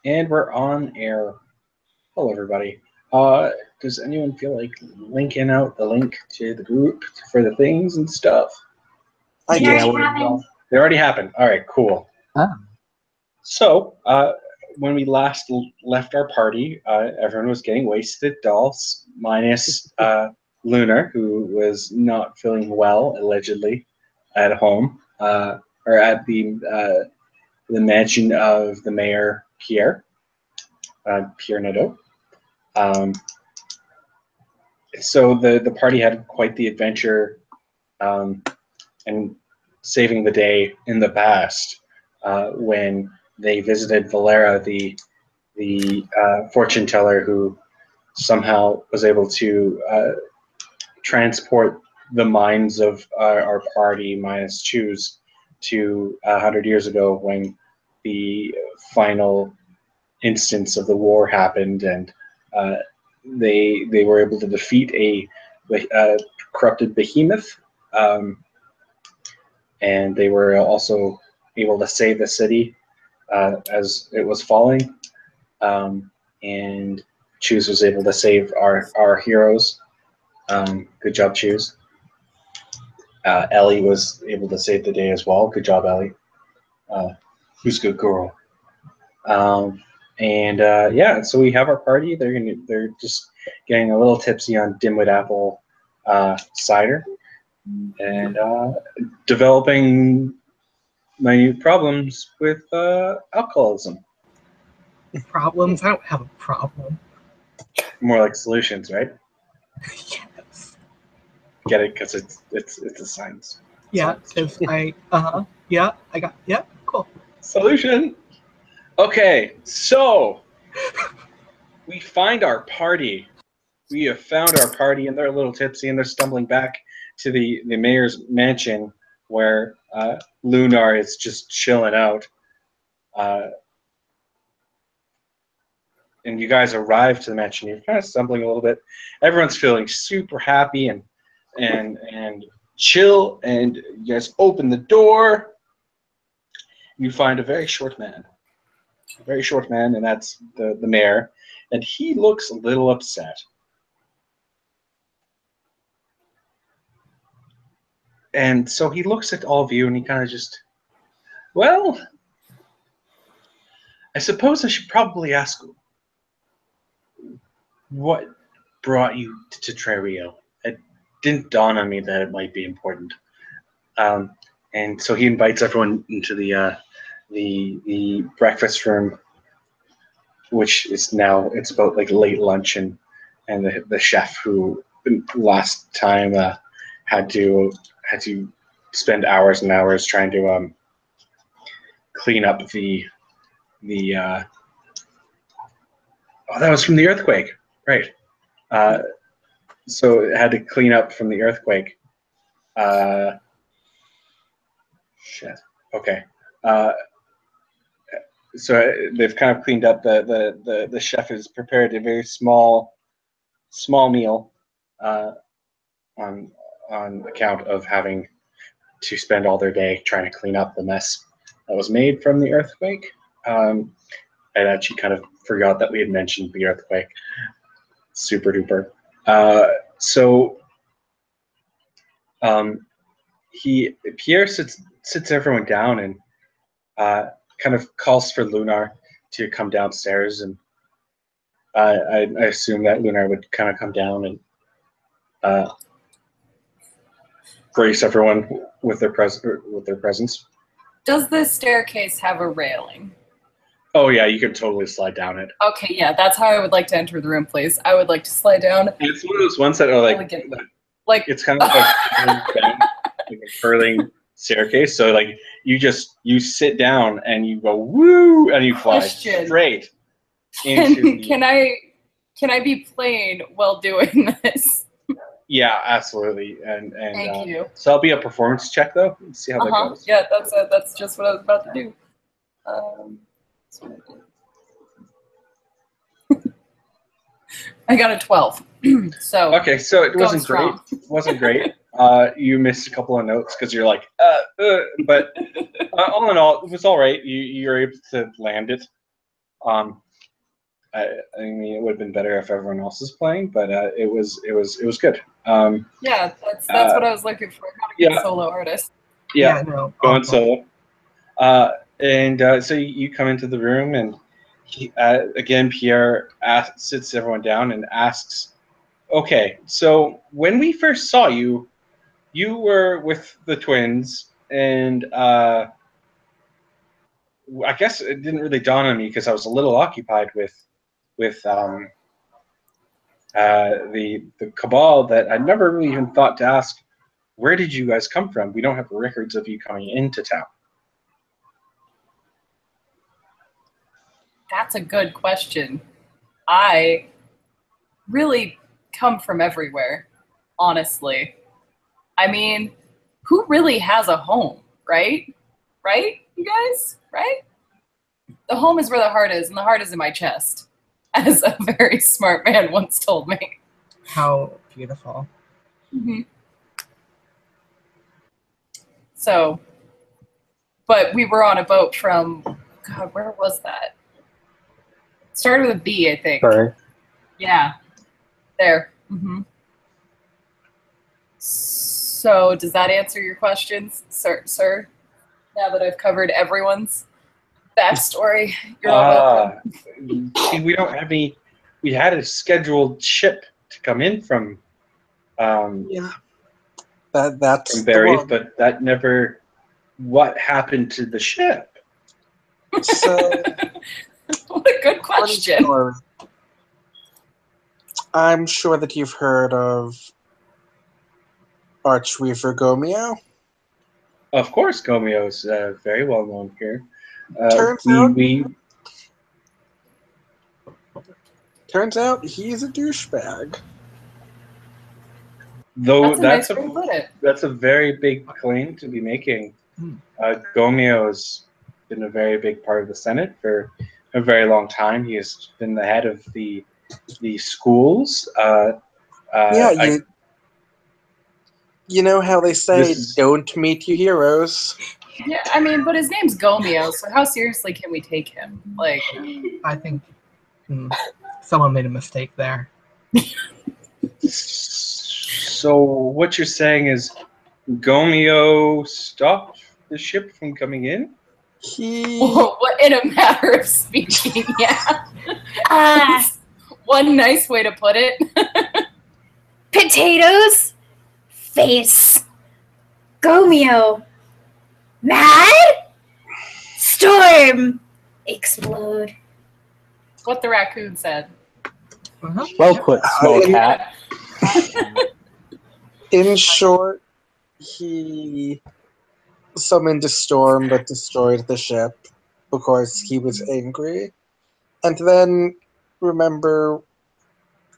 And we're on air. Hello, everybody. Does anyone feel like linking out the link to the group for the things and stuff? It already happened. They already happened. All right, cool. Ah. So, when we last left our party, everyone was getting wasted, dolls, minus Lunar, who was not feeling well, allegedly, at home, or at the mansion of the mayor, Pierre Nadeau. So the party had quite the adventure, and saving the day in the past when they visited Valera, the fortune teller who somehow was able to transport the minds of our party minus Choose to 100 years ago when the final instance of the war happened, and they were able to defeat a corrupted behemoth, and they were also able to save the city as it was falling, and Choose was able to save our heroes. Good job, Choose. Ellie was able to save the day as well. Good job, Ellie. Who's a good girl? Yeah, so we have our party. They're just getting a little tipsy on Dimwit apple cider, and developing minute problems with alcoholism. Problems? I don't have a problem. More like solutions, right? Yes. Get it? Because it's a science. Yeah, because yeah, I got, yeah, cool. Solution. Okay, so we find our party. We have found our party, and they're a little tipsy, and they're stumbling back to the mayor's mansion where Lunar is just chilling out. And you guys arrive to the mansion. You're kind of stumbling a little bit. Everyone's feeling super happy and chill, and you guys open the door. You find a very short man, and that's the mayor, and he looks a little upset. And so he looks at all of you, and he kind of just, well, I suppose I should probably ask, what brought you to Trerio? It didn't dawn on me that it might be important. And so he invites everyone into the breakfast room, which is now, it's about like late lunch, and the chef who last time had to spend hours and hours trying to clean up the oh, that was from the earthquake, right? So it had to clean up from the earthquake. Shit. Okay. So they've kind of cleaned up. The chef has prepared a very small meal on account of having to spend all their day trying to clean up the mess that was made from the earthquake. I actually kind of forgot that we had mentioned the earthquake. Super duper. Pierre sits everyone down and kind of calls for Lunar to come downstairs, and I assume that Lunar would kind of come down and grace everyone with their presence. Does this staircase have a railing? Oh yeah, you can totally slide down it. Okay, yeah, that's how I would like to enter the room, please. I would like to slide down. It's one of those ones that are like it's kind of like a curling staircase. So like you sit down and you go woo, and you fly straight into. Can I be playing while doing this? Yeah, absolutely. And Thank you. So it'll be a performance check though. Let's see how that goes. Yeah, that's just what I was about to do. I got a 12. So okay, so it wasn't great. It wasn't great. You missed a couple of notes because you're like, but all in all, it was all right. You're able to land it. I mean, it would have been better if everyone else is playing, but it was good. Yeah, that's what I was looking for. Not a good solo artist. Yeah, no, going awesome. solo. So you come into the room, and again, Pierre sits everyone down and asks, "Okay, so when we first saw you, you were with the twins, and I guess it didn't really dawn on me because I was a little occupied with the cabal that I never really even thought to ask, where did you guys come from? We don't have records of you coming into town." That's a good question. I really come from everywhere, honestly. I mean, who really has a home, right? Right, you guys? Right? The home is where the heart is, and the heart is in my chest, as a very smart man once told me. How beautiful. Mm-hmm. So, but we were on a boat from, God, where was that? Started with a B, I think. Sorry. Yeah, there. Mm-hmm. So, does that answer your questions, sir? Now that I've covered everyone's backstory, you're all welcome. See, we don't have any. We had a scheduled ship to come in from. Yeah, that's from the Barry, one. but that never. What happened to the ship? So, What a good question. I'm sure that you've heard of Archweaver Gomeo. Of course, Gomeo is very well known here. Turns out he's a douchebag. Though That's a nice way to put it. That's a very big claim to be making. Gomeo has been a very big part of the Senate for a very long time. He has been the head of the schools. You know how they say, don't meet your heroes. Yeah, I mean, but his name's Gomeo, so how seriously can we take him? Like, I think someone made a mistake there. So what you're saying is Gomeo stopped the ship from coming in? What in a matter of speaking, yeah. One nice way to put it. Potatoes, face, Gomeo, mad, storm, explode. What the raccoon said. Well put, small cat. In short, he summoned a storm that destroyed the ship because he was angry. And then, remember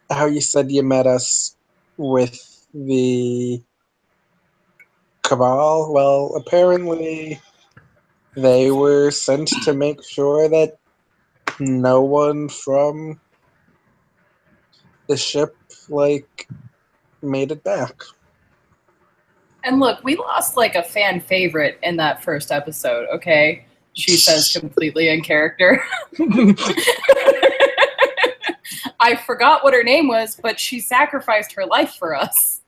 how you said you met us with the Cabal? Well, apparently they were sent to make sure that no one from the ship, made it back. And look, we lost like a fan favorite in that first episode, okay? She says completely in character. I forgot what her name was, but she sacrificed her life for us.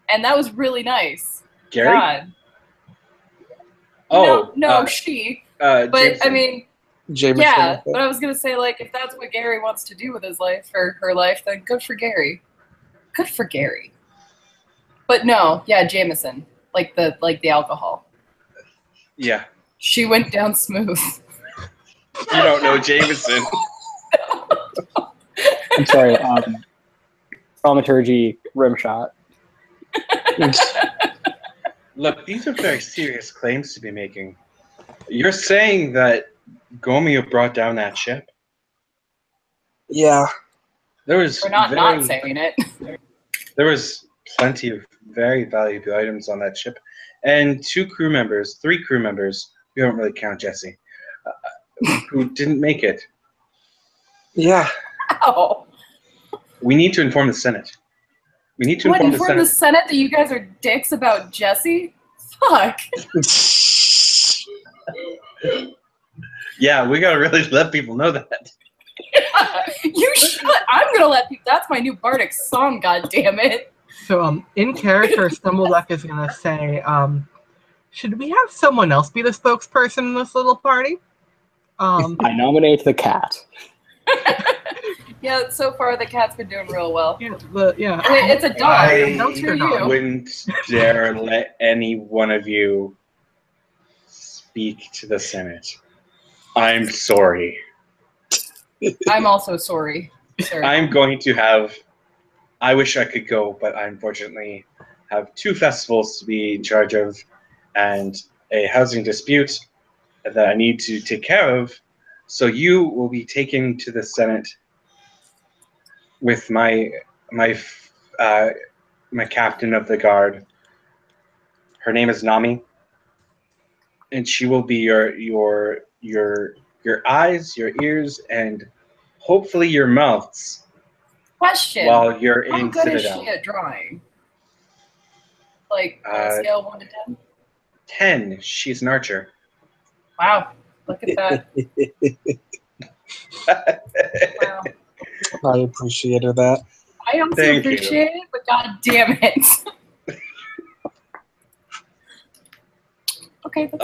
And that was really nice. Gary? God. Oh. No, she. But, Jameson. I mean, Jameson, yeah, but I was going to say, like, if that's what Gary wants to do with his life, or her life, then good for Gary. Good for Gary. But no, yeah, Jameson. Like the alcohol. Yeah. She went down smooth. You don't know Jameson. I'm sorry, thaumaturgy rim shot. Look, these are very serious claims to be making. You're saying that Gomeo brought down that ship? Yeah. We're not saying it. There was plenty of very valuable items on that ship. And three crew members, we don't really count Jesse, who didn't make it. Yeah. Ow. We need to inform the Senate. We need to inform the Senate that you guys are dicks about Jesse? Fuck. Yeah, we gotta really let people know that. You should. I'm gonna let people. That's my new bardic song. God damn it. So, in character, Stumbleduck is gonna say, should we have someone else be the spokesperson in this little party? I nominate the cat. Yeah, so far the cat's been doing real well. Yeah. Wait, it's a dog. I Don't screw you. wouldn't dare let any one of you speak to the Senate. I'm sorry. I'm also sorry, sir. I'm going to have. I wish I could go, but I unfortunately have 2 festivals to be in charge of, and a housing dispute that I need to take care of. So you will be taken to the Senate with my captain of the guard. Her name is Nami, and she will be your eyes, your ears, and hopefully your mouths Question. while you're How in good is Citadel. she at drawing? Like, on a scale of 1 to 10? 10. She's an archer. Wow. Look at that. Wow. I appreciated that. I also Thank you. appreciate it, but god damn it. Okay, that's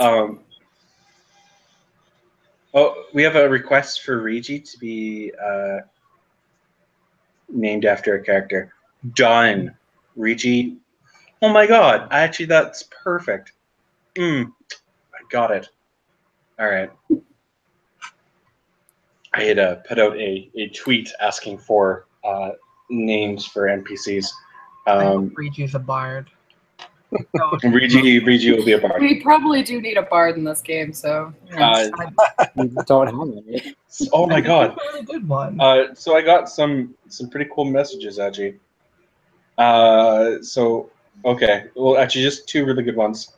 Oh, we have a request for Regi to be named after a character. Done. Regi. Oh my god. Actually, that's perfect. I got it. All right. I had put out a tweet asking for names for NPCs. Regi's a bard. Regi will be a bard. we probably do need a bard in this game, so We don't have any. Oh my god. A really good one. So I got some pretty cool messages actually. So okay, well actually just 2 really good ones.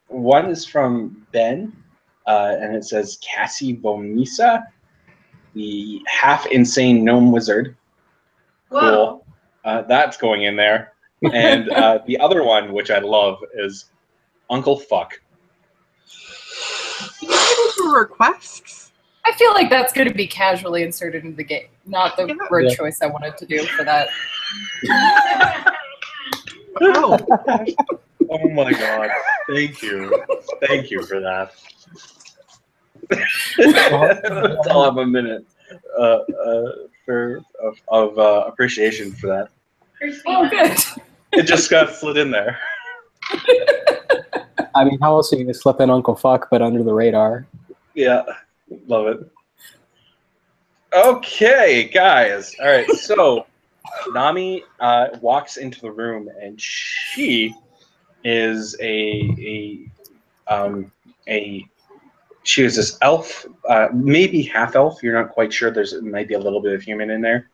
One is from Ben, and it says Cassie Bonisa, the half insane gnome wizard. Whoa. Cool. That's going in there. And the other one, which I love, is Uncle Fuck. Can you give us your requests? I feel like that's going to be casually inserted into the game. Not the word Yeah. choice I wanted to do for that. Oh, Oh my god. Thank you. Thank you for that. That's all I have a minute of appreciation for that. Oh, good. It just got slid in there. I mean, how else are you going to slip in Uncle Fuck but under the radar? Yeah, love it. Okay, guys. All right, so Nami walks into the room, and she is she is this elf, maybe half elf. You're not quite sure. There's maybe a little bit of human in there.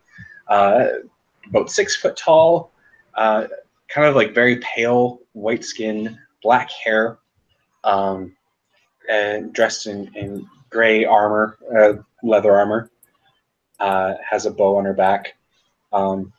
About 6 foot tall, kind of like very pale, white skin, black hair, and dressed in gray armor, leather armor. Has a bow on her back, and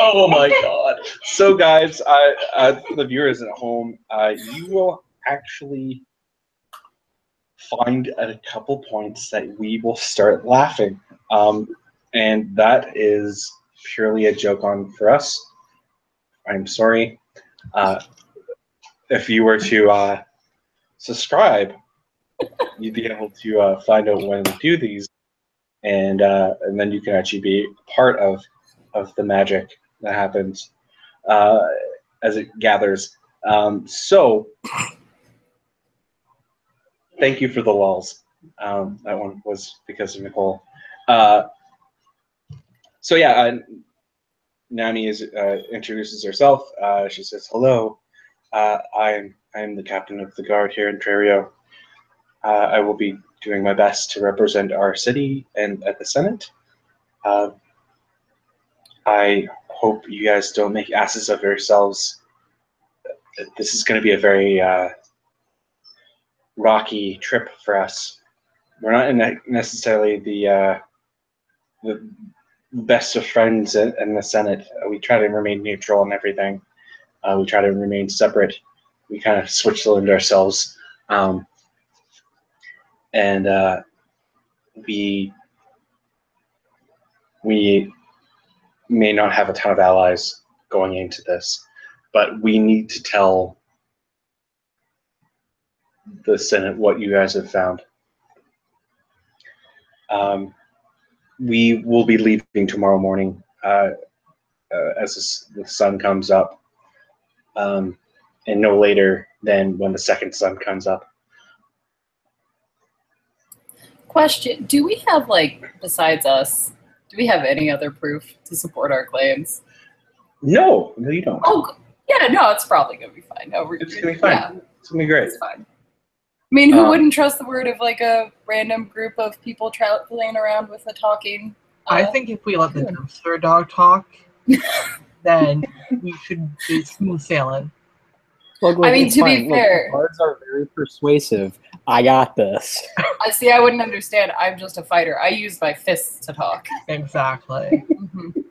oh my god! So, guys, for the viewers at home, you will actually find at a couple points that we will start laughing, and that is purely a joke on for us. I'm sorry. If you were to subscribe, you'd be able to find out when we do these, and then you can actually be part of the magic that happens as it gathers. So, thank you for the lulls. That one was because of Nicole. So yeah, Nami introduces herself. She says, "Hello, I am the captain of the guard here in Trerio. I will be doing my best to represent our city and at the Senate. I hope you guys don't make asses of yourselves. This is going to be a very rocky trip for us. We're not in necessarily the the best of friends in the Senate. We try to remain neutral and everything. We try to remain separate. We kind of Switzerland ourselves. And we may not have a ton of allies going into this, but we need to tell the Senate what you guys have found. We will be leaving tomorrow morning as the sun comes up, and no later than when the second sun comes up. Question: do we have, like, besides us, do we have any other proof to support our claims? No, you don't. Oh, yeah, no, it's probably gonna be fine. No, It's gonna be fine. Yeah, It's gonna be great. it's fine. I mean, who wouldn't trust the word of, like, a random group of people traveling around with a talking? I think if we let the dumpster dog talk, then we should be smooth sailing. Look, I mean, it's to be fine. Look, fair- cards are very persuasive. I got this. I see. I wouldn't understand. I'm just a fighter. I use my fists to talk. Exactly. Mhm.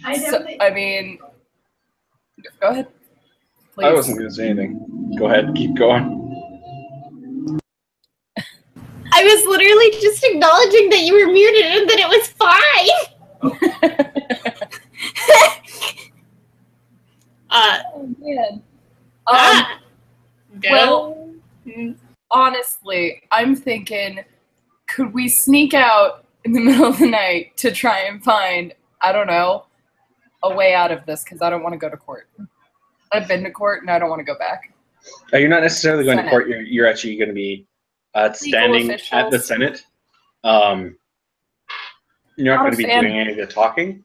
I mean, go ahead. Please. I wasn't going to say anything. Go ahead, keep going. I was literally just acknowledging that you were muted and that it was fine. Oh, man. Well, honestly, I'm thinking, could we sneak out in the middle of the night to try and find, I don't know, a way out of this? Because I don't want to go to court. I've been to court and I don't want to go back. You're not necessarily going Senate. to court. You're actually going to be standing at the officials. Senate. You're not going to be doing any of the talking,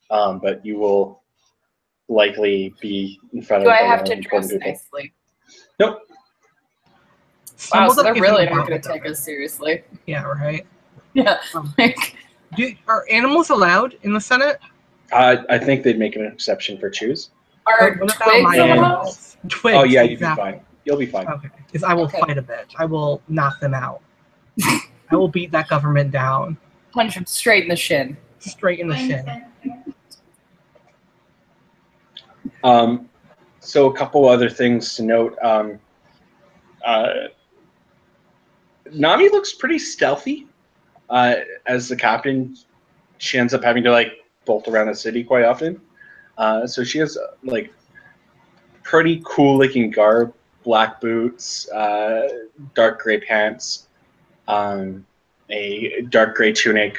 but you will likely be in front Do of I a have lot to of important dress people. nicely? Nope. Wow, so they're Stumbled really up not is going to take us seriously. Yeah, right. Yeah. Like, Are animals allowed in the Senate? I think they'd make an exception for chews. are What about twigs my allowed? animals? Twigs. Oh yeah, you'd exactly. be fine. You'll be fine. Okay, because I will Okay. fight a bitch. I will knock them out. I will beat that government down. punch him straight in the shin. Straight in the shin. So a couple other things to note. Nami looks pretty stealthy. As the captain, she ends up having to like bolt around the city quite often. So she has like pretty cool looking garb, black boots, dark gray pants, a dark gray tunic,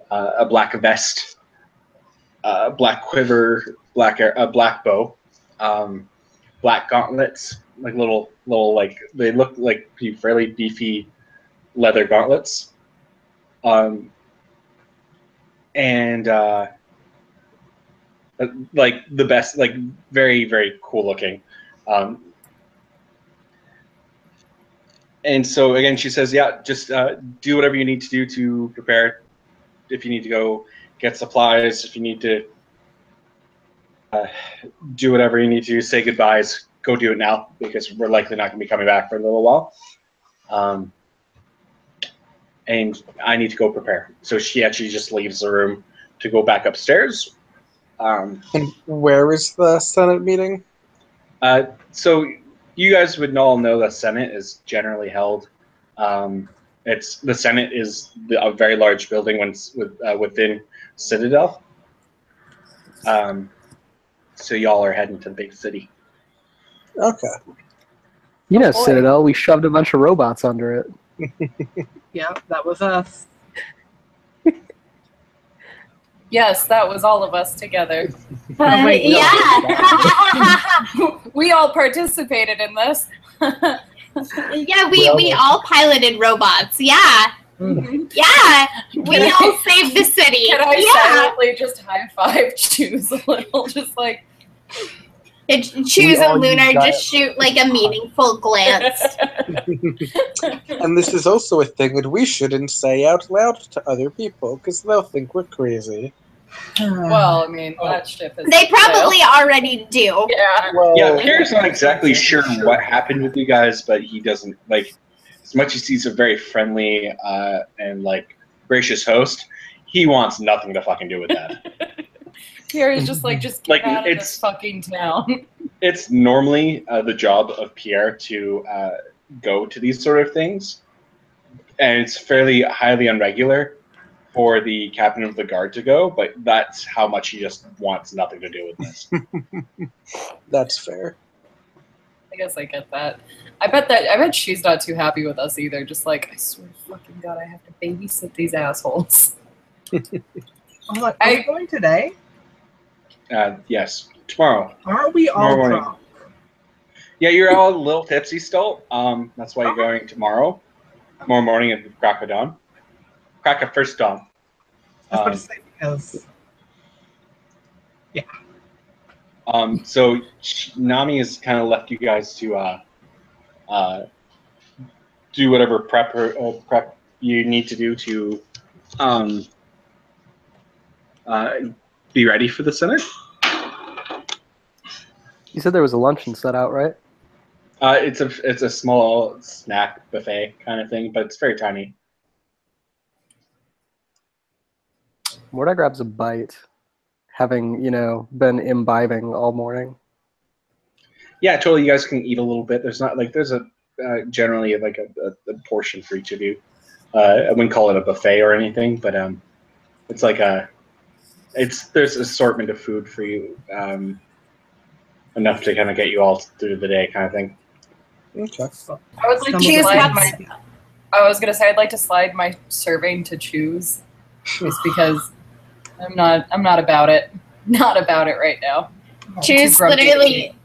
a black vest, black quiver, a black bow, black gauntlets, like little like they look like fairly beefy leather gauntlets, and like the best, like very very cool looking. And so again, she says, "Yeah, just do whatever you need to do to prepare. If you need to go get supplies, if you need to do whatever you need to do, say goodbyes, go do it now because we're likely not going to be coming back for a little while. And I need to go prepare." So she actually just leaves the room to go back upstairs. And where is the Senate meeting? So you guys would all know the Senate is generally held. The Senate is a very large building within Citadel. So y'all are heading to the big city. Okay. You know, boy. Citadel, we shoved a bunch of robots under it. Yeah, that was us. Yes, that was all of us together. Wait, no. Yeah. We all participated in this. Yeah, we all piloted robots. Yeah. Yeah. We Can all saved the city. Can I Yeah. silently just high five Choose a little, just like And Choose We all and Lunar use giant- just shoot like a meaningful glance. And this is also a thing that we shouldn't say out loud to other people because they'll think we're crazy. Well, I mean, that ship is. They probably already do. Yeah. Well, Yeah, Pierre's not exactly sure what happened with you guys, but he doesn't like. As much as he's a very friendly and like gracious host, he wants nothing to fucking do with that. Pierre is just like, just get Like, out of it's- this fucking town. It's normally the job of Pierre to go to these sort of things, and it's fairly highly unregular for the captain of the guard to go, but that's how much he just wants nothing to do with this. that's fair. I guess I get that. I bet she's not too happy with us either. Just like, I swear to fucking God, I have to babysit these assholes. Are we going today? Yes, tomorrow. Aren't we all Tomorrow morning. drunk? Yeah, you're all a little tipsy still. That's why you're going tomorrow morning at the crack of dawn. Crack of first dawn. I was about to say because So Nami has kind of left you guys to do whatever prep you need to do to be ready for the center. You said there was a luncheon set out, right? It's a small snack buffet kind of thing, but it's very tiny. Morda grabs a bite, having, been imbibing all morning. Yeah, totally. You guys can eat a little bit. There's a generally like a portion for each of you. I wouldn't call it a buffet or anything, but it's like there's assortment of food for you, enough to kind of get you all through the day, kind of thing. Okay. I would like to Choose slide what's- my. I was gonna say I'd like to slide my serving to choose, just because I'm not about it. Not about it right now. I'm too Choose grumpy to literally eat.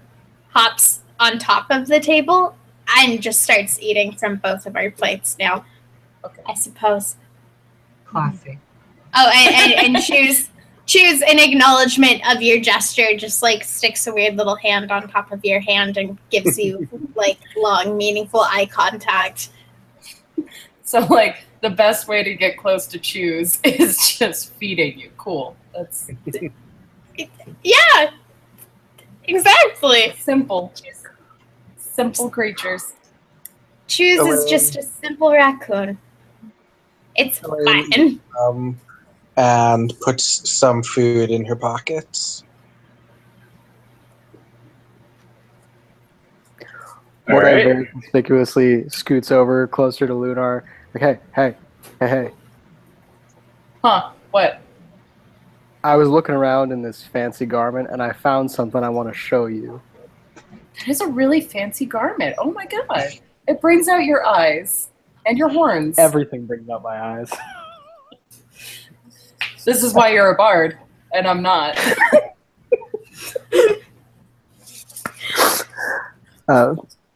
hops on top of the table and just starts eating from both of our plates now, Okay. I suppose. classy. Oh, and choose an acknowledgement of your gesture, just like sticks a weird little hand on top of your hand and gives you like long, meaningful eye contact. So like the best way to get close to choose is just feeding you. Cool. That's Yeah, exactly. simple. Simple creatures. Choose is Elaine. just a simple raccoon. It's Elaine. fine. And puts some food in her pockets. All Morda right. very conspicuously scoots over closer to Lunar. Like, hey. Huh? What? I was looking around in this fancy garment, and I found something I want to show you. That is a really fancy garment. Oh my god! It brings out your eyes and your horns. Everything brings out my eyes. This is why you're a bard, and I'm not.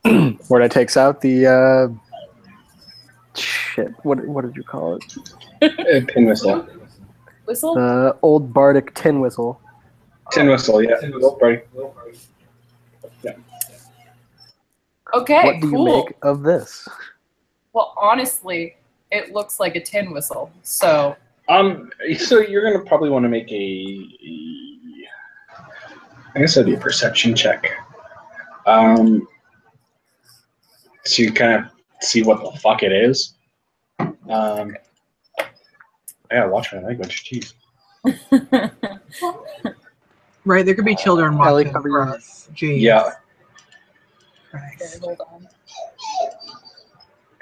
Morda takes out the shit. What did you call it? Tin whistle. Whistle? The old bardic tin whistle. Tin whistle. Yeah. Right. Okay, What do you cool. make of this? Well, honestly, it looks like a tin whistle. So So you're gonna probably want to make I guess that'd be a perception check. So you kind of see what the fuck it is. I gotta watch my language. Jeez. Right, there could be children Ellie, watching cover for your- us. Jeez. Yeah. Okay, Christ. hold on.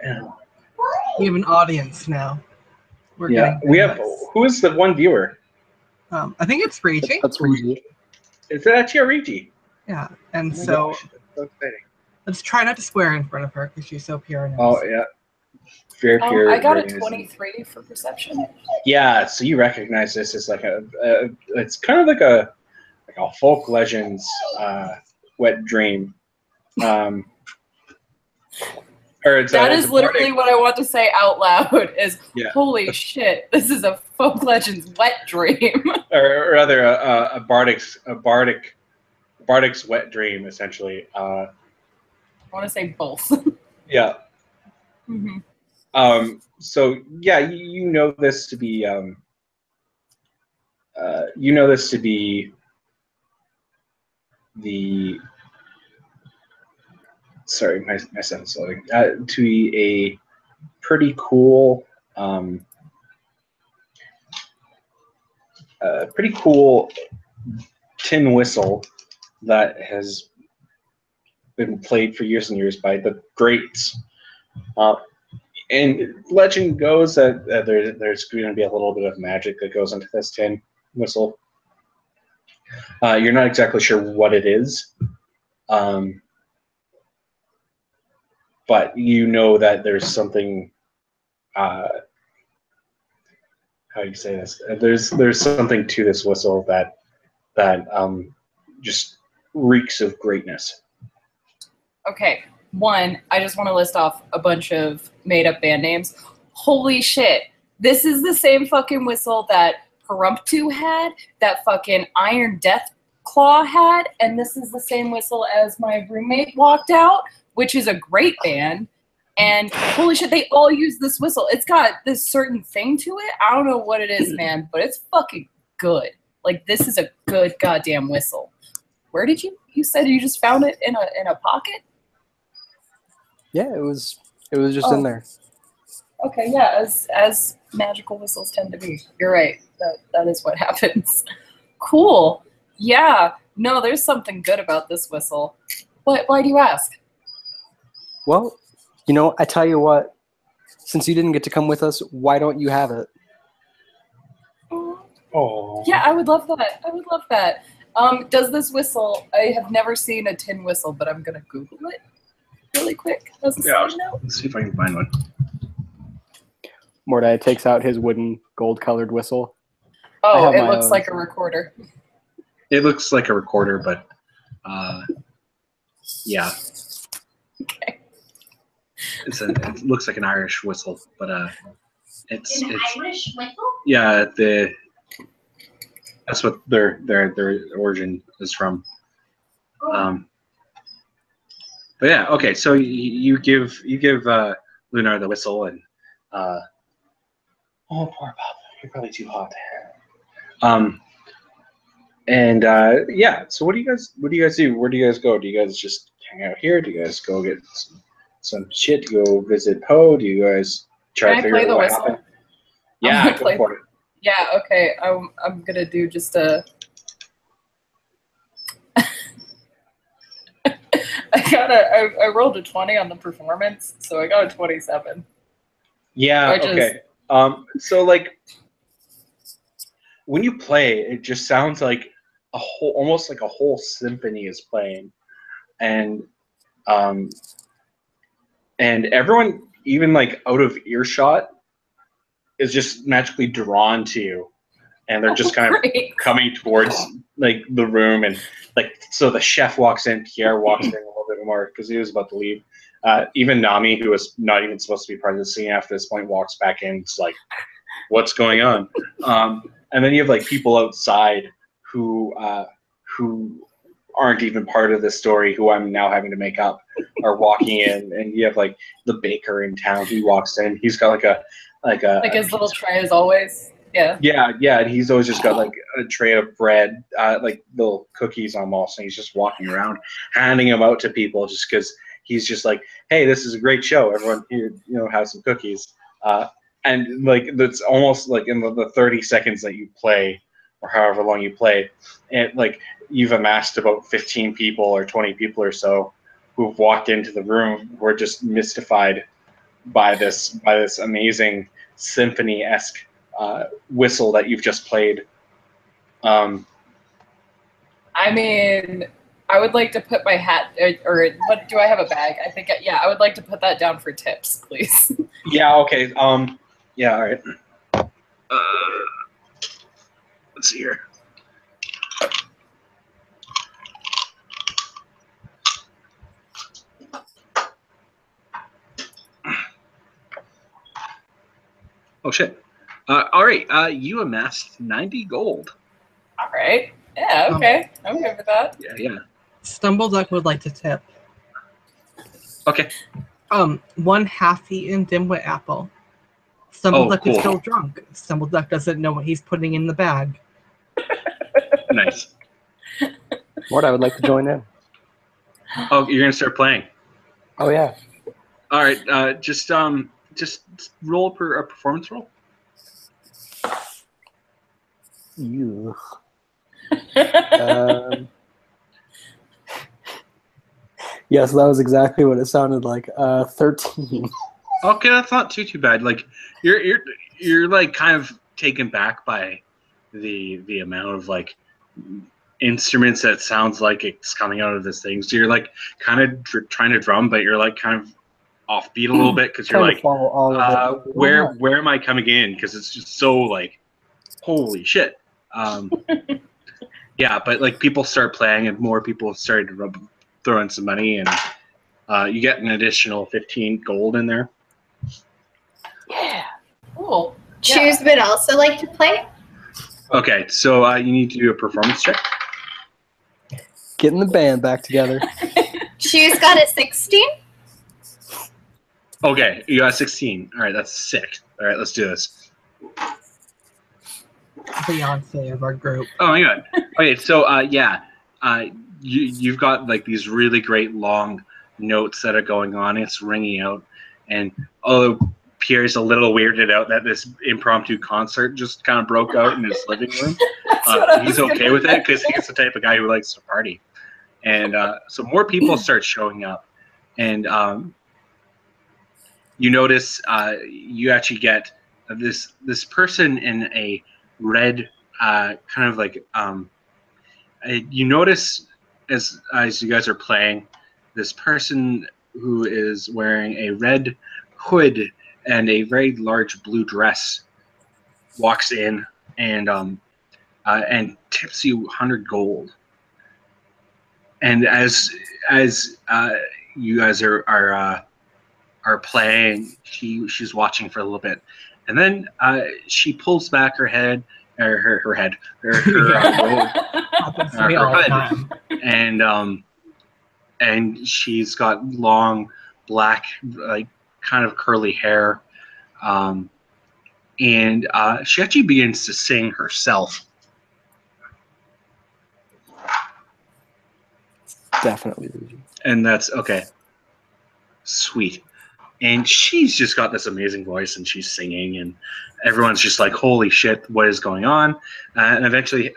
Yeah. We have an audience now. We're Yeah. getting We have. famous. Who is the one viewer? I think it's Raging. That's Regi. Is that Chiarigi? Yeah, and Oh my so gosh, that's so exciting. let's try not to swear in front of her because she's so pure. Oh yeah. Very pure. I got a very 23 for perception. Yeah, so you recognize this as like it's kind of like a folk legends wet dream. Or it's That it's is literally what I want to say out loud. Is Yeah. holy shit! This is a folk legends wet dream. or rather a bardic's wet dream essentially. I want to say both. Yeah. Mhm. So yeah, you know this to be you know this to be the sorry, my sound's loading. To be a pretty cool, tin whistle that has been played for years and years by the greats. And legend goes that there's going to be a little bit of magic that goes into this tin whistle. You're not exactly sure what it is, but you know that there's something. How do you say this? There's something to this whistle that just reeks of greatness. Okay, one, I just want to list off a bunch of made-up band names. Holy shit, this is the same fucking whistle that Parumptu had, that fucking Iron Death Claw had, and this is the same whistle as my roommate walked out, which is a great band. And holy shit, they all use this whistle. It's got this certain thing to it. I don't know what it is, man, but it's fucking good. Like, this is a good goddamn whistle. Where did you said you just found it in a pocket? Yeah, it was just in there. Okay, yeah, as magical whistles tend to be. You're right. That is what happens. Cool. Yeah. No, there's something good about this whistle. Why do you ask? Well, you know, I tell you what, since you didn't get to come with us, why don't you have it? Oh. Yeah, I would love that. I would love that. Does this whistle, I have never seen a tin whistle, but I'm going to Google it really quick as a side note. Let's see if I can find one. Mordai takes out his wooden gold-colored whistle. Oh, it looks like a recorder. It looks like a recorder, but yeah. Okay. It looks like an Irish whistle, but it's Irish whistle? Yeah, that's what their origin is from. But yeah, okay. So you give Lunar the whistle, and oh, poor Bob, you're probably too hot. And yeah. So what do you guys do? Where do you guys go? Do you guys just hang out here? Do you guys go get some shit to go visit Poe? Do you guys try to figure out what happened? Yeah, go for it. Yeah, okay. I'm gonna do just a. I rolled a 20 on the performance, so I got a 27. Yeah. Okay. So like, when you play, it just sounds like almost like a whole symphony is playing, and everyone, even like out of earshot, is just magically drawn to you, and they're just kind of coming towards like the room, and like so the chef walks in, Pierre walks in a little bit more because he was about to leave. Even Nami, who was not even supposed to be part of the scene after this point, walks back in. It's like, what's going on? And then you have like people outside who aren't even part of the story, who I'm now having to make up, are walking in, and you have like the baker in town. He walks in. He's got like his little tray as always. Yeah. Yeah. And he's always just got like a tray of bread, like little cookies almost, and he's just walking around handing them out to people just because he's just like, hey, this is a great show. Everyone here, have some cookies. And like that's almost like in the 30 seconds that you play, or however long you play, and like you've amassed about 15 people or 20 people or so who've walked into the room, who are just mystified by this amazing symphony-esque whistle that you've just played. I mean, I would like to put my hat, or what, do I have a bag? I think, yeah, I would like to put that down for tips, please. Yeah, okay. Yeah, all right. Let's see here. Oh, shit. All right. You amassed 90 gold. All right. Yeah, okay. I'm good with that. Yeah. Stumbleduck would like to tip. Okay. 1 half-eaten dimwit apple. Stumbleduck cool. is still drunk. Stumbleduck doesn't know what he's putting in the bag. Nice. Mort, I would like to join in. Oh, you're gonna start playing. Oh yeah. All right. Just roll a performance roll. You. Yes, that was exactly what it sounded like. 13. Okay, that's not too bad. Like you're like kind of taken back by the amount of like instruments that sounds like it's coming out of this thing. So you're like kind of trying to drum, but you're like kind of offbeat a little bit because you're Trying to like, follow all of it. where am I coming in? Because it's just so like, holy shit. Yeah, but like people start playing and more people have started to throw in some money and you get an additional 15 gold in there. Yeah. Cool. Choose would also like to play. Okay, so you need to do a performance check. Getting the band back together. Choose got a 16. Okay, you got 16. All right, that's sick. All right, let's do this. Beyonce of our group. Oh my god. Okay, so you've got like these really great long notes that are going on. It's ringing out, and although Pierre's a little weirded out that this impromptu concert just kind of broke out in his living room, he's okay with it because he's the type of guy who likes to party. And so more people start showing up, and you notice you actually get this person in a red kind of like you notice as you guys are playing, this person who is wearing a red hood and a very large blue dress walks in and tips you 100 gold. And as you guys are playing, she's watching for a little bit, and then she pulls back her head, or her head, her hood, and she's got long black, like kind of curly hair, and she actually begins to sing herself. Definitely. And that's okay. Sweet. And she's just got this amazing voice, and she's singing, and everyone's just like, "Holy shit, what is going on?" And eventually,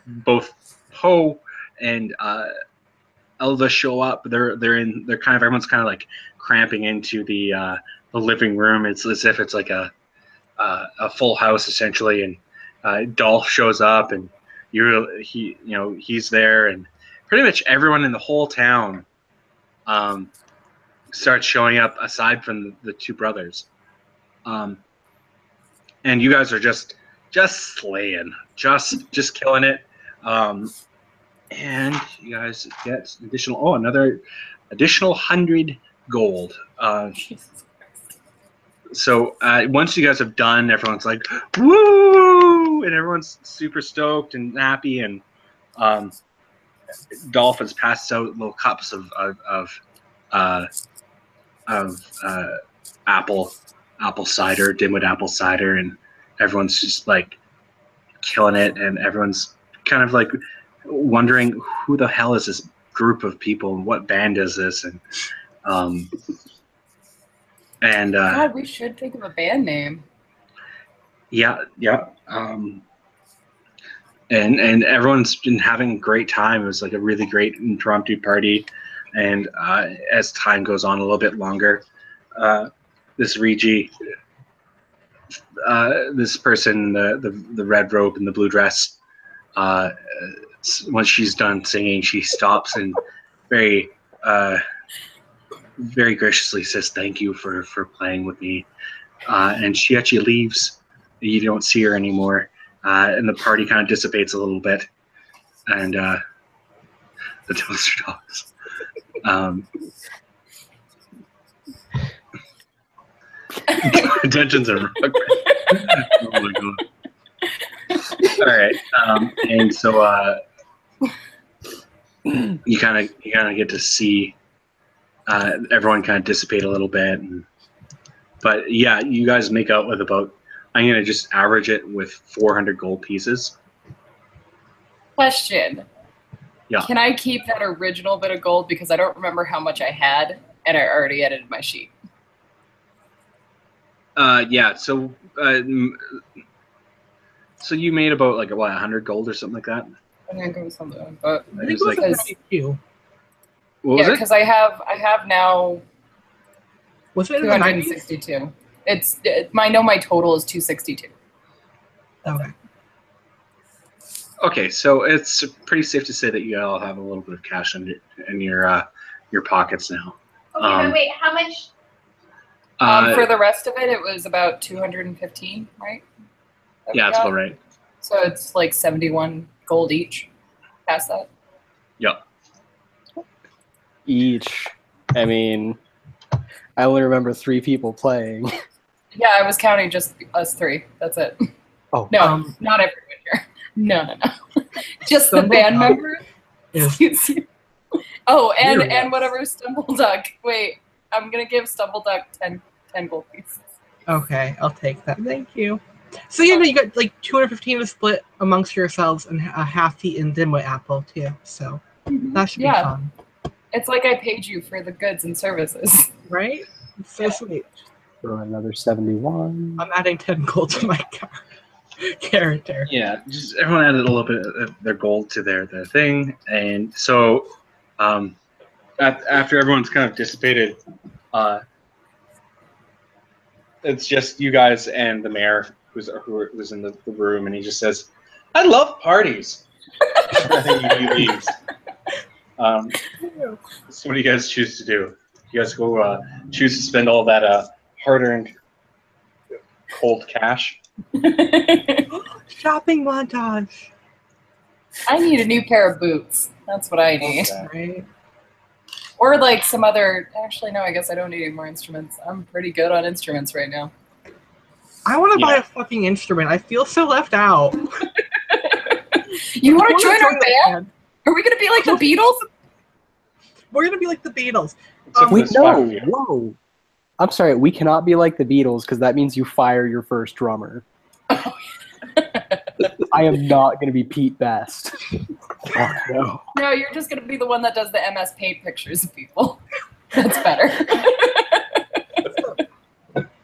both Poe and Elva show up. Everyone's kind of like cramping into the living room. It's as if it's like a full house essentially. And Dolph shows up, and he's there, and pretty much everyone in the whole town starts showing up aside from the two brothers. And you guys are just slaying, just killing it. And you guys get another additional 100 gold. So once you guys have done, everyone's like, woo! And everyone's super stoked and happy. And Dolph has passed out little cups of apple cider, dimwit apple cider, and everyone's just like killing it, and everyone's kind of like wondering who the hell is this group of people and what band is this, and God, we should think of a band name. Yeah. And everyone's been having a great time. It was like a really great impromptu party. And as time goes on a little bit longer, this Regi, this person, the red robe and the blue dress, once she's done singing, she stops and very graciously says thank you for playing with me. And she actually leaves. You don't see her anymore. And the party kind of dissipates a little bit. And the toaster dogs. Tensions are oh my god. All right. And so you kind of get to see everyone kind of dissipate a little bit, but yeah, you guys make out with about, I'm gonna just average it with 400 gold pieces. Question. Yeah. Can I keep that original bit of gold because I don't remember how much I had and I already edited my sheet? Yeah. So you made about like 100 gold or something like that. I think it was something, but I think was like- it was 92. What was yeah, it? because I have now Was it in the 90s? 262. My total is 262. Okay. Okay, so it's pretty safe to say that you all have a little bit of cash in your pockets now. Okay, but wait, how much? For the rest of it, it was about 215, right? That we Yeah, that's got? about right. So it's like 71 gold each. Past that. Yep. Each. I mean, I only remember 3 people playing. Yeah, I was counting just us 3. That's it. Oh. No, not everyone here. No. Just the Stumble band Duck members. is- Excuse you. Oh, and Weird. whatever Stumble Duck. Wait, I'm gonna give Stumble Duck 10 gold pieces. Okay, I'll take that. Thank you. So you got like 215 to split amongst yourselves and a half-eaten dimwit apple too. So that should be Yeah. fun, It's like I paid you for the goods and services. right? It's so sweet. Throw another 71. I'm adding 10 gold to my character. Yeah, just everyone added a little bit of their gold to their thing, and so after everyone's kind of dissipated, it's just you guys and the mayor who was in the room, and he just says, "I love parties." I think he leaves. So what do you guys choose to do? You guys go choose to spend all that hard-earned cold cash? Shopping montage, I need a new pair of boots. That's what I need. right? Or like some other. Actually, no. I guess I don't need any more instruments. I'm pretty good on instruments right now. I want to buy Yeah. a fucking instrument. I feel so left out. You want I to join our the band? Are we gonna be like the Beatles? We're gonna be like the Beatles. Except for Wait, the spot no, view. whoa. I'm sorry, we cannot be like the Beatles because that means you fire your first drummer. I am not going to be Pete Best. Oh, no. No, you're just gonna be the one that does the MS Paint pictures of people. That's better.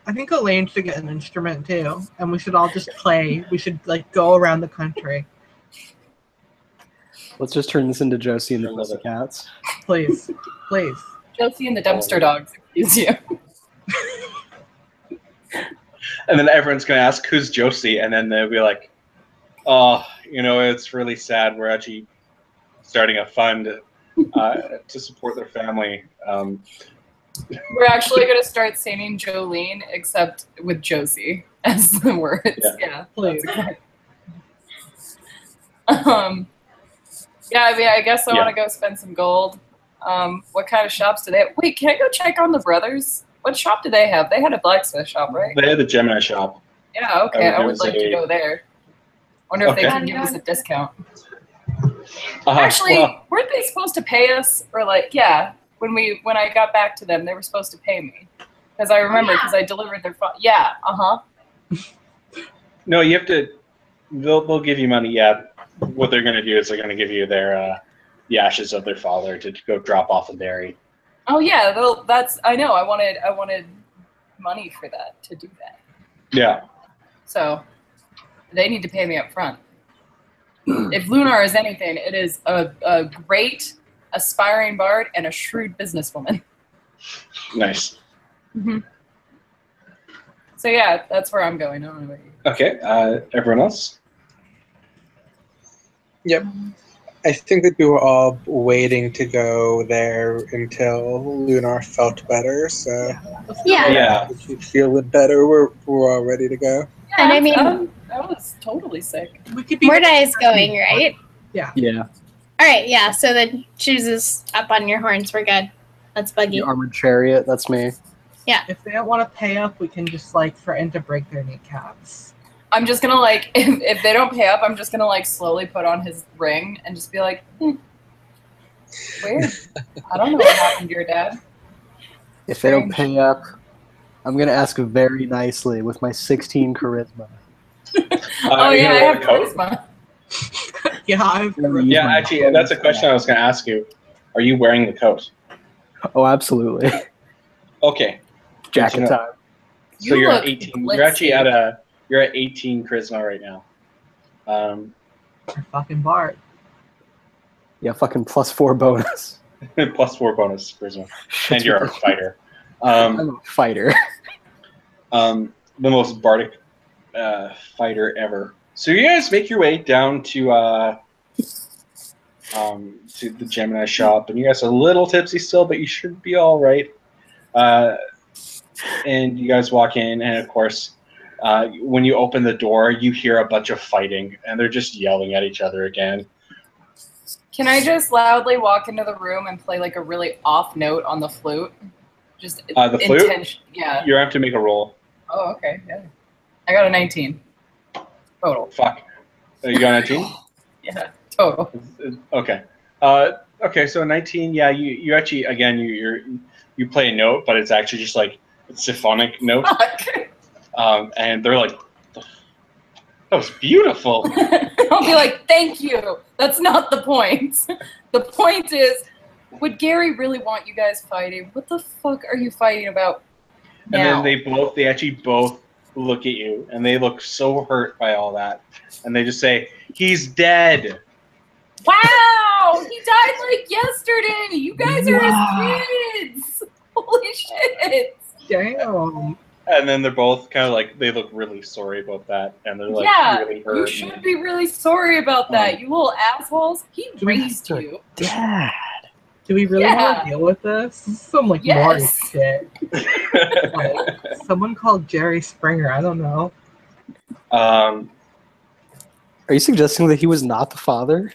I think Elaine should get an instrument too, and we should all just play. We should like go around the country, Let's just turn this into Josie and the I love it. Pussycats. please, please. Josie and the Dumpster Dogs. Excuse you. And then everyone's going to ask, who's Josie? And then they'll be like, oh, it's really sad. We're actually starting a fund to support their family. We're actually gonna start singing Jolene, except with Josie as the words. Yeah, Please. that's okay. Yeah, I mean, I guess I want to go spend some gold. What kind of shops do they have? Wait, can I go check on the brothers? What shop do they have? They had a blacksmith shop, right? They had the Gemini shop. Yeah, okay. I would There's like to a- go there. Wonder if they Okay. can give us a discount. Uh, Actually, well, weren't they supposed to pay us? Or like, yeah, when I got back to them, they were supposed to pay me. Because I remember, because I delivered their yeah, no, you have to. They'll give you money. Yeah. What they're going to do is they're going to give you their the ashes of their father to go drop off a dairy. Oh yeah, that's I know. I wanted money for that to do that. Yeah. So they need to pay me up front. If Lunar is anything, it is a great aspiring bard and a shrewd businesswoman. Nice. Mm-hmm. So yeah, that's where I'm going. I don't know about you. Okay. Everyone else? Yep. I think that we were all waiting to go there until Lunar felt better, so Yeah. Yeah. if you feel it better, we're all ready to go. Yeah, And I mean- I was totally sick. We could be. Mordai is going, right? Yeah. All right, yeah. So then chooses up on your horns. We're good. That's Buggy. The armored chariot, that's me. If they don't want to pay up, we can just threaten to break their kneecaps. I'm just gonna if they don't pay up, I'm just gonna slowly put on his ring and just be like, weird. I don't know what happened to your dad. If they don't pay up, I'm going to ask very nicely with my 16 charisma. Oh you yeah, I gonna wear have the coat? charisma. Yeah, I've Yeah, actually, that's a question I was going to ask you. Are you wearing the coat? Oh, absolutely. Okay. Jacket time. So You you're at look 18. You're actually glitzy. you're at 18 charisma right now. fucking Bart. Yeah, fucking +4 bonus. +4 bonus charisma, and you're a fighter. I'm a fighter. The most bardic fighter ever. So you guys make your way down to the Gemini shop, and you guys are a little tipsy still, but you should be all right. And you guys walk in, and of course, when you open the door, you hear a bunch of fighting, and they're just yelling at each other again. Can I just loudly walk into the room and play like a really off note on the flute? Just The flute? Yeah. You have to make a roll. Oh, okay. Yeah. I got a 19 total. Fuck. You got 19? Yeah, total. Okay. Okay. So 19. Yeah. You actually again you play a note, but it's actually just like a symphonic note. And they're like, that was beautiful. I'll be like, thank you. That's not the point. The point is, would Gary really want you guys fighting? What the fuck are you fighting about now? And then they actually both look at you, and they look so hurt by all that, and they just say, "He's dead." Wow, he died like yesterday. You guys are his kids. Holy shit. Damn. And then they're both kind of like, they look really sorry about that, and they're like, really hurt. You should be really sorry about that, you little assholes. He raised you. Dad. Do we really want to deal with this? This is some like Maury shit. Like, someone called Jerry Springer. I don't know. Are you suggesting that he was not the father?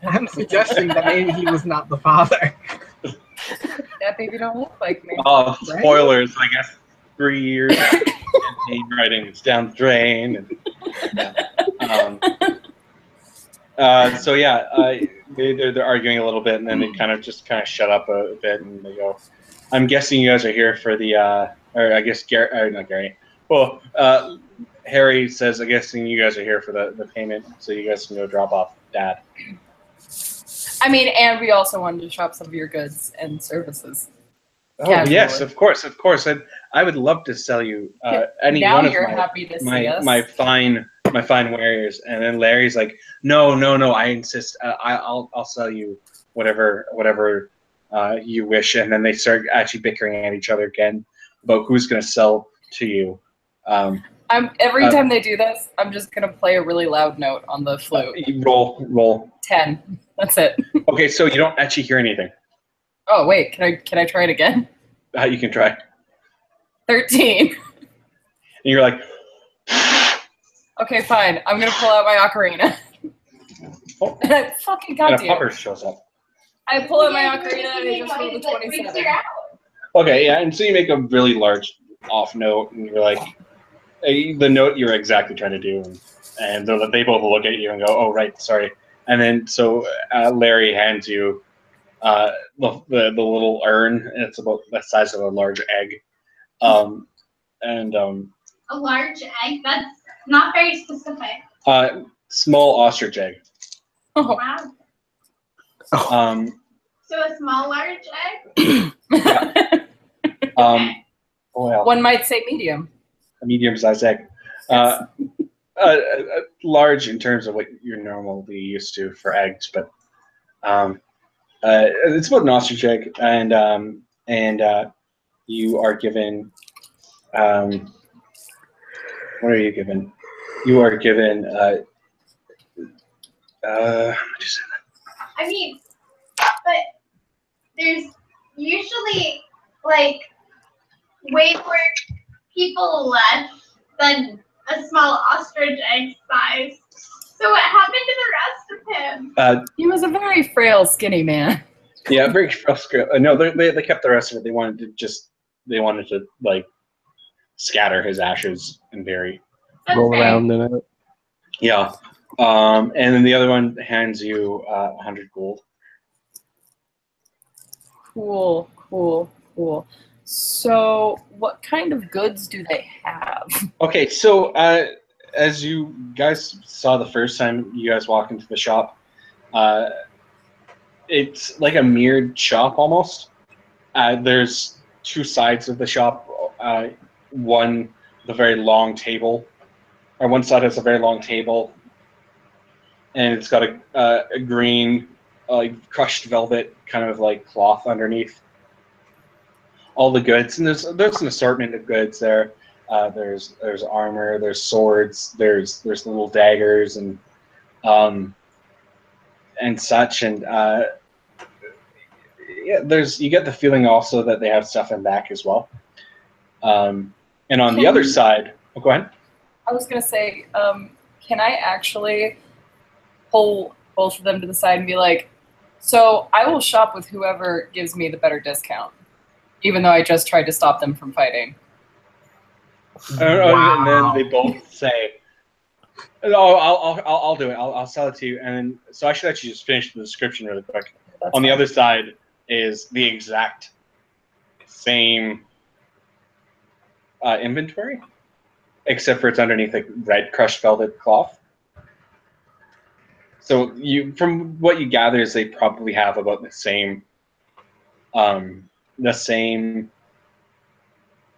I'm suggesting that maybe he was not the father. That baby don't look like me. Oh, spoilers! I guess 3 years of campaign writing is down the drain. And, so yeah, they're arguing a little bit, and then they kind of shut up a bit, and they go, "I'm guessing you guys are here for the or I guess Gary, not Gary. Well, Harry says, "I'm guessing you guys are here for the payment, so you guys can go drop off Dad." I mean, and we also wanted to shop some of your goods and services. Oh yes, of course. I would love to sell you any now one of you're happy to see us. my fine wares. And then Larry's like, no, I insist. I'll sell you whatever you wish. And then they start actually bickering at each other again about who's going to sell to you. Every time they do this, I'm just gonna play a really loud note on the flute. Roll. 10. That's it. Okay, so you don't actually hear anything. Oh wait, can I try it again? You can try. 13. And you're like, okay, fine. I'm gonna pull out my ocarina. Oh. And I fucking got and a pupper shows up. I pull out my ocarina and I just rolled a 27. Okay, yeah, and so you make a really large off note, and you're like, the note you're exactly trying to do, and they both look at you and go, "Oh, right, sorry." And then so Larry hands you the little urn, and it's about the size of a large egg, a large egg? That's not very specific. Small ostrich egg. Oh. Wow. So a small large egg? Well, one might say medium. A medium-sized egg. Large in terms of what you're normally used to for eggs, but it's about an ostrich egg, and you are given. What are you given? You are given. I mean, but there's usually like way more people left than a small ostrich egg size. So what happened to the rest of him? He was a very frail, skinny man. Yeah, very frail. No, they kept the rest of it. They wanted to like scatter his ashes and bury. Roll around in it. Yeah. And then the other one hands you 100 gold. Cool. So, what kind of goods do they have? Okay, so as you guys saw the first time you guys walked into the shop, It's like a mirrored shop almost. There's two sides of the shop. One, the very long table, or one side has a very long table, and it's got a green, crushed velvet kind of like cloth underneath. All the goods, and there's an assortment of goods there. There's armor, there's swords, there's little daggers and such, and yeah, you get the feeling also that they have stuff in back as well. And on the other side, go ahead. I was gonna say, can I actually pull both of them to the side and be like, so I will shop with whoever gives me the better discount, even though I just tried to stop them from fighting. Wow. And then they both say, "Oh, I'll do it. I'll sell it to you." And then, so I should actually just finish the description really quick. That's On the fine. other side is the exact same inventory, except for it's underneath a red crushed velvet cloth. So from what you gather, is they probably have about the same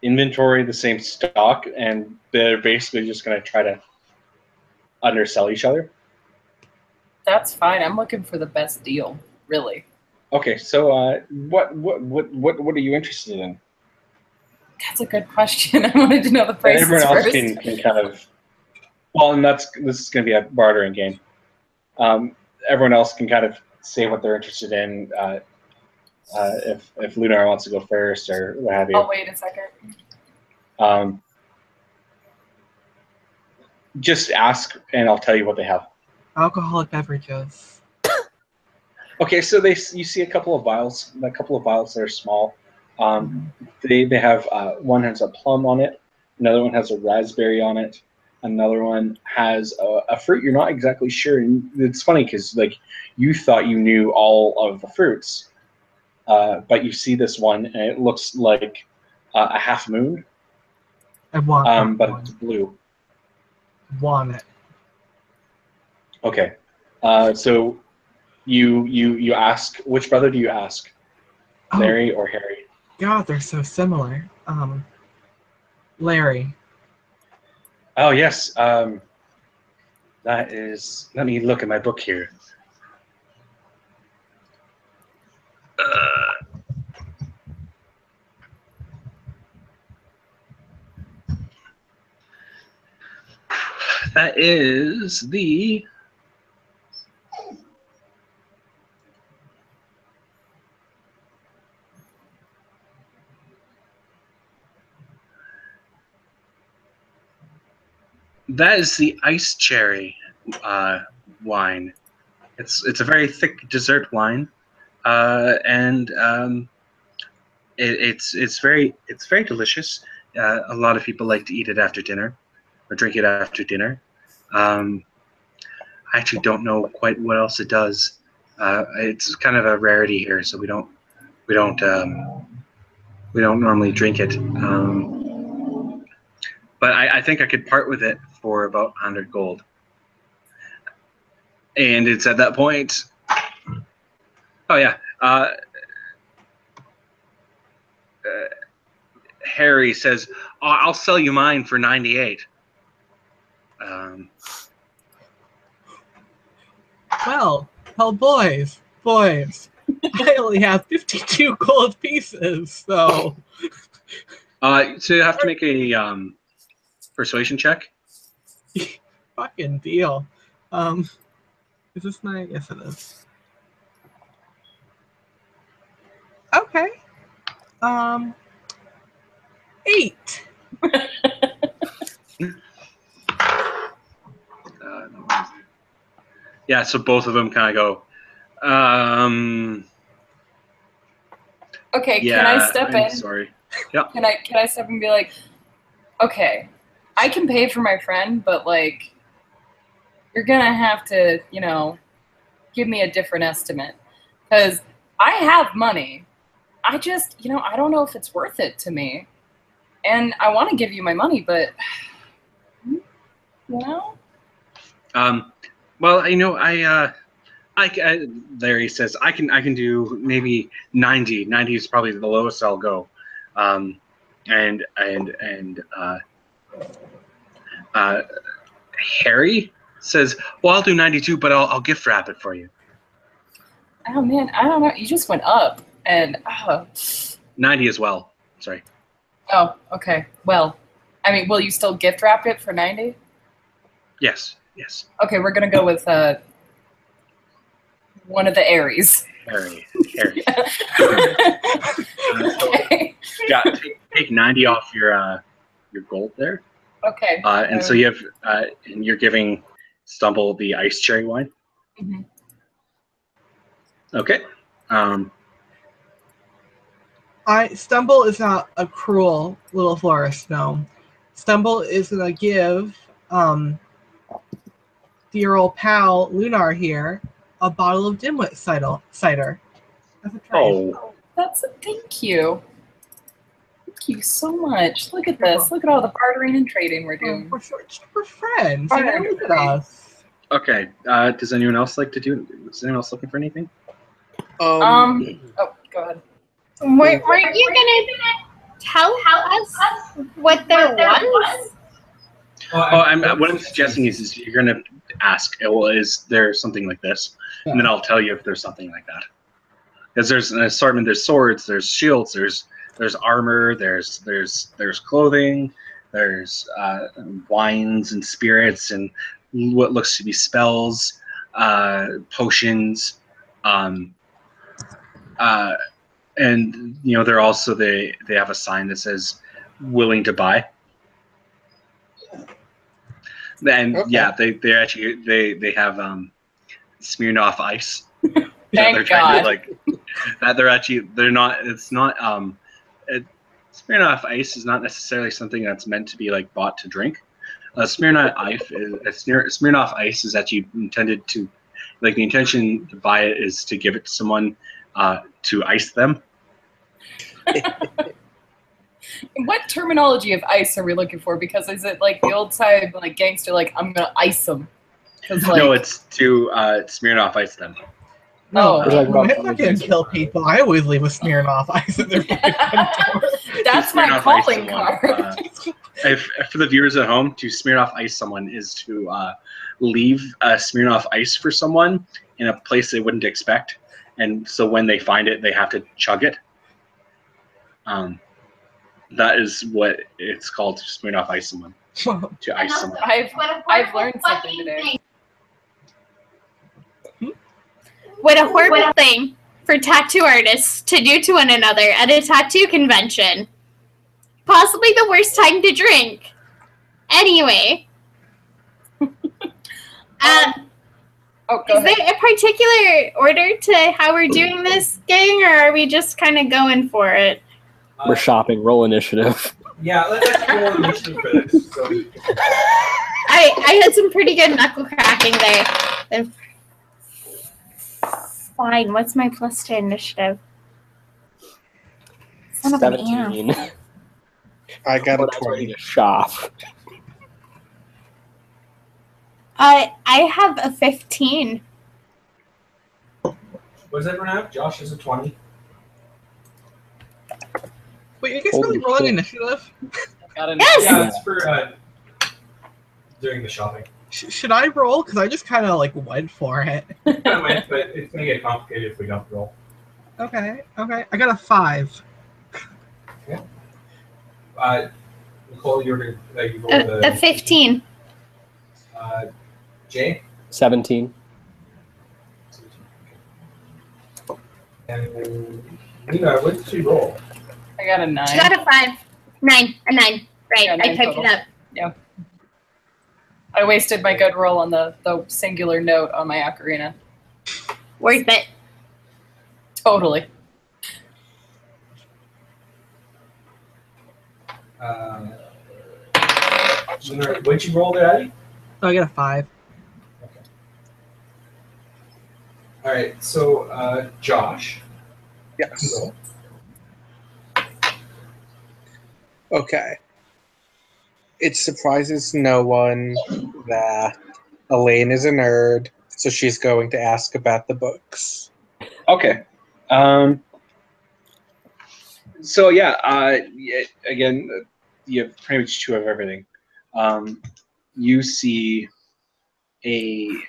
inventory, the same stock, and they're basically just going to try to undersell each other. That's fine. I'm looking for the best deal, really. Okay, so what are you interested in? That's a good question. I wanted to know the And prices everyone else first. can kind of, well, and this is going to be a bartering game. Everyone else can kind of say what they're interested in. If Lunar wants to go first or what have you. Oh, wait a second. Just ask, and I'll tell you what they have. Alcoholic beverages. Okay, so you see a couple of vials. A couple of vials that are small. They have one has a plum on it. Another one has a raspberry on it. Another one has a fruit you're not exactly sure. And it's funny because like you thought you knew all of the fruits, but you see this one and it looks like a half moon. I want that but one. it's blue. Want it. Okay, so you ask, which brother do you ask, Oh, Larry or Harry? God, they're so similar. Larry. Oh yes, that is. Let me look at my book here. That is the. That is the ice cherry wine. It's a very thick dessert wine, and it's very delicious. A lot of people like to eat it after dinner, or drink it after dinner. I actually don't know quite what else it does. It's kind of a rarity here, so we don't normally drink it. But I think I could part with it for about 100 gold. And it's at that point. Oh yeah. Harry says, "I'll sell you mine for 98." Well, boys. I only have 52 gold pieces, so. So you have to make a persuasion check. Fucking deal. Is this my? Yes, it is. Okay. 8. Yeah, so both of them kind of go. Okay, Yeah, can I step I'm in? sorry. Yeah. Can I step in and be like, okay, I can pay for my friend, but like, you're gonna have to, give me a different estimate, because I have money. I just, I don't know if it's worth it to me, and I want to give you my money, but Well, I Larry says, I can do maybe 90. 90 is probably the lowest I'll go. Harry says, well, I'll do 92, but I'll gift wrap it for you. Oh man, I don't know. You just went up, and 90 as well. Sorry. Oh, okay. Well, I mean, will you still gift wrap it for 90? Yes. Okay, we're gonna go with one of the Aries. Harry. Okay. Yeah, take 90 off your gold there. Okay. And so you have, and you're giving Stumble the ice cherry wine. Mm-hmm. Okay. Stumble is not a cruel little florist gnome. Stumble is gonna give dear old pal Lunar here a bottle of dimwit cider. As a trade. Thank you. Thank you so much. Look at this. Look at all the bartering and trading we're doing. We're friends. You know, look at us. Okay. Does anyone else like to do? Is anyone else looking for anything? Oh, go ahead. Weren't you gonna tell us what there was? What I'm suggesting is you're going to ask, well, is there something like this? Yeah. And then I'll tell you if there's something like that. Because there's an assortment. There's swords. There's shields. There's armor. There's clothing. There's wines and spirits and what looks to be spells, potions, and they're also they have a sign that says "willing to buy." And Okay. yeah, they actually have Smirnoff Ice. Thank God. They're not. It's not. Smirnoff Ice is not necessarily something that's meant to be like bought to drink. Smirnoff Ice is actually intended to, like, the intention to buy it is to give it to someone to ice them. What terminology of ice are we looking for? Because is it like the old side, like gangster, like I'm gonna ice them? No, it's to Smirnoff Ice them. No, I'm not gonna kill people. I always leave a Smirnoff Ice in their front door. That's my Smirnoff calling Ice card. If for the viewers at home, to Smirnoff Ice someone is to leave Smirnoff Ice for someone in a place they wouldn't expect, and so when they find it, they have to chug it. That is what it's called, to Smirnoff Ice someone. To ice someone. I've learned something today. What a horrible thing for tattoo artists to do to one another at a tattoo convention. Possibly the worst time to drink. Anyway. Go Is ahead. there a particular order to how we're doing this, gang, or are we just kind of going for it? We're shopping. Roll initiative. Yeah, let's roll initiative for this. So I had some pretty good knuckle cracking there. Then fine. What's my plus to initiative? Son of an ass. 17. I got a When I was ready 20. to shop. I have a 15. what does everyone have? Josh has a 20. Wait, you guys Holy really rolling shit. initiative? Got an Yes! Yeah, it's for doing the shopping. Should I roll? Because I just kind of like went for it. I might, but it's gonna get complicated if we don't roll. Okay. I got a 5. Nicole, you rolled A 15. Jay 17. and Nina. What did she roll? I got a 9. She got a 5. 9. A 9. Right. Yeah, 9 I typed total. it up. I wasted my good roll on the singular note on my ocarina. Worth it. Totally. Nina, what'd you roll there, Addie? Oh, I got a 5. All right, so Josh. Yes. Roll. Okay. It surprises no one that Elaine is a nerd, So she's going to ask about the books. Okay. So yeah, again, you have pretty much two of everything. You see an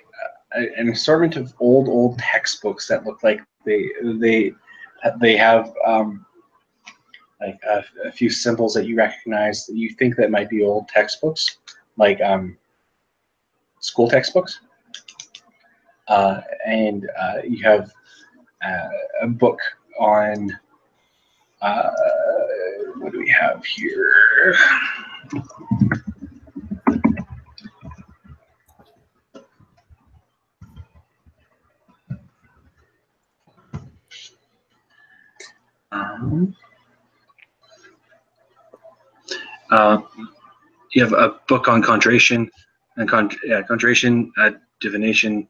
assortment of old textbooks that look like they have like a few symbols that you recognize that you think that might be old textbooks, like school textbooks. And you have a book on what do we have here? You have a book on conjuration and conjuration, divination.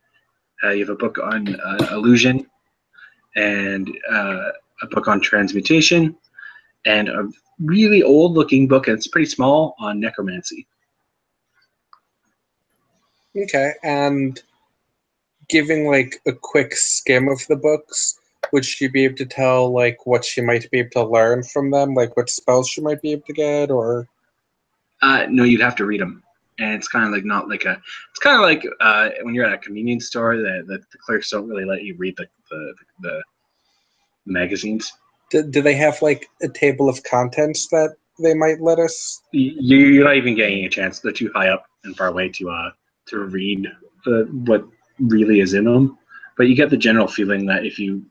You have a book on illusion, and a book on transmutation, and a really old-looking book, and it's pretty small, on necromancy. Okay, and giving like a quick skim of the books, would she be able to tell like what she might be able to learn from them, like what spells she might be able to get, or? No, you'd have to read them, and it's kind of like not like a. It's kind of like when you're at a convenience store, the clerks don't really let you read the magazines. Do they have like a table of contents that they might let us? You're not even getting a chance. They're too high up and far away to read what really is in them. But you get the general feeling that if you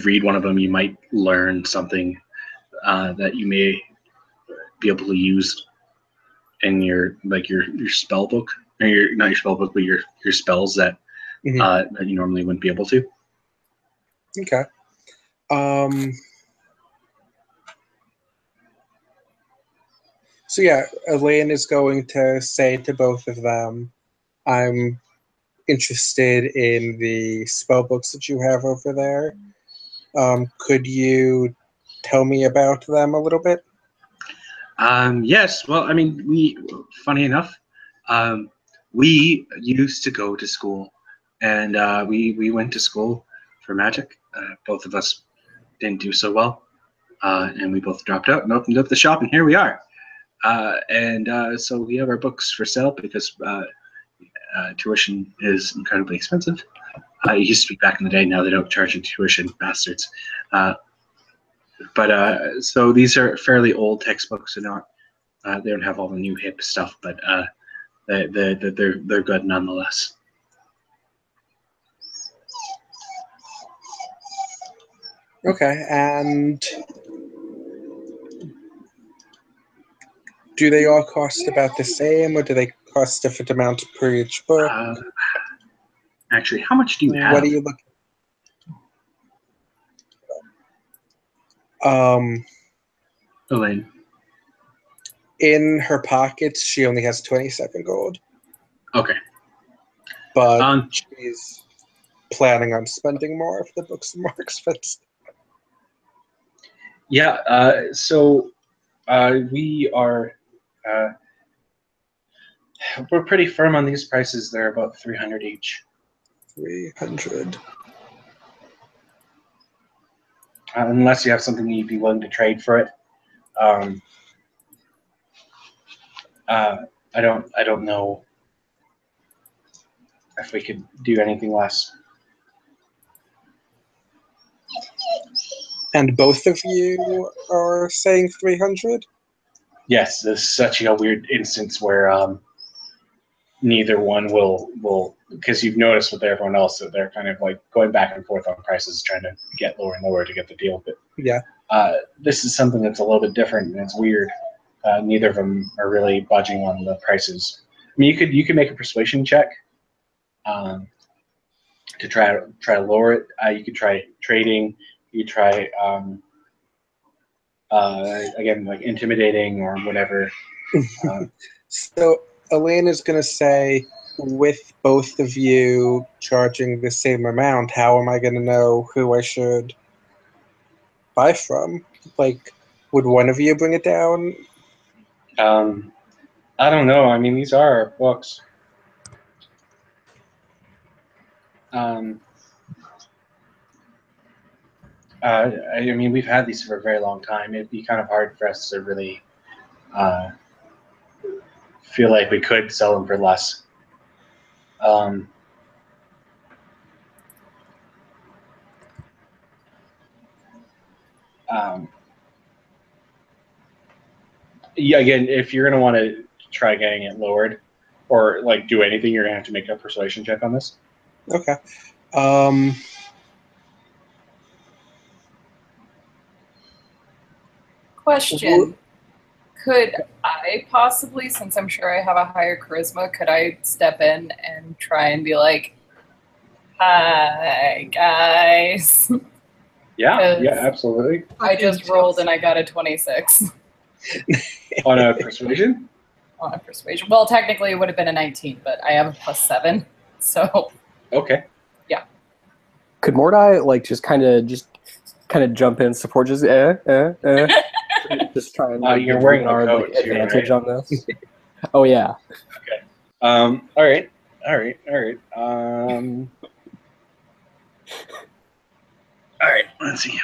read one of them, you might learn something that you may be able to use in your spell book, or not your spell book, but your spells that that you normally wouldn't be able to. Okay. So yeah, Elaine is going to say to both of them, I'm interested in the spell books that you have over there. Could you tell me about them a little bit? Yes. Well, I mean, funny enough, we used to go to school, and we went to school for magic. Both of us didn't do so well, and we both dropped out and opened up the shop, and here we are. So we have our books for sale because tuition is incredibly expensive. It used to be back in the day. Now they don't charge you tuition, bastards. So these are fairly old textbooks, and not they don't have all the new hip stuff, but they're good nonetheless. Okay, and do they all cost about the same, or do they cost different amounts per each book? Actually, how much do you have? What are you looking? Elaine. In her pockets, she only has 27 gold. Okay. But she's planning on spending more if the books are more expensive. Yeah, so we are we're pretty firm on these prices. They're about 300 each. 300. Unless you have something you'd be willing to trade for it. I don't know if we could do anything less. And both of you are saying 300? Yes, this is such a weird instance where neither one will because you've noticed with everyone else that they're kind of like going back and forth on prices, trying to get lower and lower to get the deal. But yeah, this is something that's a little bit different, and it's weird. Neither of them are really budging on the prices. I mean, you could make a persuasion check to try to lower it. You could try trading. You try again, like intimidating or whatever. So Elaine is going to say, with both of you charging the same amount, how am I going to know who I should buy from? Like, would one of you bring it down? I don't know. I mean, these are our books. I mean, we've had these for a very long time. It'd be kind of hard for us to really feel like we could sell them for less. Yeah, again, if you're gonna want to try getting it lowered, or like do anything, you're gonna have to make a persuasion check on this. Okay. Question. Could I possibly, since I'm sure I have a higher charisma, could I step in and try and be like, hi, guys? Yeah, absolutely. I just rolled and I got a 26. On a persuasion? On a persuasion. Well, technically it would have been a 19, but I have a +7, so. Okay. Yeah. Could Mordai like just kind of jump in, support, just just try and you're wearing our a like, coat too, advantage right? on this? Oh yeah. Okay. All right. All right. Let's see.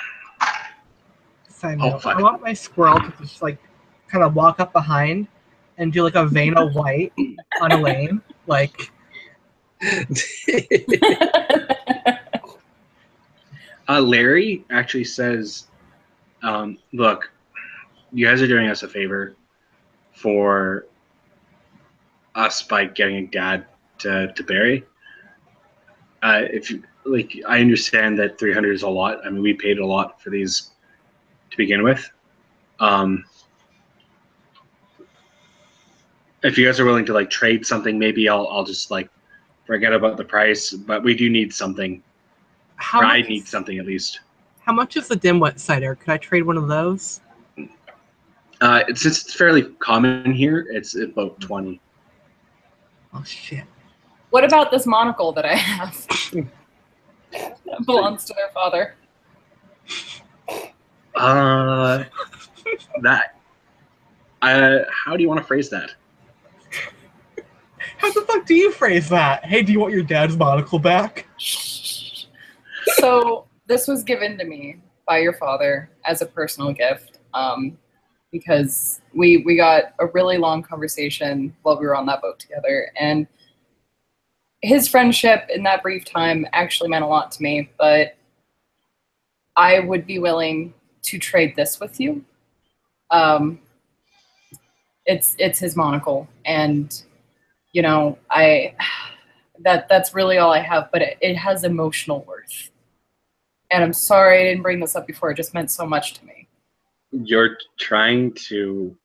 Side Oh, note, fuck. I want my squirrel to just like kind of walk up behind and do like a vein of white on Elaine, like. Larry actually says, look, you guys are doing us a favor for us by getting Dad to Barry. If you like, I understand that 300 is a lot. I mean, we paid a lot for these to begin with. If you guys are willing to like trade something, maybe I'll just like forget about the price. But we do need something. I need something at least. How much is the dimwit cider? Could I trade one of those? Since it's fairly common here, it's about 20. Oh shit! What about this monocle that I have? That belongs to their father. That. How do you want to phrase that? How the fuck do you phrase that? Hey, do you want your dad's monocle back? So this was given to me by your father as a personal gift, because we got a really long conversation while we were on that boat together, and his friendship in that brief time actually meant a lot to me. But I would be willing to trade this with you. It's his monocle, and you know that's really all I have. But it has emotional worth. And I'm sorry I didn't bring this up before. It just meant so much to me. You're trying to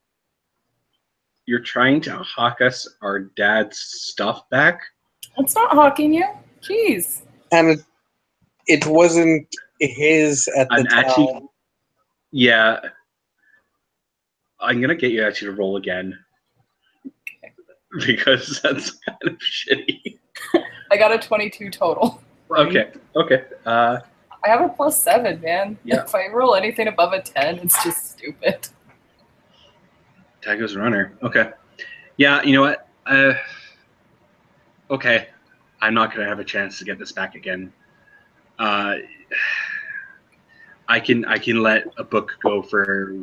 hawk us our dad's stuff back? It's not hawking you. Jeez. And it wasn't his at the time. Actually, yeah. I'm gonna get you actually to roll again. Okay. Because that's kind of shitty. I got a 22 total. Right? Okay. I have a +7, man. Yeah. If I roll anything above a 10, it's just stupid. Tag goes runner. Okay. Yeah, you know what? Okay. I'm not going to have a chance to get this back again. I can let a book go for...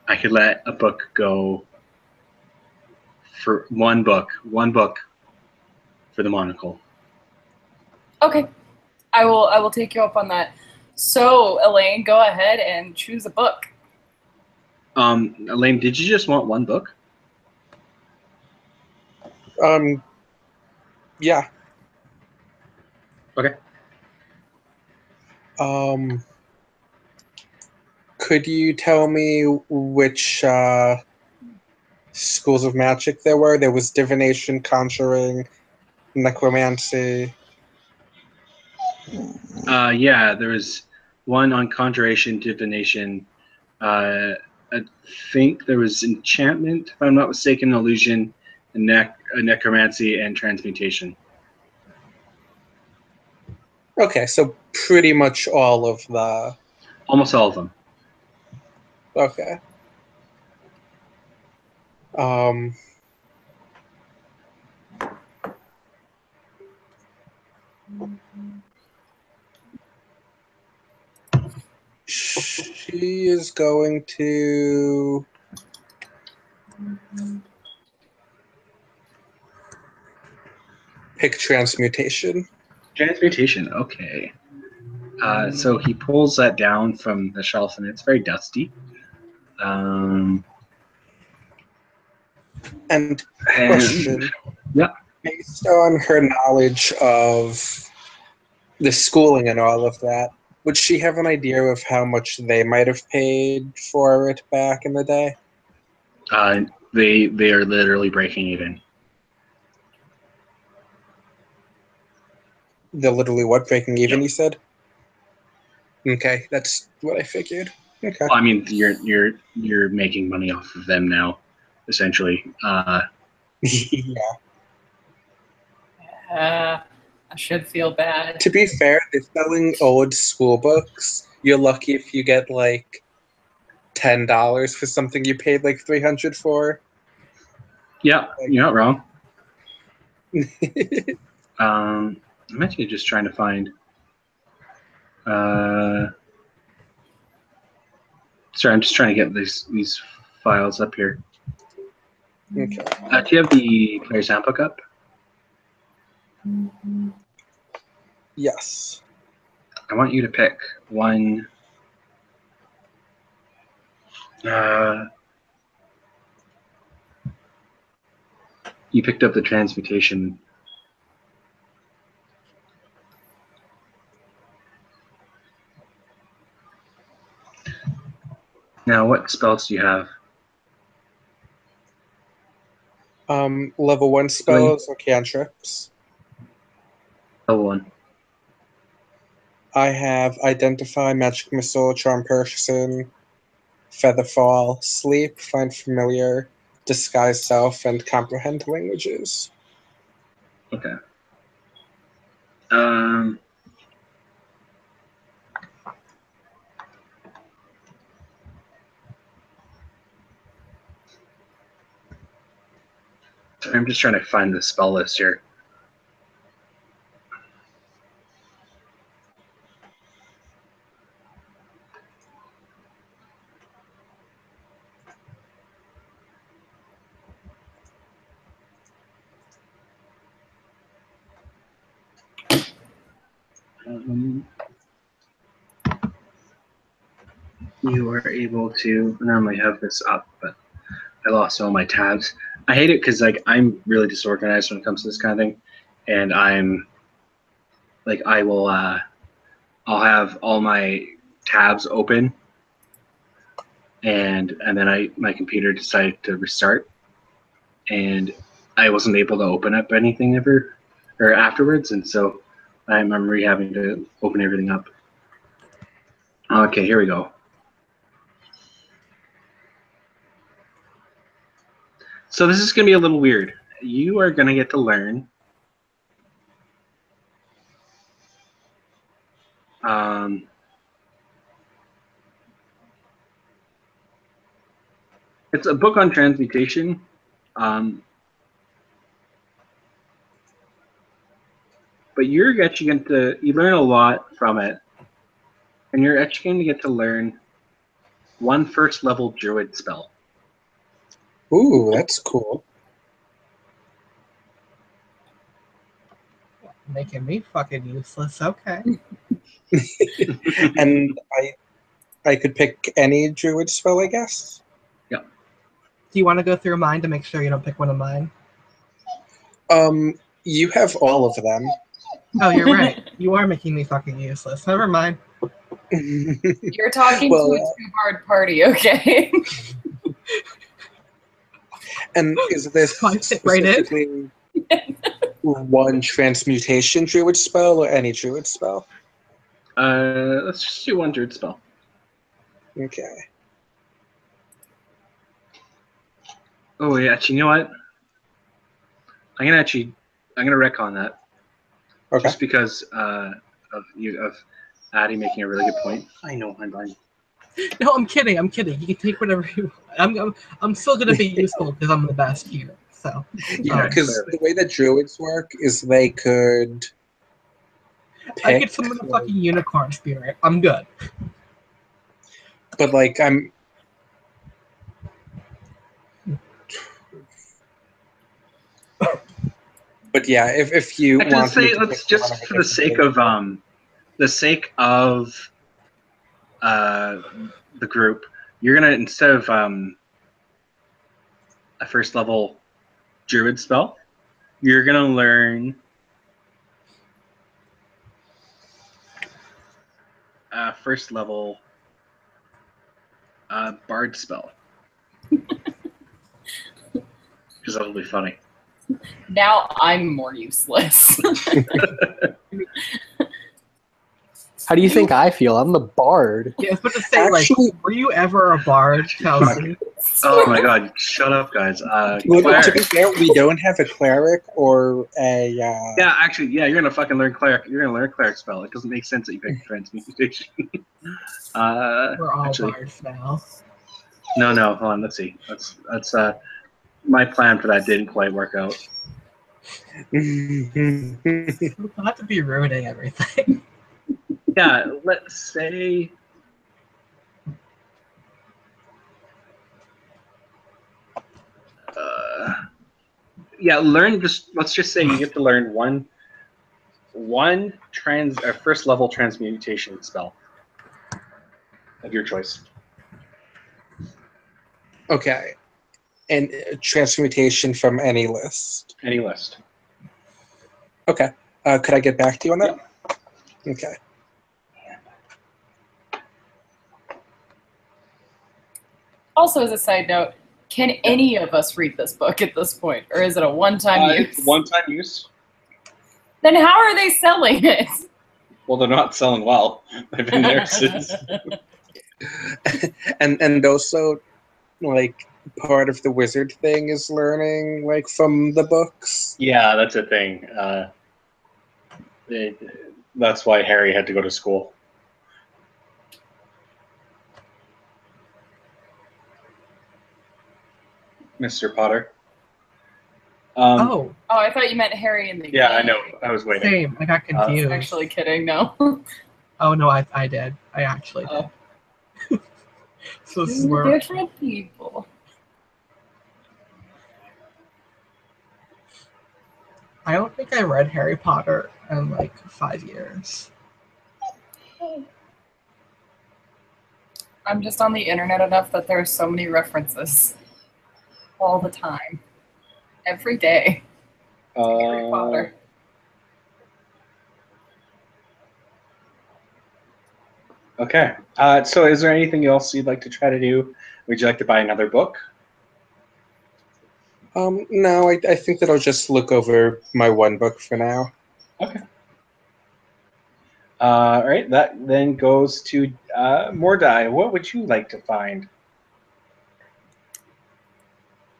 I could let a book go for one book for the monocle. Okay. I will take you up on that. So, Elaine, go ahead and choose a book. Elaine, did you just want one book? Yeah. Okay. Could you tell me which schools of magic there were? There was divination, conjuring, necromancy. Yeah, there was one on conjuration, divination. I think there was enchantment, if I'm not mistaken, illusion, necromancy, and transmutation. Okay, so pretty much all of the... Almost all of them. Okay. She is going to pick transmutation. Transmutation, okay. So he pulls that down from the shelf, and it's very dusty. And And question. yeah. Based on her knowledge of the schooling and all of that, would she have an idea of how much they might have paid for it back in the day? They are literally breaking even. They're literally what, breaking even? Yep. You said. Okay, that's what I figured. Okay. Well, I mean, you're making money off of them now, essentially. Yeah. I should feel bad. To be fair, they're selling old school books. You're lucky if you get like $10 for something you paid like $300 for. Yeah, you're not wrong. I'm actually just trying to find. Sorry, I'm just trying to get these files up here. Okay. Do you have the player's handbook up? Yes. I want you to pick one. You picked up the transmutation. Now, what spells do you have? Level 1 spells or cantrips. Level 1. I have Identify, Magic Missile, Charm Person, Featherfall, Sleep, Find Familiar, Disguise Self, and Comprehend Languages. Okay. I'm just trying to find the spell list here. You are able to normally have this up, but I lost all my tabs. I hate it because like I'm really disorganized when it comes to this kind of thing, and I'm like I'll have all my tabs open, and then my computer decided to restart, and I wasn't able to open up anything ever or afterwards, and so I'm having to open everything up. Okay, here we go. So this is going to be a little weird. You are going to get to learn it's a book on transmutation. But you're actually going to you learn a lot from it, and you're actually going to get to learn one first level druid spell. Ooh, that's cool. Making me fucking useless. Okay. And I could pick any druid spell, I guess. Yeah. Do you want to go through mine to make sure you don't pick one of mine? You have all of them. Oh, you're right. You are making me fucking useless. Never mind. You're talking Well, to a two-barred party, okay? And is this I fit right in. specifically one transmutation druid spell or any druid spell? Let's just do one druid spell. Okay. Oh yeah, actually, you know what? I'm gonna retcon that. Okay. Just because of Addie making a really good point. I know I'm blind. No, I'm kidding. I'm kidding. You can take whatever you want. I'm still gonna be useful because I'm the best here. So Yeah, because the way that druids work is they could I pick, could summon a fucking unicorn spirit. I'm good. but like But yeah, if you I can want me say, to let's pick one just of a for the different sake of the group, you're gonna, instead of a first level druid spell, you're gonna learn first level bard spell, because that'll be funny. Now I'm more useless. How do you think I feel? I'm the bard. Yeah, I was about to say, Actually- like, were you ever a bard, Kelsey? Oh my god, shut up, guys. Well, Cleric. to be fair, we don't have a cleric or a. Yeah, actually, yeah, you're gonna fucking learn cleric. You're gonna learn cleric spell. It doesn't make sense that you pick transmutation. We're all actually, bards now. no, hold on. Let's see. That's my plan for that didn't quite work out. Not to be ruining everything. Yeah, let's say. Yeah, let's just say you get to learn one first level transmutation spell of your choice. Okay, and transmutation from any list. Any list. Okay, could I get back to you on that? Okay. Also, as a side note, can any of us read this book at this point, or is it a one-time use? It's one-time use. Then how are they selling it? Well, they're not selling well. They've been there since. and also, like, part of the wizard thing is learning, like, from the books. Yeah, that's a thing. That's why Harry had to go to school. Mr. Potter. Oh, Oh, I thought you meant Harry in the Yeah, I game. know. I was waiting. same. I got confused. Actually kidding, no. Oh no, I did. I actually did. Oh. So this is Two where different people. I don't think I read Harry Potter in like 5 years. I'm just on the internet enough that there are so many references. All the time. Every day. Harry Potter. Okay. So is there anything else you'd like to try to do? Would you like to buy another book? No, I think that I'll just look over my one book for now. Okay. All right. That then goes to Mordai. What would you like to find?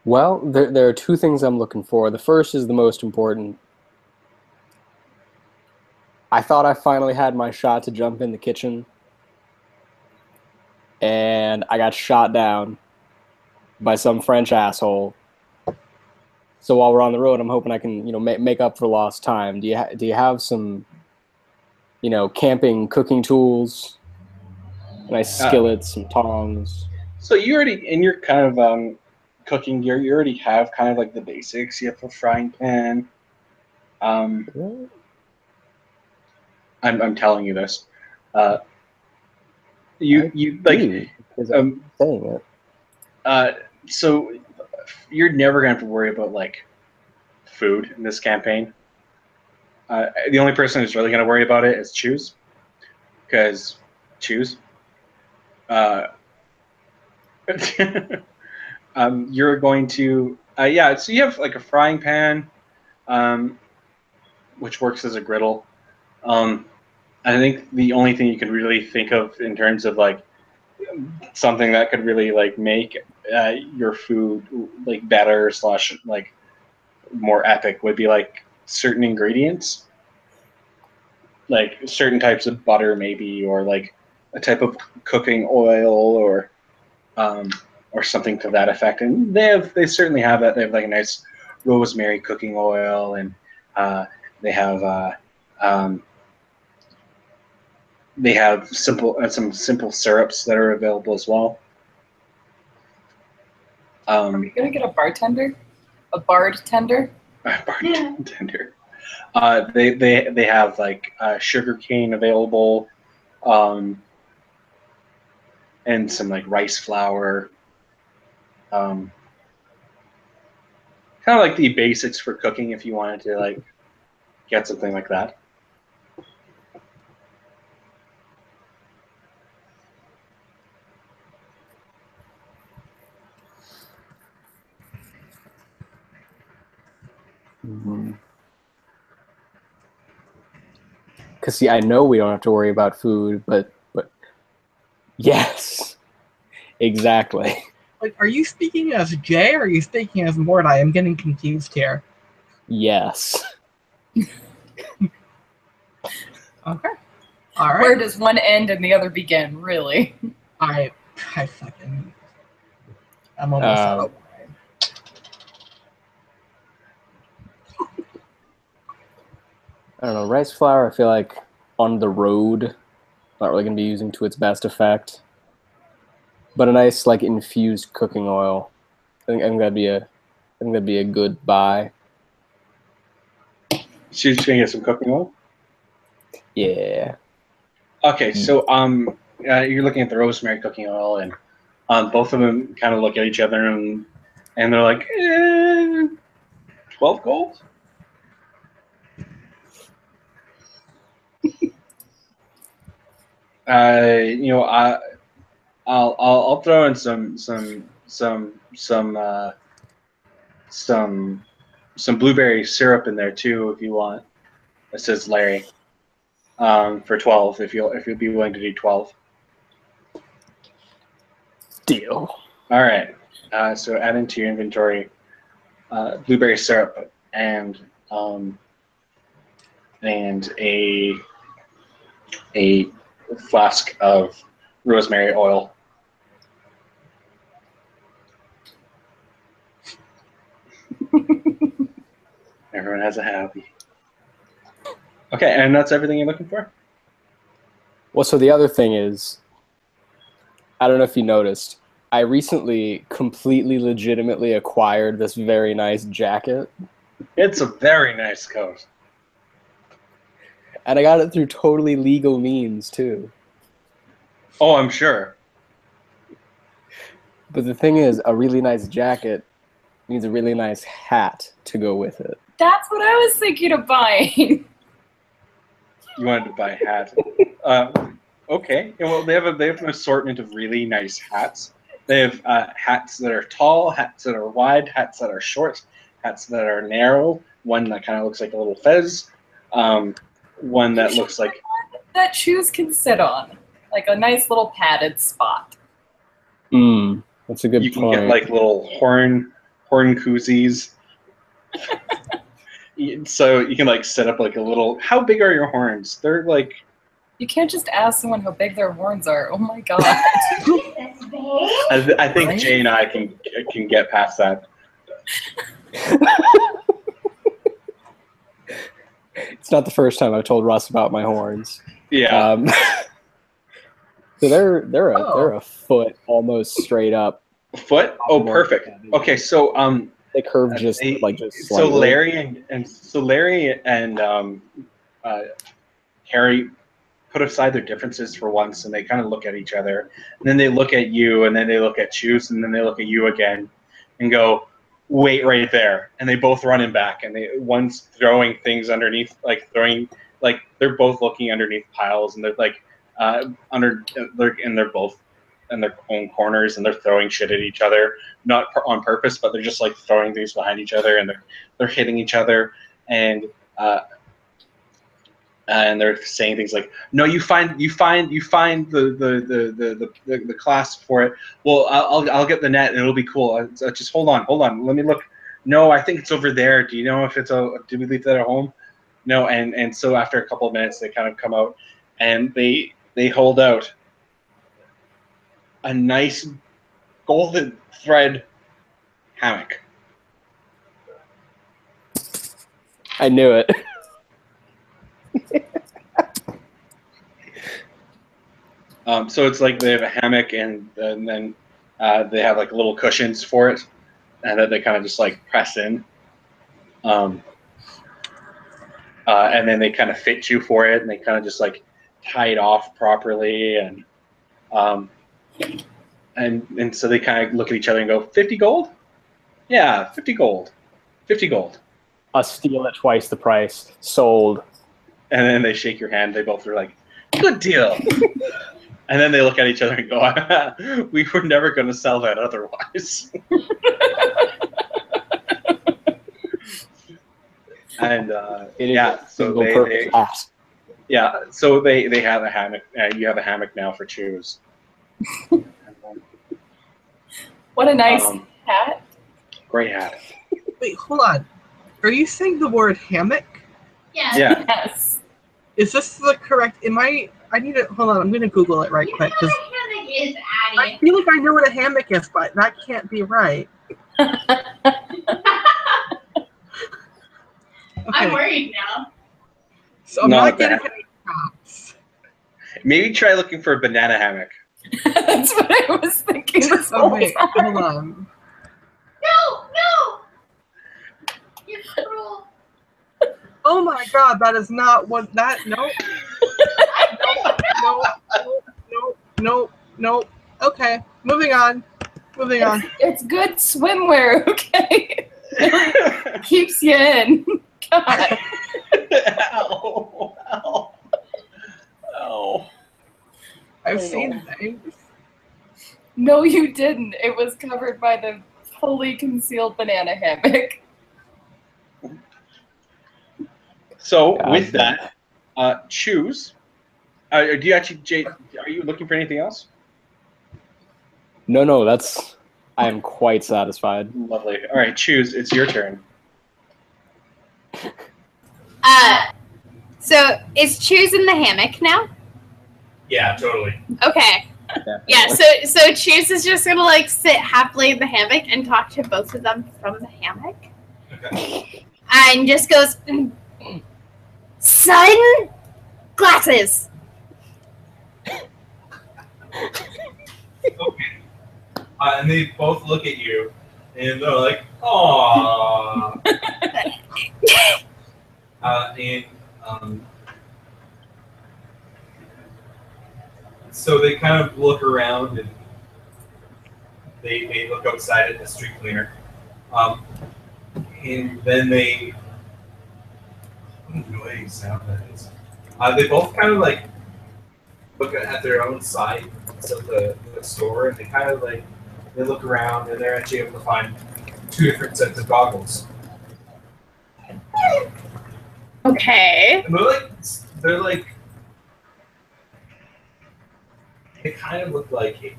Well, there are two things I'm looking for. The first is the most important. I thought I finally had my shot to jump in the kitchen, and I got shot down by some French asshole. So while we're on the road, I'm hoping I can, make up for lost time. Do you have some, camping cooking tools, nice skillets, some tongs? So you already, in your kind of cooking gear, you already have kind of like the basics. You have a frying pan. I'm telling you this. You like I'm saying it. So you're never gonna have to worry about like food in this campaign. The only person who's really gonna worry about it is Choose, because Choose. You're going to yeah. So you have like a frying pan, which works as a griddle. I think the only thing you can really think of in terms of like something that could really like make your food like better / like more epic would be like certain ingredients, like certain types of butter maybe, or like type of cooking oil or something to that effect. And they certainly have that. They have like a nice rosemary cooking oil, and they have some simple syrups that are available as well. Are we gonna get a bartender? A bartender? Bartender. They have like sugar cane available, and some like rice flour. Kind of like the basics for cooking if you wanted to like get something like that. Because see, I know we don't have to worry about food, but yes, exactly. Like, are you speaking as Jay or are you speaking as Mordai? I'm getting confused here. Yes. Okay. All right. Where does one end and the other begin, really? I fucking... I'm almost out of line. I don't know, rice flour, I feel like on the road, not really going to be using to its best effect. But a nice, like, infused cooking oil, I think that'd be a good buy. So you're just gonna get some cooking oil? Yeah. Okay, so you're looking at the rosemary cooking oil, and both of them kind of look at each other, and they're like, 12 gold? I'll throw in some blueberry syrup in there too if you want. It says Larry. For 12 if you'll be willing to do 12. Deal. All right. So add into your inventory blueberry syrup and a flask of rosemary oil. Everyone has a happy. Okay, and that's everything you're looking for? Well, so the other thing is, I don't know if you noticed, I recently completely legitimately acquired this very nice jacket. It's a very nice coat. And I got it through totally legal means, too. Oh, I'm sure. But the thing is, a really nice jacket needs a really nice hat to go with it. That's what I was thinking of buying. You wanted to buy a hat. Okay. Well, they have an assortment of really nice hats. They have hats that are tall, hats that are wide, hats that are short, hats that are narrow. One that kind of looks like a little fez. One that looks like that shoes can sit on, like a nice little padded spot. That's a good point. You can get like little horn koozies. So you can like set up like a little. How big are your horns? They're like. You can't just ask someone how big their horns are. Oh my god. I think Jay and I can get past that. It's not the first time I've told Russ about my horns. Yeah. So they're a foot almost straight up. A foot? Oh, perfect. Okay, so they curve just slightly. So Larry and Harry put aside their differences for once, and they kind of look at each other, and then they look at you, and then they look at Choose, and then they look at you again, and go, "Wait right there!" And they both run him back, and one's throwing things underneath, they're both looking underneath piles, and they're like they're both in their own corners, and they're throwing shit at each other, not on purpose, but they're just like throwing things behind each other, and they're hitting each other, and they're saying things like, "No, you find the clasp for it. Well, I'll get the net, and it'll be cool. Just hold on, let me look. No, I think it's over there. Do you know if it's did we leave that at home? No." And so after a couple of minutes, they kind of come out, and they hold out a nice golden thread hammock. I knew it. So it's like they have a hammock, and then they have like little cushions for it, and then they kind of just like press in. And then they kind of fit you for it, and they kind of just like tie it off properly, and so they kind of look at each other and go, 50 gold? Yeah, 50 gold. 50 gold. I'll steal at twice the price. Sold. And then they shake your hand. They both are like, good deal. And then they look at each other and go, we were never going to sell that otherwise. And yeah, so they have a hammock. You have a hammock now for Choose. What a nice hat. Great hat. Wait, hold on. Are you saying the word hammock? Yeah. Yeah. Yes. Is this the correct? I need to hold on. I'm gonna Google it right quick because Hammock is I Addie. feel like I know what a hammock is, but that can't be right. I'm Okay, worried now. so I'm Not not getting bad. any props. Maybe try looking for a banana hammock. That's what I was thinking this Oh whole wait, time. hold on. No! You're cruel. Oh my God, that is not what that. Nope. Nope. Okay, moving on. It's good swimwear, okay? Keeps you in. God. Ow. Ow. Ow. I've I seen know. things. No, you didn't. It was covered by the fully concealed banana hammock. So God with damn. that, Choose. Do you actually, Jay? Are you looking for anything else? No, that's. I am quite satisfied. Lovely. All right, Choose. It's your turn. So is choosing the hammock now? Yeah, totally. Okay. Yeah, so Choose is just gonna like sit happily in the hammock and talk to both of them from the hammock. Okay. And just goes, sun glasses. Okay. And they both look at you, and they're like, "Aww." So they kind of look around, and they look outside at the street cleaner. And then what annoying sound that is. They both kind of like look at their own side of the store, and they kind of like they look around, and they're actually able to find two different sets of goggles. Okay. And they're like they kind of look like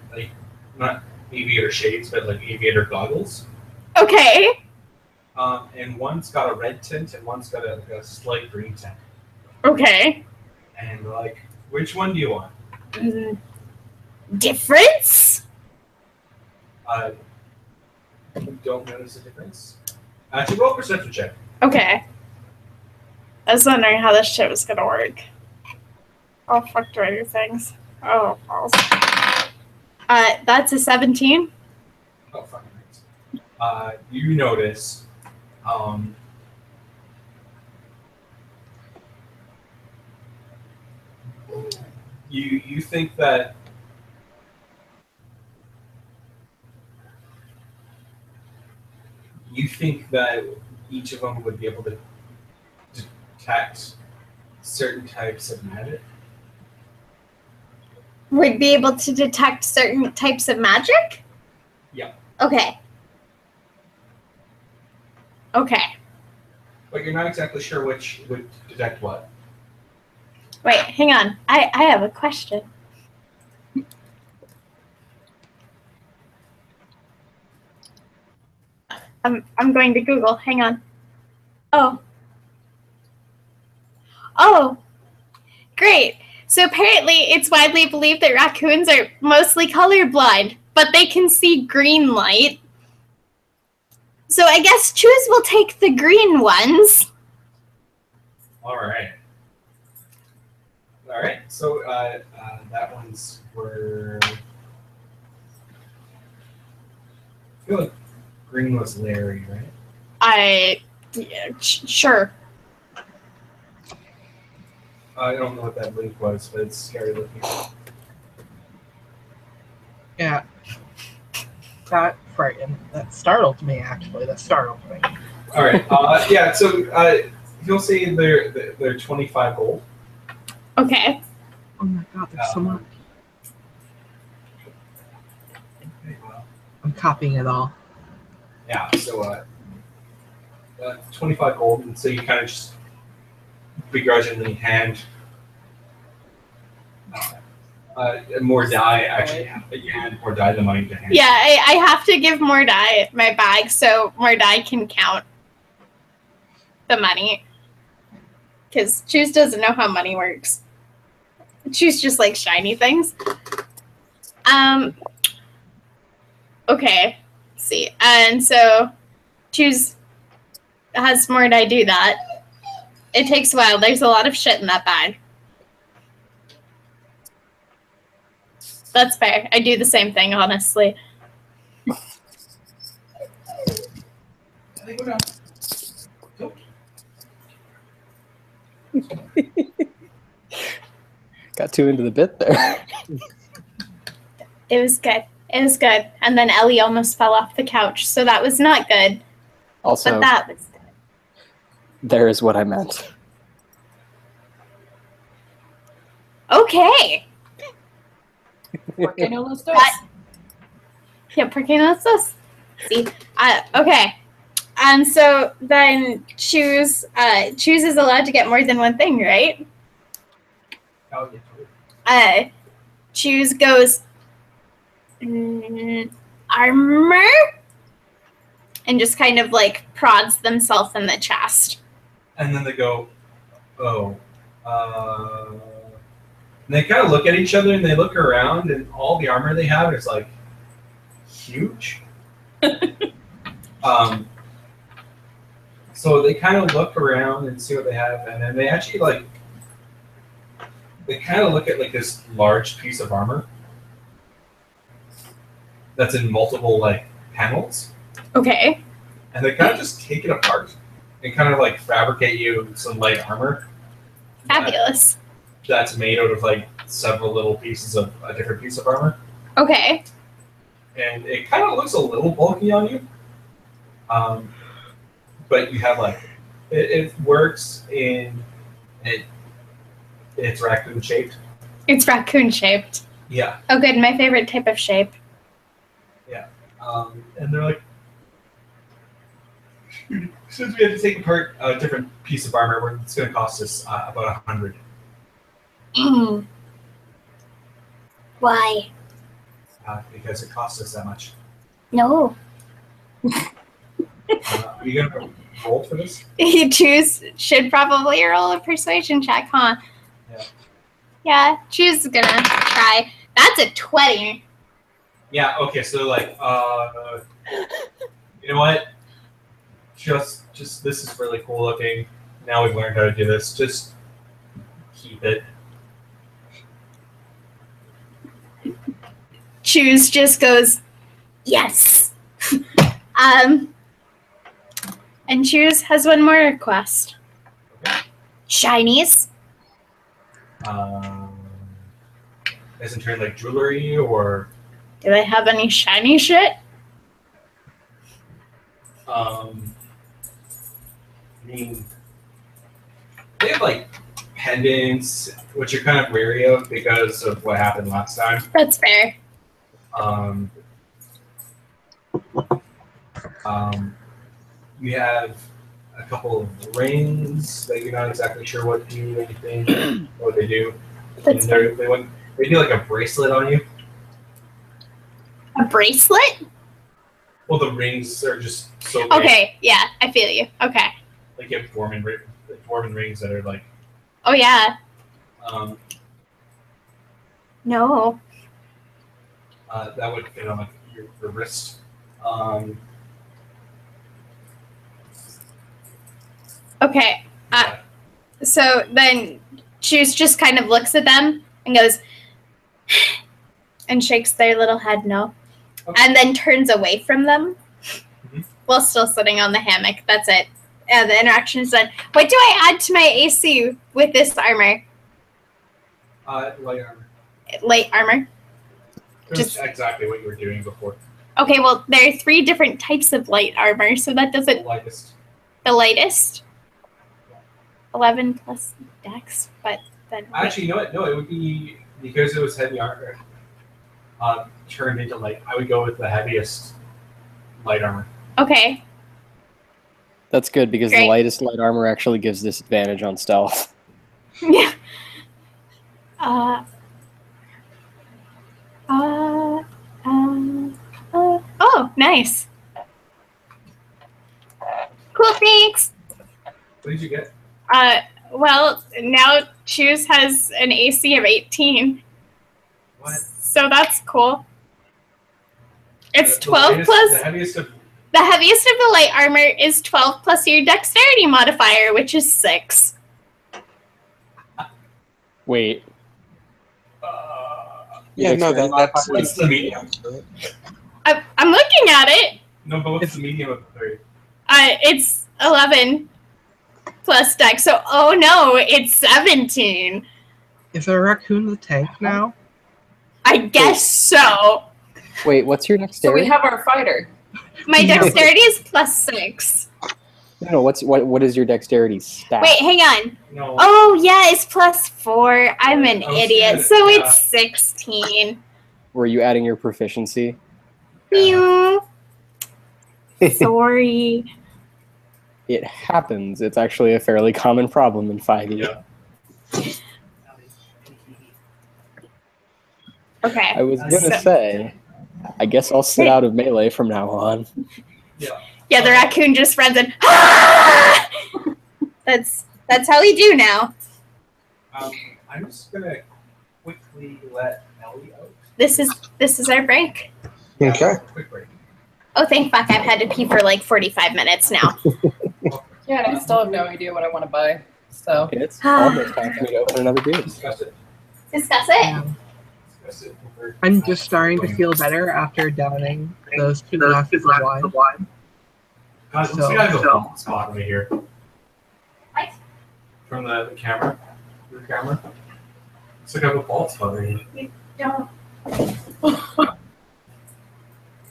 not aviator shades, but like aviator goggles. Okay. And one's got a red tint, and one's got a slight green tint. Okay. And like, which one do you want? Difference? You don't notice a difference. Actually, roll a perception check. Okay. I was wondering how this shit was gonna work. Oh fuck, do I do things? Oh, balls. That's a 17. Oh, fucking nice. You notice, you think that each of them would be able to detect certain types of magic. Would be able to detect certain types of magic? Yeah. Okay. Okay. But you're not exactly sure which would detect what. Wait, hang on. I have a question. I'm going to Google. Hang on. Oh, great. So apparently, it's widely believed that raccoons are mostly colorblind, but they can see green light. So I guess Choose will take the green ones. All right. All right. So that one's were. I feel like green was Larry, right? Sure. I don't know what that link was, but it's scary looking. Yeah. That frightened. That startled me, actually. That startled me. All right. Yeah. So you'll see they're 25 gold. Okay. Oh my god, there's so much. Okay, well, I'm copying it all. yeah. So 25 gold, and so you kind of just begrudgingly hand more dye. Actually, you hand more dye the money to hand. Yeah, I have to give more dye my bag so more dye can count the money. Because Choose doesn't know how money works. Choose just like shiny things. Okay. Let's see. And so Choose has more dye do that. It takes a while. There's a lot of shit in that bag. That's fair. I do the same thing, honestly. I think we're done. Got too into the bit there. It was good. It was good. And then Ellie almost fell off the couch, so that was not good. Also, But that was good. there is what I meant. Okay. Porque no los dos. Yeah, porque no estos? See? Okay. And so then Choose is allowed to get more than one thing, right? Oh, yeah. Choose goes armor and just kind of like prods themselves in the chest. And then they go, oh. And they kind of look at each other and they look around, and all the armor they have is like huge. So they kind of look around and see what they have, and then they actually they kind of look at like this large piece of armor that's in multiple like panels. Okay. And they kind of just take it apart and kind of like fabricate you some light armor. Fabulous. That's made out of like several little pieces of a different piece of armor. Okay. And it kind of looks a little bulky on you. But you have like, it works in, it's raccoon shaped. It's raccoon shaped. Yeah. Oh, good. My favorite type of shape. Yeah. And they're like, since we have to take apart a different piece of armor, it's going to cost us about 100. Why? Because it costs us that much. No. Are you going to roll for this? You should probably roll a persuasion check, huh? Yeah. Yeah, Choose is gonna try. That's a 20. Yeah, okay, so like, you know what? Just this is really cool looking. Now we've learned how to do this. Just keep it. Choose just goes, yes. And Choose has one more request. Okay. Shinies. As in turn like jewelry or Do they have any shiny shit? I mean they have like pendants, which you're kind of wary of because of what happened last time. That's fair. You have a couple of rings that you're not exactly sure what do anything, what they do. That's And they do like a bracelet on you. A bracelet? Well, the rings are just so big. Okay, yeah, I feel you. Okay. Like you have dwarven rings that are like. Oh, yeah. No. That would fit on like your wrist. Okay. Yeah. So then Choose just kind of looks at them and goes, and shakes their little head no. Okay. And then turns away from them Mhm. while still sitting on the hammock. That's it. The interaction is done. What do I add to my AC with this armor? Light armor. Light armor? Just exactly what you were doing before. Okay, well, there are 3 different types of light armor, so that doesn't... Lightest. The lightest? 11 plus dex, but then... Actually, you know what? No, it would be, because it was heavy armor, turned into light. I would go with the heaviest light armor. Okay. That's good because Great. the lightest light armor actually gives disadvantage on stealth. Yeah. Oh, nice. Cool, thanks. What did you get? Well, now Choose has an AC of 18. What? So that's cool. It's The 12 lightest- plus... The heaviest of... The heaviest of the light armor is 12 plus your dexterity modifier, which is 6. Wait. Yeah, no, that's What's the medium? I'm looking at it. No, but what's the medium of the 3? It's 11 plus dex. So, oh no, it's 17. Is a raccoon the tank now? I guess so. Wait, what's your So dexterity? we have our fighter. My Yeah. dexterity is plus 6. No, what is your dexterity stat? Wait, hang on. No. Oh, yeah, it's plus 4. I'm an I was idiot. gonna- So yeah. it's 16. Were you adding your proficiency? Mew. Sorry. It happens. It's actually a fairly common problem in 5e. Yeah. Okay. I was gonna say, I guess I'll sit out of melee from now on. Yeah. Yeah, the raccoon just runs in. Ah! That's how we do now. I'm just gonna quickly let Ellie out. This is our break. Okay. Quick break. Oh, thank fuck! I've had to pee for like 45 minutes now. Yeah, and I still have no idea what I want to buy. So It's almost time for me to open another beer. Discuss it. Discuss it. Yeah. Discuss it. I'm just starting to feel better after downing those 2 glasses of wine. Guys, looks So- like I have a bald spot right here. What? From the camera. Your camera. Looks like I have a bald spot right here. Don't.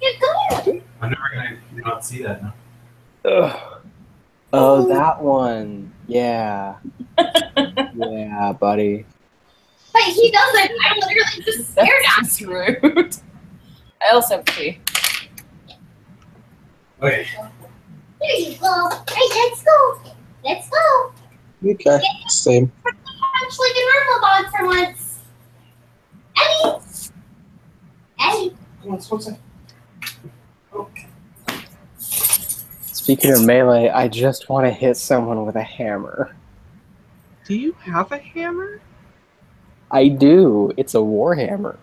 You're good. I'm never gonna not see that now. Ugh. Oh, that one. Yeah. Yeah, buddy. But he doesn't. I literally just stared at that's just rude. I also have tea. Okay. There you go. Hey, let's go. Let's go. Okay. Same. Punch like a normal dog for once. Eddie. Eddie. Come on, what's that? Speaking of melee, I just want to hit someone with a hammer. Do you have a hammer? I do. It's a warhammer.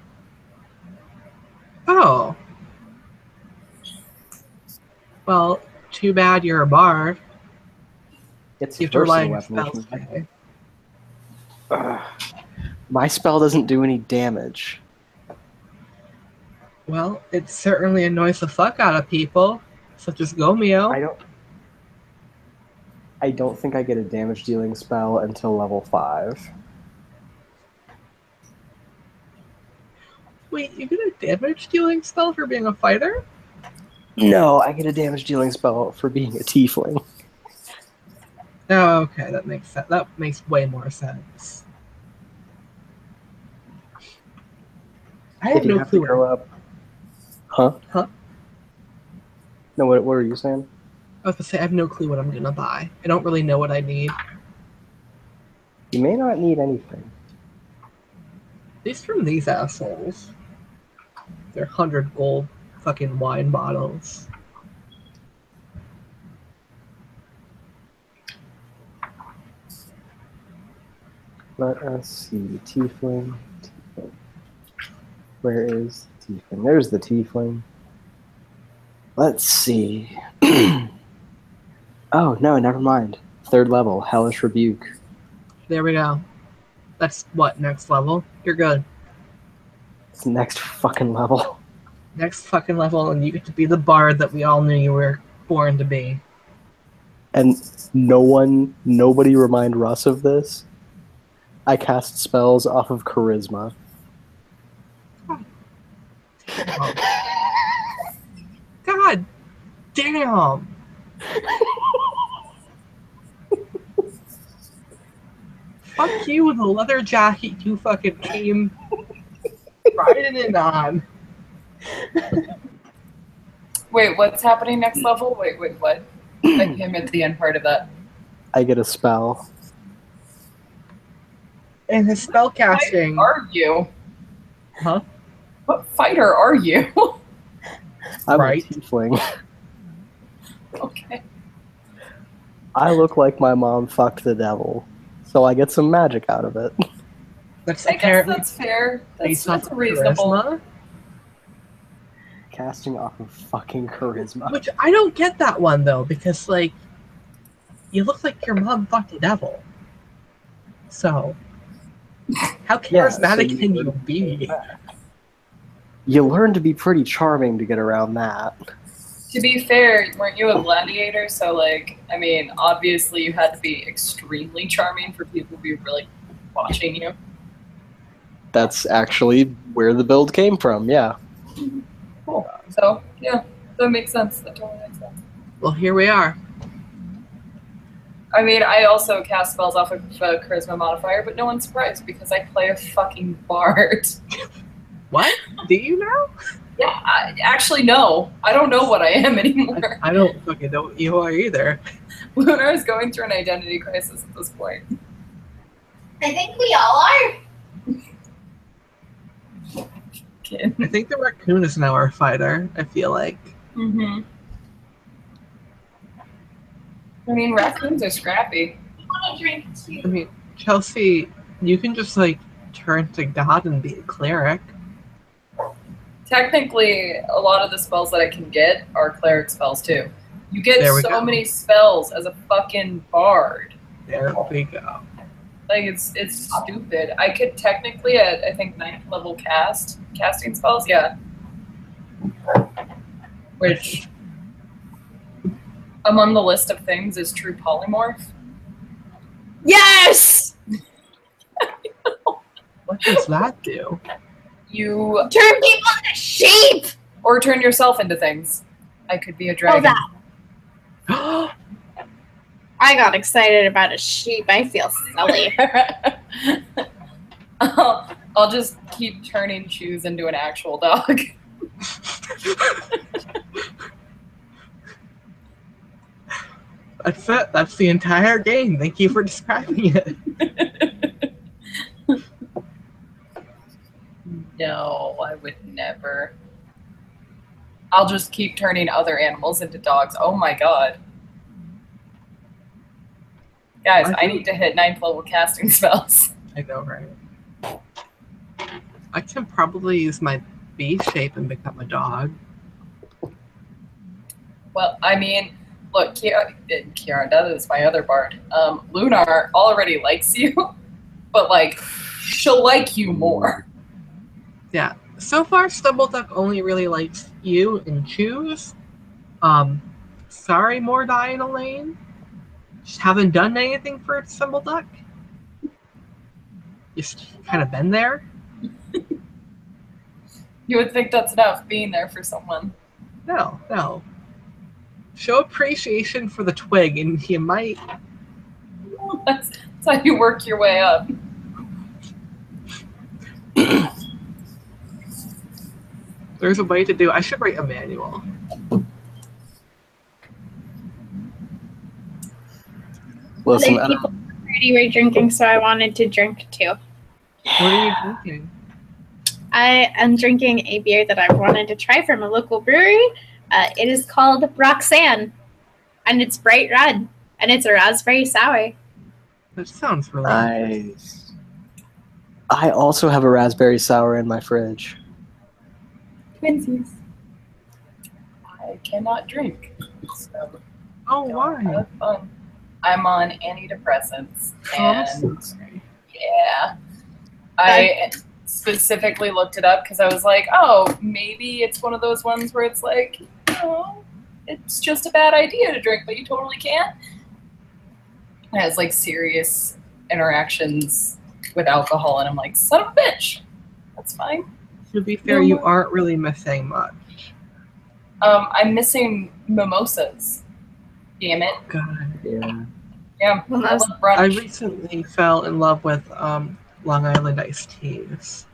Oh. Well, too bad you're a bard. It's You a have to rely on personal your weapon. spells. Okay. Ugh. My spell doesn't do any damage. Well, it certainly annoys the fuck out of people, such as Gomeo. I don't think I get a damage dealing spell until level 5. Wait, you get a damage dealing spell for being a fighter? No, I get a damage dealing spell for being a tiefling. Oh, okay, that makes sense. That makes way more sense. I have If you no have clue. to grow up. Huh? Huh? No, what were you saying? I was gonna say I have no clue what I'm gonna buy. I don't really know what I need. At You may not need anything. least from these assholes. They're 100 gold fucking wine bottles. Let us see. Tiefling. Where is the tiefling? There's the tiefling. Let's see. Oh, no, never mind. 3rd level, Hellish Rebuke. There we go. That's what, next level? You're good. It's the next fucking level. Next fucking level, and you get to be the bard that we all knew you were born to be. And nobody remind Russ of this. I cast spells off of charisma. God damn! Fuck you with the leather jacket you fucking came riding in on. Wait, what's happening next level? Wait, what? I came at the end part of that. I get a spell. And his spellcasting. What are you? Huh? What fighter are you? I'm Right. a tiefling. Okay. I look like my mom fucked the devil, so I get some magic out of it. That's I guess apparently that's fair. based That's off of reasonable. charisma. Casting off of fucking charisma. Which I don't get that one though, because like you look like your mom fucked the devil. So how charismatic can you be? You learn to be pretty charming to get around that. To be fair, weren't you a gladiator? So, like, I mean, obviously you had to be extremely charming for people to be really watching you. That's actually where the build came from, yeah. Cool. So, yeah, that makes sense. That totally makes sense. Well, here we are. I mean, I also cast spells off of a charisma modifier, but no one's surprised because I play a fucking bard. What? Do you know? Yeah, actually, no. I don't know what I am anymore. I don't fucking know what you are either. Lunar is going through an identity crisis at this point. I think we all are. Kid. I think the raccoon is now our fighter, I feel like. Mm-hmm. I mean, raccoons are scrappy. I want to drink too. I mean, Chelsea, you can just like turn to God and be a cleric. Technically, a lot of the spells that I can get are cleric spells too. You get There we so go. many spells as a fucking bard. There we go. Like it's stupid. I could technically at I think 9th level casting spells, yeah. Which among the list of things is true polymorph. Yes! What does that do? You Turn people into sheep! or turn yourself into things. I could be a dragon. that. I got excited about a sheep. I feel silly. I'll just keep turning shoes into an actual dog. That's it. That's the entire game. Thank you for describing it. No, I would never. I'll just keep turning other animals into dogs. Oh my god. Guys, I need to hit 9th level casting spells. I know, right? I can probably use my B shape and become a dog. Well, I mean, look, Kiara, that is my other bard. Lunar already likes you, but like, she'll like you more. Yeah. So far, Stumbleduck only really likes you and Choose. Sorry, Mordai and Elaine. Just haven't done anything for Stumbleduck. Just kind of been there. You would think that's enough, being there for someone. No. Show appreciation for the twig, and you might. That's how you work your way up. There's a way to do. I should write a manual. Listen, Like, people already were drinking, so I wanted to drink too. What are you drinking? I am drinking a beer that I wanted to try from a local brewery. It is called Roxanne, and it's bright red, and it's a raspberry sour. That sounds really nice. I also have a raspberry sour in my fridge. Twinsies. I cannot drink, so Oh, don't why? have fun. I'm on antidepressants, Oh, I'm so and sorry. yeah, I specifically looked it up because I was like, oh, maybe it's one of those ones where it's like, it's just a bad idea to drink, but you totally can't. It has like serious interactions with alcohol, and I'm like, son of a bitch. That's fine. To be fair, you aren't really missing much. I'm missing mimosas. Damn it. God. Yeah. Yeah, Well, I love I brunch. recently fell in love with Long Island iced teas.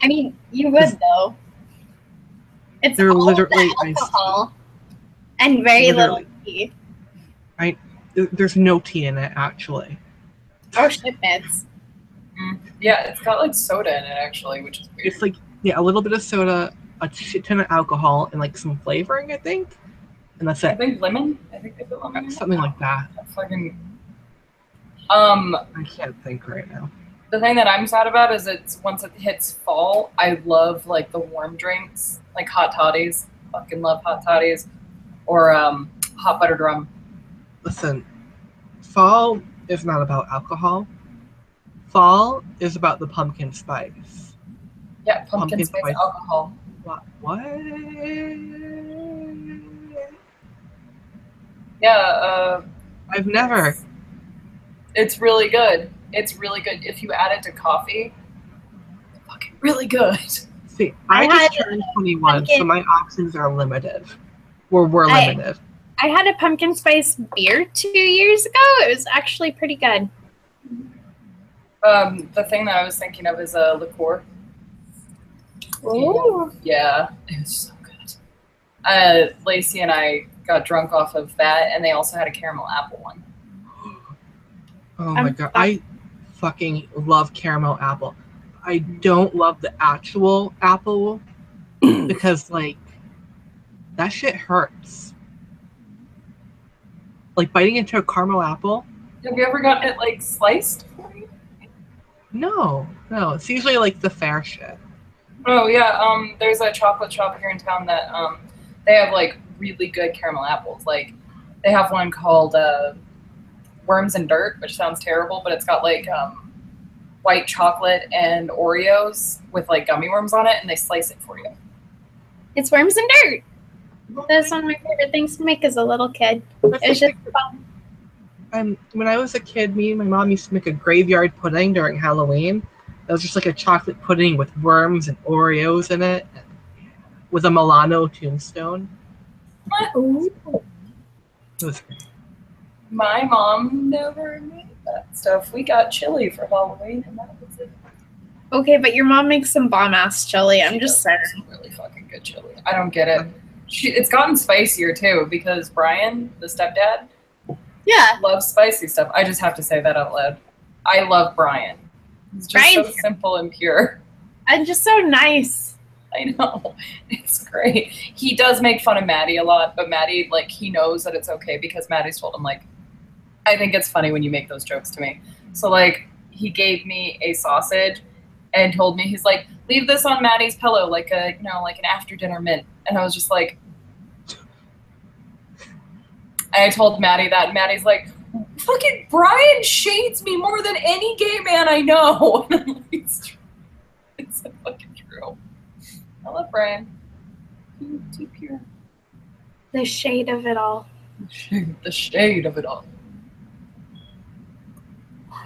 I mean, you would though. It's They're all literally the iced alcohol and very Literally. little tea. There's no tea in it, actually. Oh shit, bits. Yeah, it's got like soda in it actually, which is weird. It's like, yeah, a little bit of soda, a shit ton of alcohol, and like some flavoring, I think. And that's I it. think lemon. I think they put lemon in it. Something like that. Fucking. I can't think right now. The thing that I'm sad about is it's once it hits fall, I love like the warm drinks, like hot toddies. Fucking love hot toddies, or hot buttered rum. Listen, fall is not about alcohol. Fall is about the pumpkin spice. Yeah, pumpkin Pumpkin spice spice. alcohol. What? Yeah, I've never. it's really good. It's really good if you add it to coffee. Fucking really good. See, I I just had turned 21, so pumpkin- my options are limited. We're limited. I had a pumpkin spice beer 2 years ago. It was actually pretty good. The thing that I was thinking of is a liqueur. Ooh. Yeah, it was so good. Lacey and I got drunk off of that, and they also had a caramel apple one. Oh my god, I fucking love caramel apple. I don't love the actual apple because, like, that shit hurts. Like, biting into a caramel apple? Have you ever gotten it like sliced? No. It's usually, like, the fair shit. Oh yeah, there's a chocolate shop here in town that they have like really good caramel apples. Like they have one called Worms and Dirt, which sounds terrible, but it's got like white chocolate and Oreos with like gummy worms on it, and they slice it for you. It's worms and dirt. That's one of my favorite things to make as a little kid. It was just fun. When I was a kid, me and my mom used to make a graveyard pudding during Halloween. It was just like a chocolate pudding with worms and Oreos in it, with a Milano tombstone. Ooh. It was great. My mom never made that stuff. We got chili for Halloween, and that was it. Okay, but your mom makes some bomb ass chili. I'm just saying. Some really fucking good chili. I don't get it. It's gotten spicier too because Brian, the stepdad, Yeah. loves spicy stuff. I just have to say that out loud. I love Brian. He's just so Brian's- simple and pure. I'm just so nice. I know. It's great. He does make fun of Maddie a lot, but Maddie, like, he knows that it's okay because Maddie's told him, like, I think it's funny when you make those jokes to me. So, like, he gave me a sausage and told me, he's like, leave this on Maddie's pillow, like a, you know, like an after dinner mint. And I was just like, and I told Maddie that, and Maddie's like, fucking Brian shades me more than any gay man I know. And I'm like, it's true. It's so fucking true. I love Brian. Too pure. The shade of it all. The shade of it all.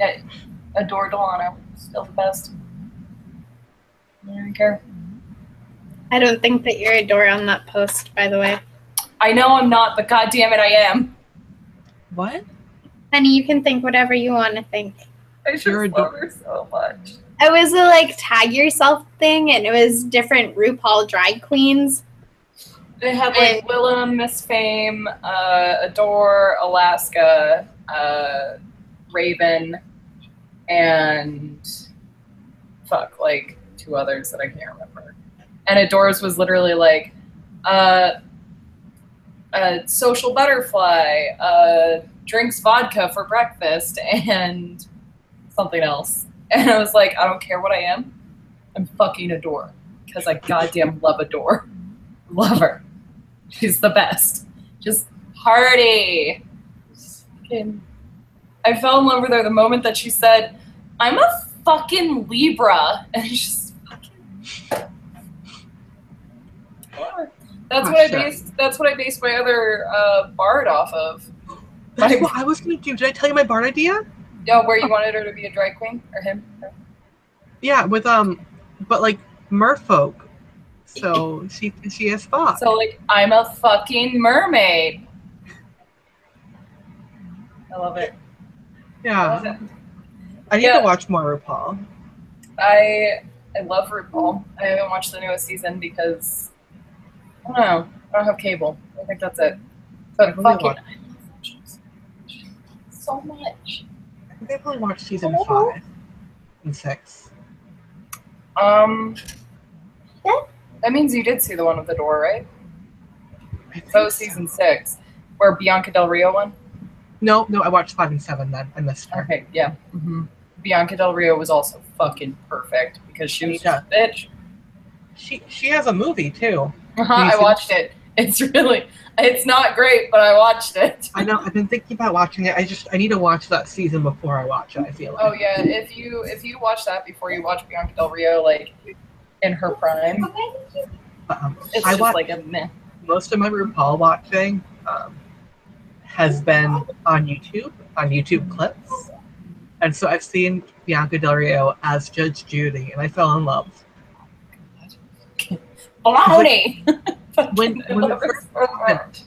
Yeah, adore Delano. Still the best. I don't care. I don't think that you're a door on that post, by the way. I know I'm not, but god damn it, I am. What? Honey, you can think whatever you want to think. I just You're a love her so much. It was a like tag yourself thing, and it was different RuPaul drag queens. They had like Willem, Miss Fame, Adore, Alaska, Raven, and fuck, like 2 others that I can't remember. And Adore's was literally like social butterfly, drinks vodka for breakfast, and something else. And I was like, I don't care what I am. I'm fucking Adore. because I goddamn love Adore. Love her. She's the best. Just party. Just fucking... I fell in love with her the moment that she said, "I'm a fucking Libra," and it's just fucking. That's what I based my other bard off of. That's what I was gonna do. Did I tell you my bard idea? Yeah, where you wanted her to be a drag queen or him? Yeah, with but like merfolk. So she is Spock. So like, I'm a fucking mermaid. I love it. Yeah. I love it. I need to watch more RuPaul. I love RuPaul. I haven't watched the newest season because I don't know. I don't have cable. I think that's it. But fucking so much. I think I've only watched season 5 and 6. That means you did see the one with the door, right? That was season 6, where Bianca Del Rio won. No, I watched 5 and 7 then. I missed her. Okay, yeah. Bianca Del Rio was also fucking perfect because she was just a bitch. She has a movie too. I watched it. It's not great, but I watched it. I know. I've been thinking about watching it. I need to watch that season before I watch it. I feel like. Oh yeah, if you watch that before you watch Bianca Del Rio, like in her prime, it's just like a meh. Most of my RuPaul watching has been on YouTube clips, and so I've seen Bianca Del Rio as Judge Judy, and I fell in love. Baloney. When it first happened,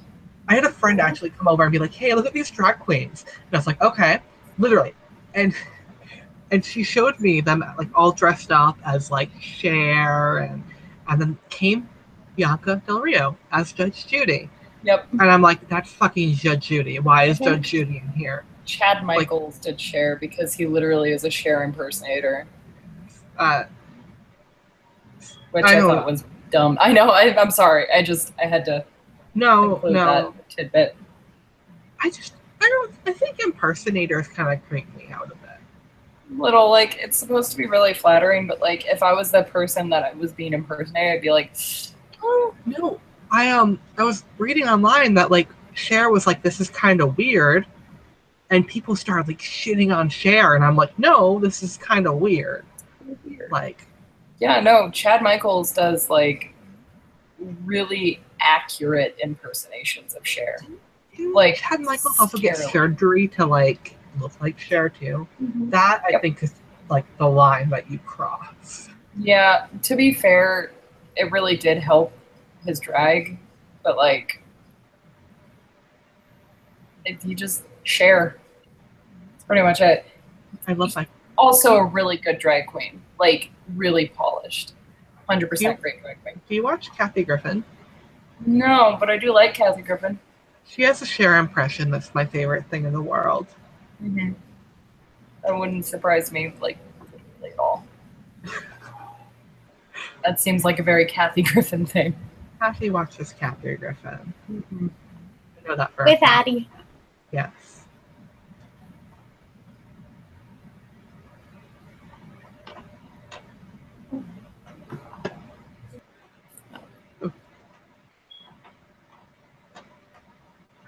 I had a friend actually come over and be like, "Hey, look at these drag queens," and I was like, "Okay," literally, and she showed me them like all dressed up as like Cher, and then came Bianca Del Rio as Judge Judy. Yep. And I'm like, that's fucking Judge Judy. Why is Judge Judy in here? Chad Michaels did Cher because he literally is a Cher impersonator. Which I thought was dumb. I know. I'm sorry. I had to include that tidbit. I think impersonators kind of creep me out a bit. Little, like, it's supposed to be really flattering, but like if I was the person that I was being impersonated, I'd be like, oh no. I was reading online that like Cher was like, this is kind of weird, and people started like shitting on Cher, and I'm like, no, this is kind of weird. Like, yeah, no, Chad Michaels does like really accurate impersonations of Cher. Like Chad Michaels also gets surgery to like look like Cher too. That I think is like the line that you cross. Yeah, to be fair, it really did help his drag, but like you just Cher. That's pretty much it. I love that. Also a really good drag queen, like really polished, 100% great drag queen. Do you watch Kathy Griffin? No, but I do like Kathy Griffin. She has a Cher impression that's my favorite thing in the world. That wouldn't surprise me, like, really at all. That seems like a very Kathy Griffin thing. Kathy watches Kathy Griffin. I know that for with Addie. Yes.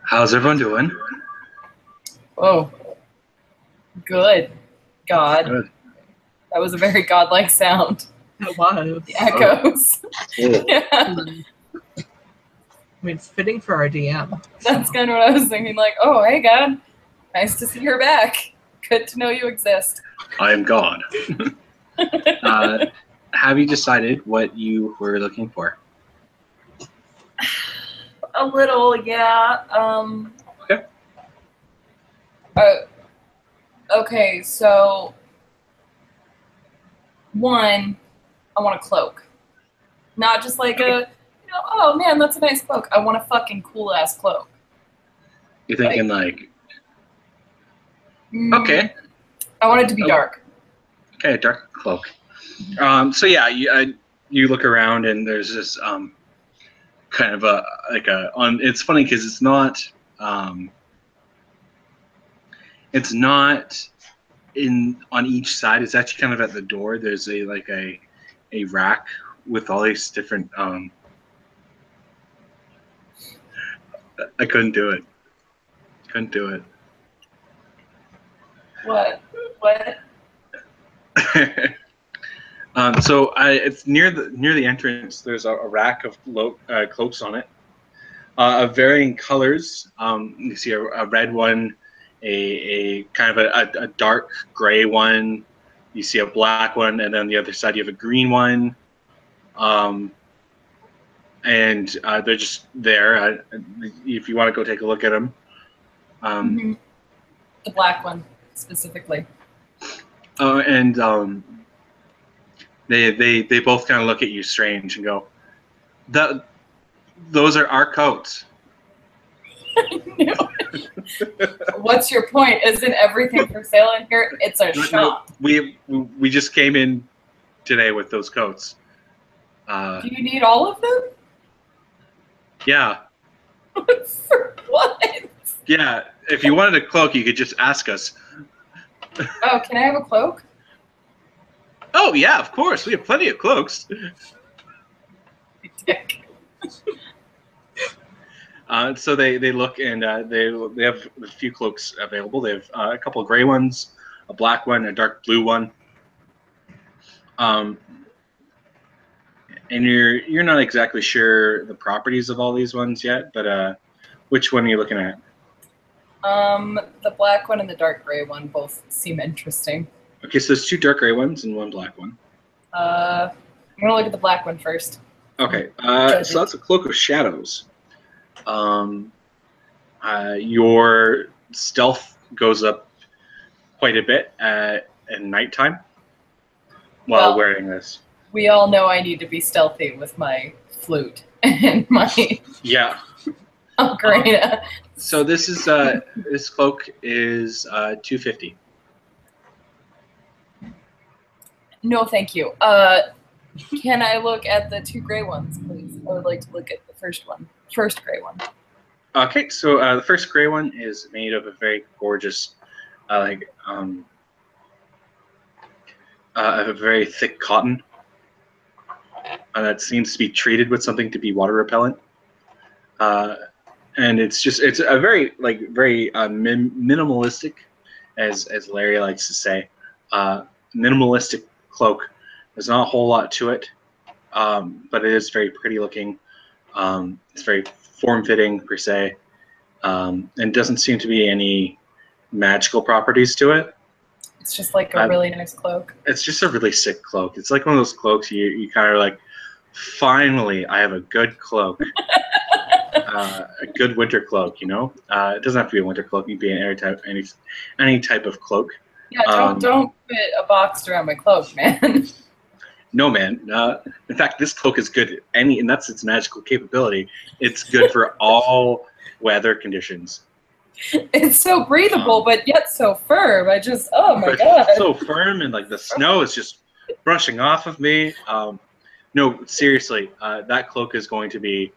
How's everyone doing? Oh, good. God. Good. That was a very godlike sound. It was. The echoes. Yeah. I mean, it's fitting for our DM. That's kind of what I was thinking. Like, oh, hey, God. Nice to see her back. Good to know you exist. I am God. Have you decided what you were looking for? A little, yeah. Okay. Okay, so one, I want a cloak. Not just like oh man, that's a nice cloak. I want a fucking cool ass cloak. You're thinking okay. I want it to be dark. Okay, dark cloak. So yeah, you look around and there's this kind of it's funny because it's not on each side. It's actually kind of at the door. There's a rack with all these different. I couldn't do it. Couldn't do it. What? So it's near the entrance. There's a rack of cloaks on it, of varying colors. You see a red one, a kind of a dark gray one. You see a black one, and then on the other side you have a green one. And they're just there. If you want to go take a look at them. The black one specifically. And they both kind of look at you strange and go, those are our coats. No. What's your point? Isn't everything for sale in here? It's a shop. We just came in today with those coats. Do you need all of them? Yeah. For what? Yeah. If you wanted a cloak, you could just ask us. Oh, can I have a cloak? Oh yeah, of course. We have plenty of cloaks. Dick. So they look and they have a few cloaks available. They have a couple of gray ones, a black one, a dark blue one. And you're not exactly sure the properties of all these ones yet, but which one are you looking at? The black one and the dark gray one both seem interesting. Okay, so there's 2 dark gray ones and 1 black one. I'm gonna look at the black one first. Okay, so that's a Cloak of Shadows. Your stealth goes up quite a bit at nighttime while wearing this. We all know I need to be stealthy with my flute and my ocarina. So this is this cloak is $250. No, thank you. Can I look at the 2 gray ones, please? I would like to look at the first gray one. Okay, so the first gray one is made of a very gorgeous, a very thick cotton that seems to be treated with something to be water repellent, and it's a very minimalistic, as Larry likes to say, minimalistic cloak. There's not a whole lot to it, but it is very pretty looking. It's very form-fitting per se, and doesn't seem to be any magical properties to it. It's just like a really nice cloak. It's just a really sick cloak. It's like one of those cloaks you kind of like, finally, I have a good cloak. A good winter cloak, you know? It doesn't have to be a winter cloak. It can be any type of cloak. Yeah, don't put a box around my cloak, man. No, man. In fact, this cloak is good. And that's its magical capability. It's good for all weather conditions. It's so breathable, but yet so firm. Oh my god. It's so firm, and like the snow is just brushing off of me. No, seriously, that cloak is going to be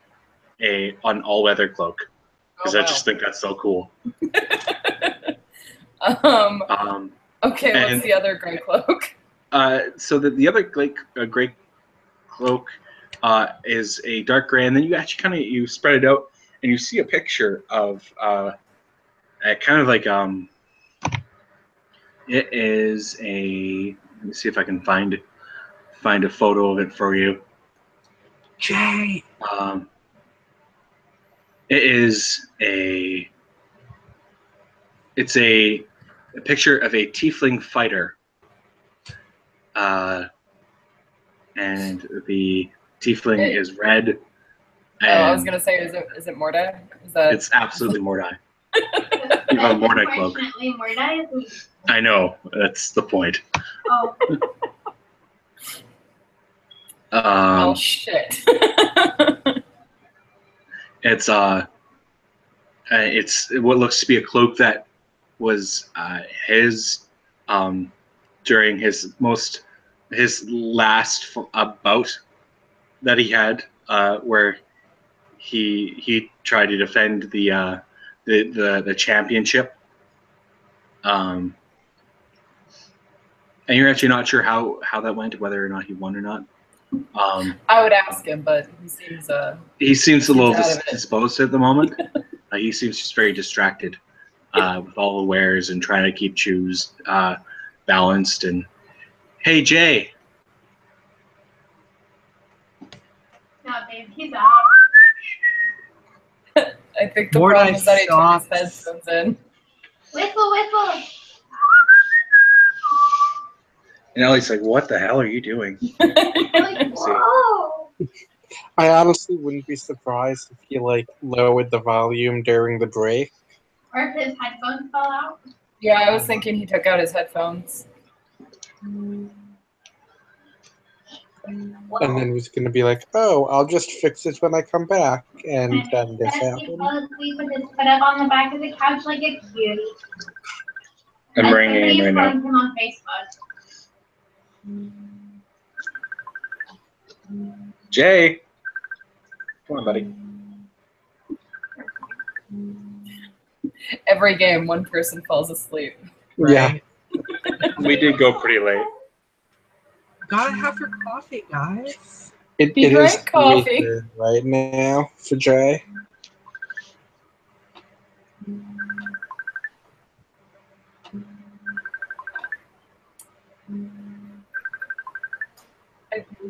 an all-weather cloak, because I just think that's so cool. Okay, what's the other gray cloak? So the other gray cloak is a dark gray, and then you actually you spread it out, and you see a picture of kind of like it is a. Let me see if I can find a photo of it for you. Jay. It is it's a picture of a tiefling fighter. And the tiefling is red. I was gonna say, is it Mordai? It's absolutely Mordai. You have a Mordai cloak. Unfortunately, Mordai is. I know, that's the point. Oh. Oh shit. It's what looks to be a cloak that was his during his last bout that he had, where he tried to defend the championship, and you're actually not sure how that went, whether or not he won or not. I would ask him, but He seems a little out of it. disposed at the moment. He seems just very distracted with all the wares and trying to keep chews balanced. And hey, Jay. No, babe, he's out. I think the More problem nice is that he turned his shots. headphones in. Whistle, whistle. And Ellie's like, "What the hell are you doing?" Like, whoa. I honestly wouldn't be surprised if he like lowered the volume during the break. Or if his headphones fell out. Yeah, I was thinking he took out his headphones. And then was going to be like, "Oh, I'll just fix it when I come back," and then this He happened. fell asleep with his foot up on the back of the couch like a cutie. I'm And ringing him right somebody now. friends him on Facebook. Jay, come on, buddy. Every game, one person falls asleep. Yeah, We did go pretty late. Gotta have your coffee, guys. it He is drank coffee. weird right now for Jay.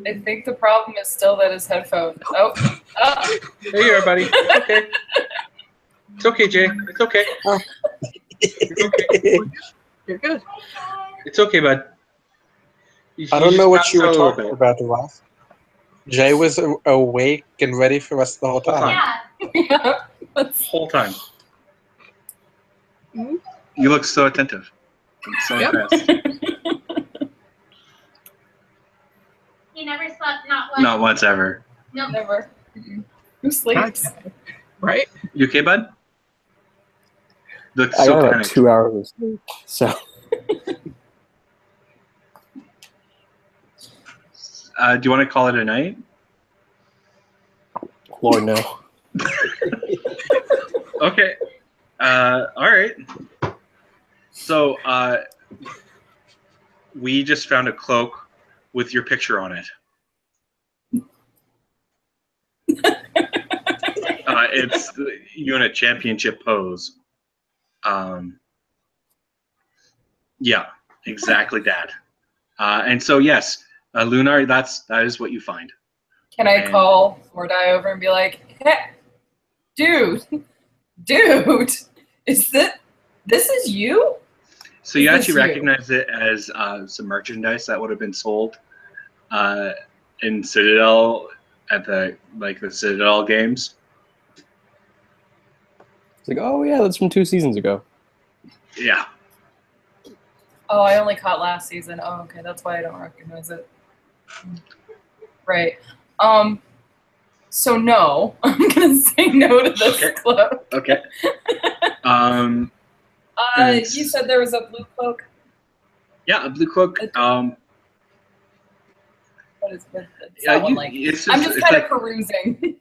I think the problem is still that his headphones. Oh. Hey, here, buddy. It's okay. It's okay, Jay. It's okay. You're good. It's okay, bud. I don't know what just you were got a little talking bit. about, Ross. Jay was awake and ready for us the whole time. Yeah. Yeah. That's- Whole time. Mhm. You look so attentive. I'm so Yep. impressed. He never slept, not once. Not once ever. Nope. Never. Mm-mm. Who sleeps? Okay. Right? You okay, bud? Looks I so got about panicked. 2 hours of sleep, so Do you want to call it a night? Lord no. Okay. All right. So we just found a cloak with your picture on it. It's you in a championship pose. Yeah, exactly that. And so yes, Lunar, that is what you find. Can I And- call Mordai over and be like, hey, dude, is this is you? So you Is this actually you? recognize it as some merchandise that would have been sold in Citadel at the Citadel games. It's like, oh yeah, that's from 2 seasons ago. Yeah. Oh, I only caught last season. Oh, okay, that's why I don't recognize it. Right. So no, I'm gonna say no to this Okay. cloak. Okay. You said there was a blue cloak. Yeah, a blue cloak. What is that Yeah, one like? it's I'm just it's kind of like- perusing.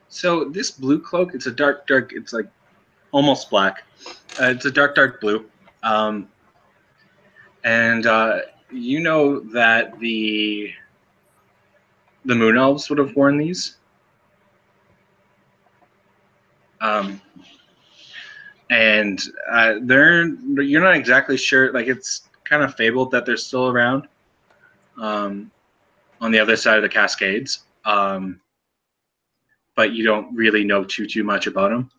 So this blue cloak, it's a dark. It's like almost black. It's a dark blue. And you know that the Moon Elves would have worn these. And you're not exactly sure. Like it's kind of fabled that they're still around. On the other side of the Cascades. But you don't really know too much about them.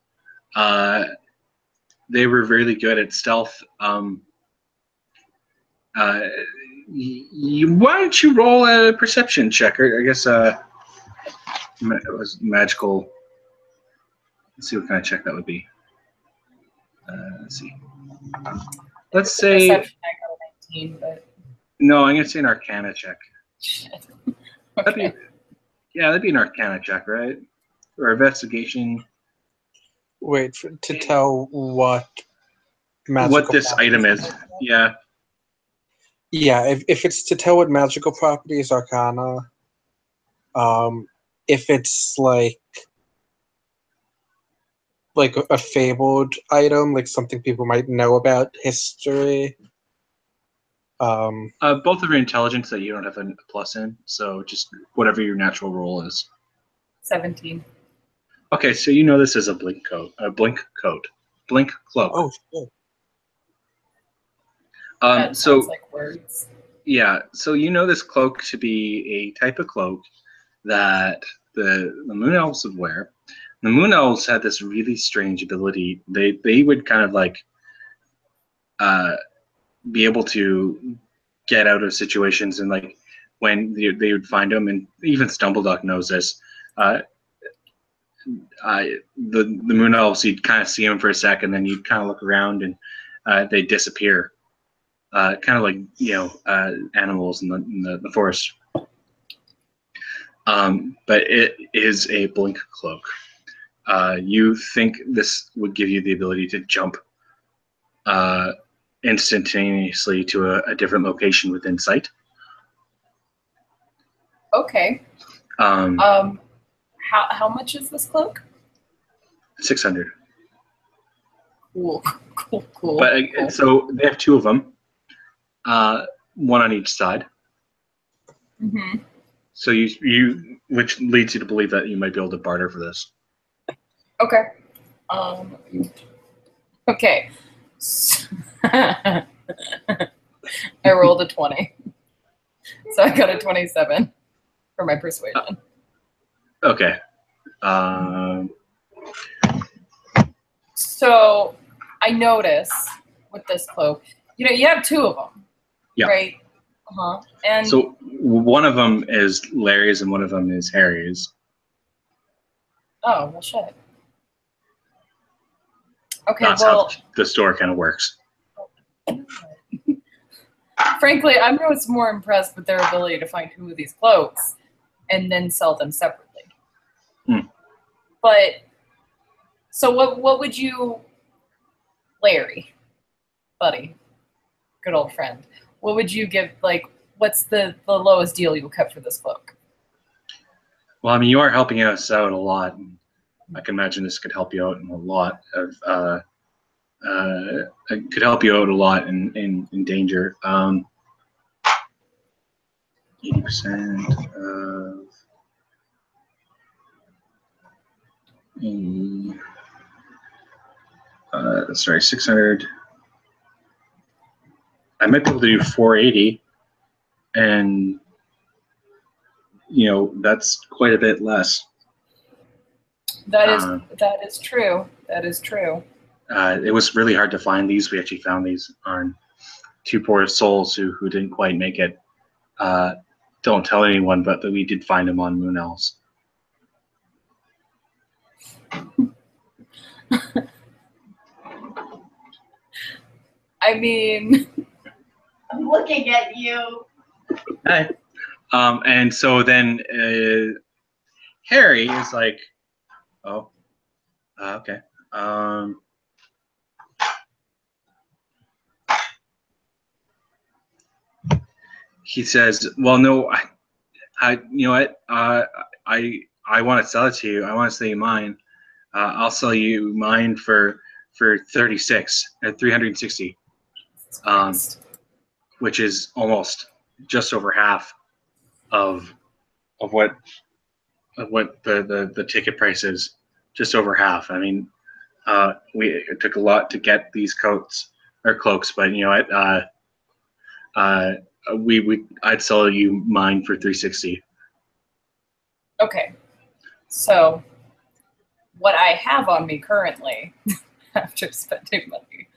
They were really good at stealth. Why don't you roll a perception check? Or I guess it was magical. Let's see what kind of check that would be. Let's see. Let's say Perception, I got a 19, but no. I'm gonna say an Arcana check. shit. That'd be, Okay. yeah, that'd be an Arcana check, right? Or investigation. Wait, to tell what magical What this properties- item is. Yeah. Yeah, if it's to tell what magical properties, Arcana. If it's like a fabled item, like something people might know about history, Both of your intelligence that you don't have a plus in, so just whatever your natural roll is. 17. Okay, so you know this is a blink cloak. Blink cloak. Oh, shit. That sounds like words. Yeah, so you know this cloak to be a type of cloak that the Moon Elves would wear. The Moon Elves had this really strange ability. They would kind of like be able to get out of situations, and like when they would find them, and even Stumbleduck knows this. The Moon Elves, you'd kind of see them for a second, then you'd kind of look around, and they disappear. Kind of like animals in the forest. But it is a blink cloak. You think this would give you the ability to jump instantaneously to a different location within sight. Okay. How much is this cloak? 600. Cool. Cool. But cool. So they have two of them, one on each side. Mm-hmm. So you which leads you to believe that you might be able to barter for this. Okay. Okay. I rolled a 20. So I got a 27 for my persuasion. Okay. So I notice with this cloak, you have two of them. Yeah. Right? Uh-huh. And so one of them is Larry's and one of them is Harry's. Oh, well, shit. Okay, That's how the store kind of works. Frankly, I'm always more impressed with their ability to find two of these cloaks and then sell them separately. But, so what would you, Larry, buddy, good old friend, what would you give, like, what's the lowest deal you'll cut for this cloak? Well, I mean, you are helping us out a lot. And I can imagine this could help you out in a lot of, it could help you out a lot in danger. 80% of sorry, 600. I might be able to do 480, and that's quite a bit less. That is true. That is true. It was really hard to find these. We actually found these on two poor souls who didn't quite make it. Don't tell anyone, but we did find them on Moon Elves. I mean, I'm looking at you. Hi. And so then Harry is like, oh, okay. He says, well, no, I you know what? I want to sell it to you. I want to sell you mine. I'll sell you mine for 36 at 360, which is almost just over half of what the ticket price is. Just over half. I mean, it took a lot to get these coats or cloaks, but you know what? I'd sell you mine for 360. Okay, so what I have on me currently, after spending money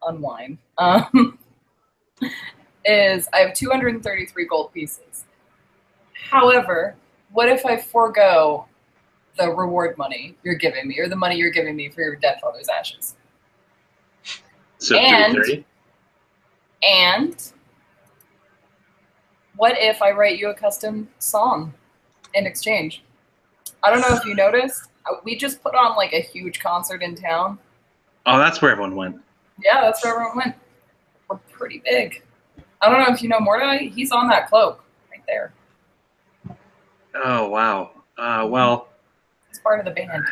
on wine, is I have 233 gold pieces. However, what if I forego the reward money you're giving me, or the money you're giving me for your dead father's ashes? So 330? And what if I write you a custom song in exchange? I don't know if you noticed, we just put on like a huge concert in town. Oh, that's where everyone went. Yeah, that's where everyone went. We're pretty big. I don't know if you know Mordecai. He's on that cloak right there. Oh, wow. Well, he's part of the band.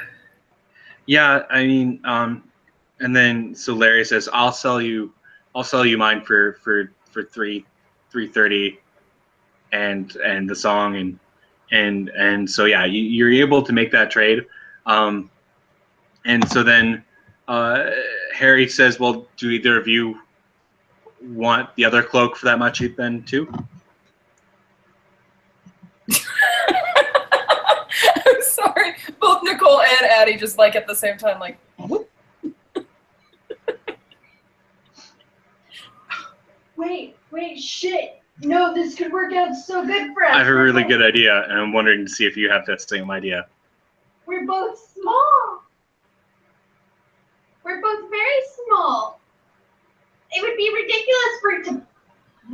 Yeah, I mean, and then so Larry says, I'll sell you mine for 3:30, and the song and so yeah, you're able to make that trade, and so then Harry says, "Well, do either of you want the other cloak for that much then too?" I'm sorry. Both Nicole and Addie just like at the same time, like, what? Wait, shit. No, this could work out so good for us. I have a really good idea, and I'm wondering to see if you have that same idea. We're both small. We're both very small. It would be ridiculous for it to,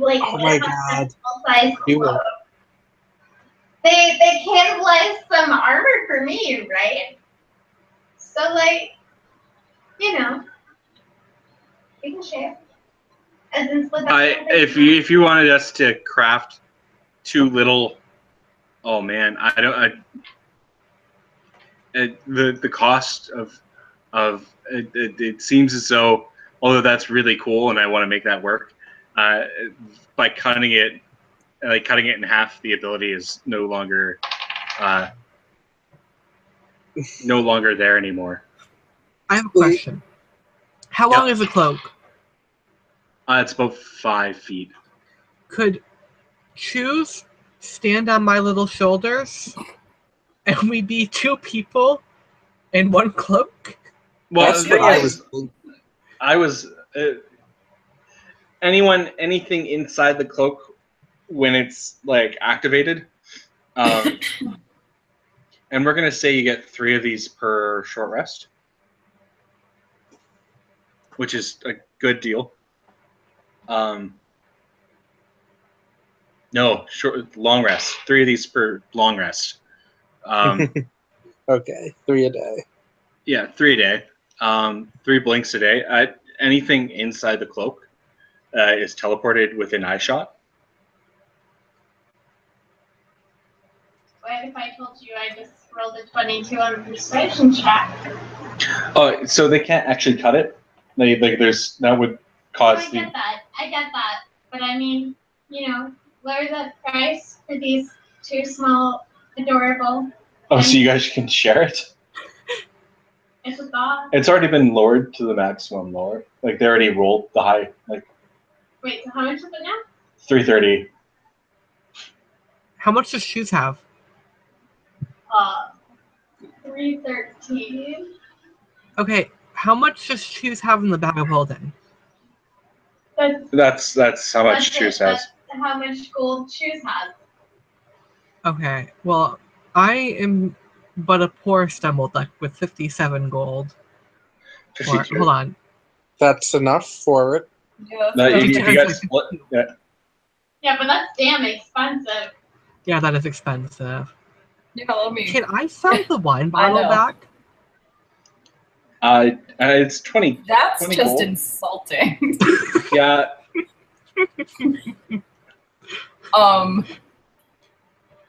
like, Oh my god. size You will. clothes. They cannibalize some armor for me, right? So, like, you know, we can share. As in split that If you wanted us to craft two little, oh man, the cost of it seems as though, although that's really cool and I want to make that work, by cutting it in half, the ability is no longer there anymore. I have a question. How long is the cloak? It's about 5 feet. Could Choose stand on my little shoulders, and we be two people in one cloak? Well, That's what I was anything inside the cloak when it's like activated, and we're gonna say you get 3 of these per short rest, which is a good deal. No, long rest. 3 of these per long rest. Okay, 3 a day. Yeah, 3 a day. 3 blinks a day. Anything inside the cloak is teleported within eyeshot. What if I told you I just rolled a 22 on persuasion check? Oh, so they can't actually cut it. That would cause I get that. But I mean, you know, lower the price for these 2 small, adorable. Oh, so you guys can share it? It's a thought. It's already been lowered to the maximum lower. Like they already rolled the high, like Wait, so how much is it now? 330. How much does Choose have? 313. Okay, how much does Choose have in the bag of holding? That's how much Choose has. That's how much gold Choose has. Okay, well, I am but a poor Stumbleduck with 57 gold. Or, 52. hold on. That's enough for it. Yeah, No, that's if you guys split, yeah. Yeah, but that's damn expensive. Yeah, that is expensive. yeah, let me. Can I sell the wine bottle know. back? It's 20. That's 20 just gold. insulting. Yeah.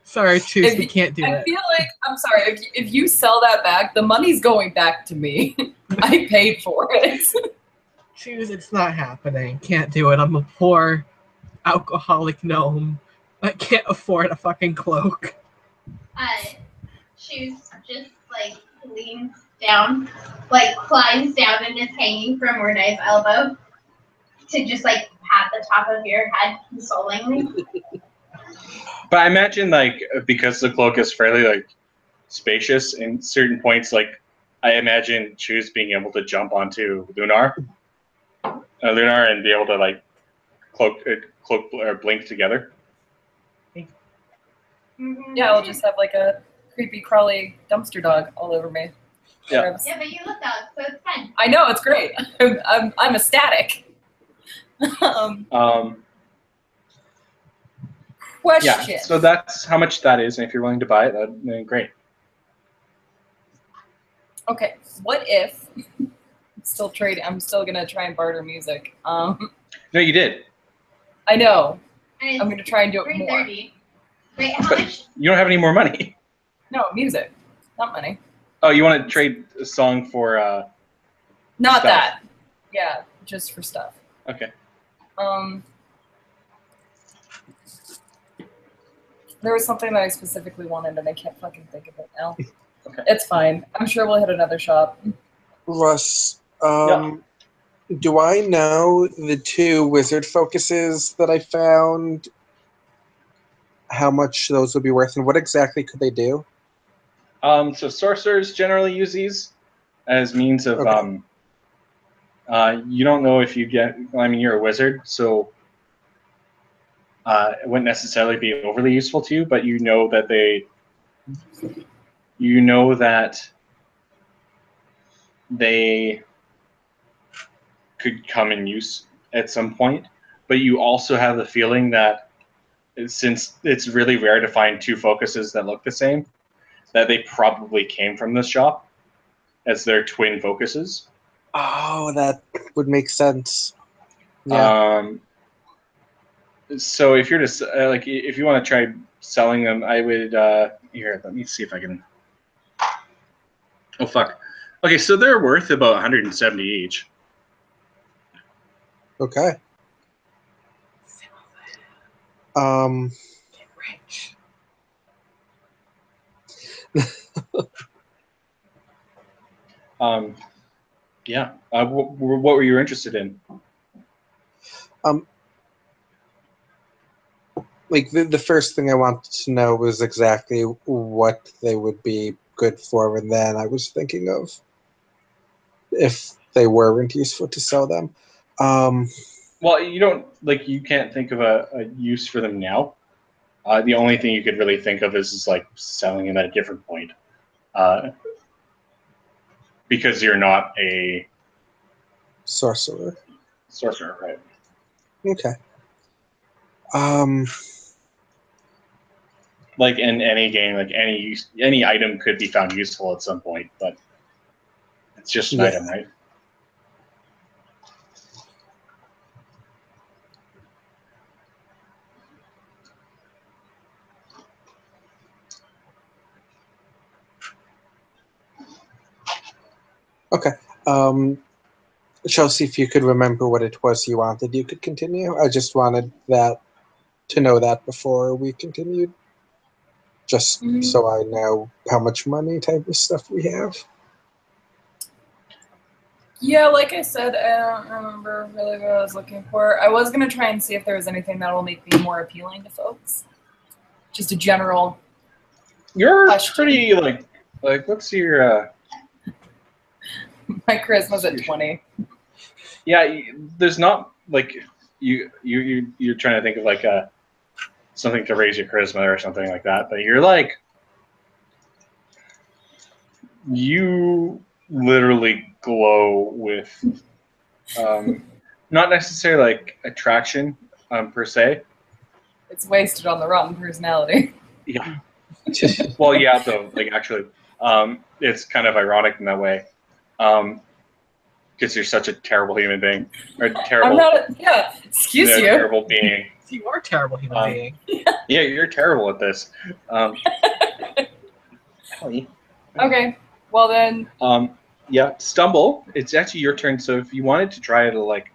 Sorry, Choose, we can't do I it. feel like, I'm sorry, if you sell that back, the money's going back to me. I paid for it. Choose, it's not happening. Can't do it. I'm a poor alcoholic gnome. I can't afford a fucking cloak. Choose just like leans down, like climbs down and is hanging from Mordai's elbow to just like pat the top of your head consolingly. But I imagine, like, because the cloak is fairly, like, spacious in certain points, like, I imagine Choose being able to jump onto Lunar and be able to, like, cloak or blink together. Mm-hmm. Yeah, I'll just have like a creepy, crawly dumpster dog all over me. Yeah. Yeah, but you look dog, so it's fine. I know, it's great. I'm ecstatic. Question. Yeah, so that's how much that is, and if you're willing to buy it, then great. Okay, what if I'm still gonna try and barter music. No, you did. I know. And I'm gonna try and do it more. 330. Wait, how But much? you don't have any more money. No, music. Not money. Oh, you want to trade a song for Not Stuff. that. Yeah, just for stuff. Okay. There was something that I specifically wanted, and I can't fucking think of it now. Okay. It's fine. I'm sure we'll hit another shop. Russ, Yeah. do I know the 2 wizard focuses that I found? How much those would be worth, and what exactly could they do? So sorcerers generally use these as means of. Okay. You don't know if you get. I mean, you're a wizard, so it wouldn't necessarily be overly useful to you. But you know that they could come in use at some point. But you also have the feeling that since it's really rare to find 2 focuses that look the same, that they probably came from this shop as their twin focuses. Oh, that would make sense. Yeah. So if you're just if you want to try selling them, I would here. Let me see if I can. Oh fuck. Okay, so they're worth about 170 each. Okay. Get rich. Yeah. What were you interested in? Like the first thing I wanted to know was exactly what they would be good for, and then I was thinking of if they weren't useful to sell them. Well, you can't think of a use for them now. The only thing you could really think of is like selling them at a different point, because you're not a Sorcerer. sorcerer, right? Okay. Like in any game, like any item could be found useful at some point, but it's just an item, right? Okay. Chelsea, if you could remember what it was you wanted, you could continue. I just wanted to know that before we continued, just so I know how much money type of stuff we have. Yeah, like I said, I don't remember really what I was looking for. I was going to try and see if there was anything that will make me more appealing to folks. Just a general You're question. pretty like what's your My charisma's at 20. yeah, there's not like you're trying to think of like something to raise your charisma or something like that, but you're like you literally glow with not necessarily like attraction per se. It's wasted on the rotten personality. Yeah. Well, yeah, though, like actually, it's kind of ironic in that way, because you're such a terrible human being, or terrible. I'm not. Excuse you. Terrible being. You are a terrible human being. Yeah, you're terrible at this. Okay. Well then. Yeah, stumble. It's actually your turn. So if you wanted to try to like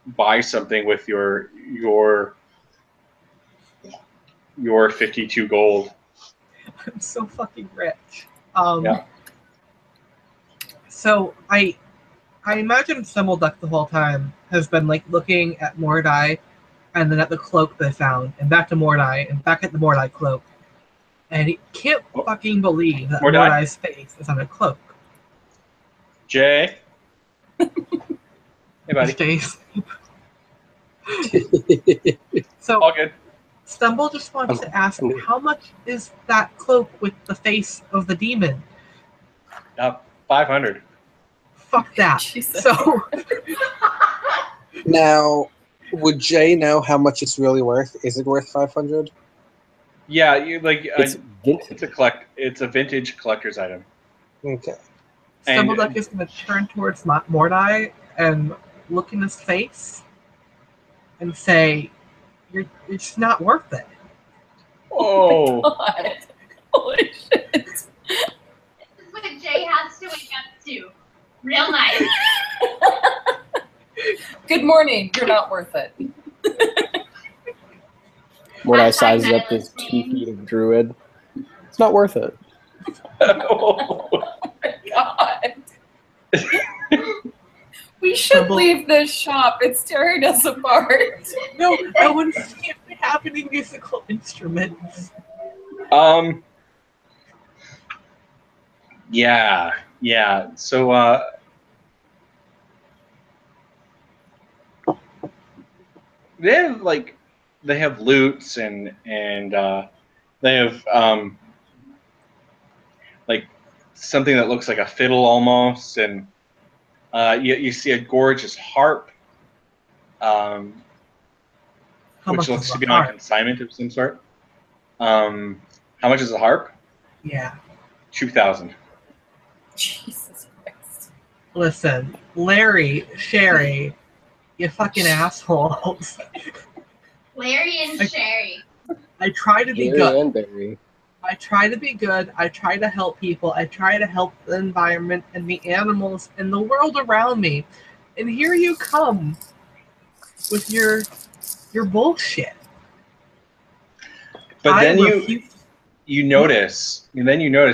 buy something with your 52 gold. I'm so fucking rich. Yeah. So I imagine Stumbleduck the whole time has been like looking at Mordai, and then at the cloak they found, and back to Mordai, and back at the Mordai cloak, and he can't fucking believe that Mordai's face is on a cloak. Jay. Hey, buddy. Stays. So all good. Stumble just wants to ask, how much is that cloak with the face of the demon? 500. Fuck that. Jesus. So Now, would Jay know how much it's really worth? Is it worth 500? Yeah, you like It's vintage. It's a vintage collector's item. Okay. Stumbleduck is going to turn towards Mordai and look in his face and say, "You're it's not worth it." Oh. God. Holy shit. This is what Jay has to wake up to. Real nice. Good morning. You're not worth it. when I Hashtag sized up meta this 2 listening. feet of druid. It's not worth it. God. We should leave this shop. It's tearing us apart. No, I want to see if they have any musical instruments. Yeah. So, they have lutes and they have like something that looks like a fiddle almost, and you see a gorgeous harp, How which much looks is to the be on harp? consignment of some sort. How much is a harp? Yeah. 2,000. Jesus Christ. Listen, Larry, Sherry, you fucking assholes. Larry and Sherry. I try to be Gary good. and Barry. I try to be good. I try to help people. I try to help the environment and the animals and the world around me. And here you come with your bullshit. But I then refuse- you notice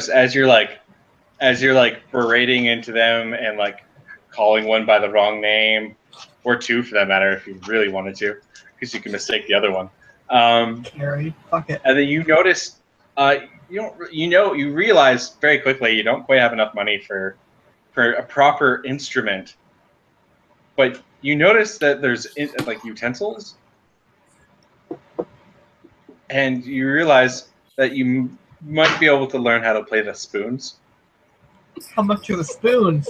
as you're like berating into them and like calling one by the wrong name, or two for that matter if you really wanted to, because you can mistake the other one. Gary, fuck it. And then you notice, you realize very quickly you don't quite have enough money for a proper instrument. But you notice that there's like utensils, and you realize that you might be able to learn how to play the spoons. How much are the spoons?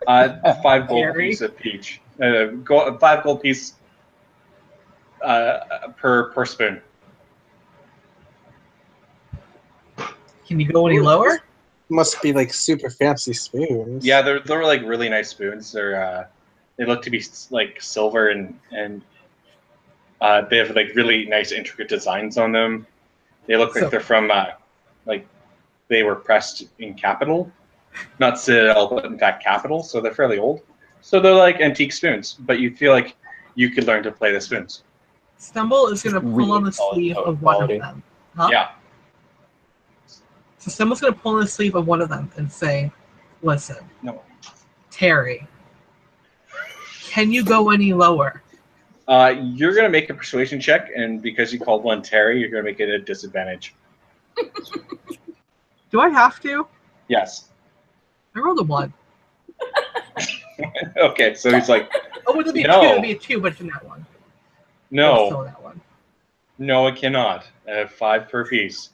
5 gold Gary? piece of peach. 5 gold piece per spoon. Can you go any lower? Must be like super fancy spoons. Yeah, they're like really nice spoons. They look to be like silver and they have like really nice intricate designs on them. They look like they're from like they were pressed in capital, not Citadel, but in fact capital. So they're fairly old. So they're like antique spoons, but you feel like you could learn to play the spoons. Stumble is going to pull Really on the solid sleeve code of one quality. of them. Huh? Yeah. So Stumble's going to pull on the sleeve of one of them and say, listen, No. Terry, can you go any lower? You're gonna make a persuasion check, and because you called one Terry, you're gonna make it a disadvantage. Do I have to? Yes. I rolled a 1. Okay, so he's like, Oh, would it be No. 2? It would be a 2, but it's in that one. no, Still that one. no, it cannot. 5 per piece.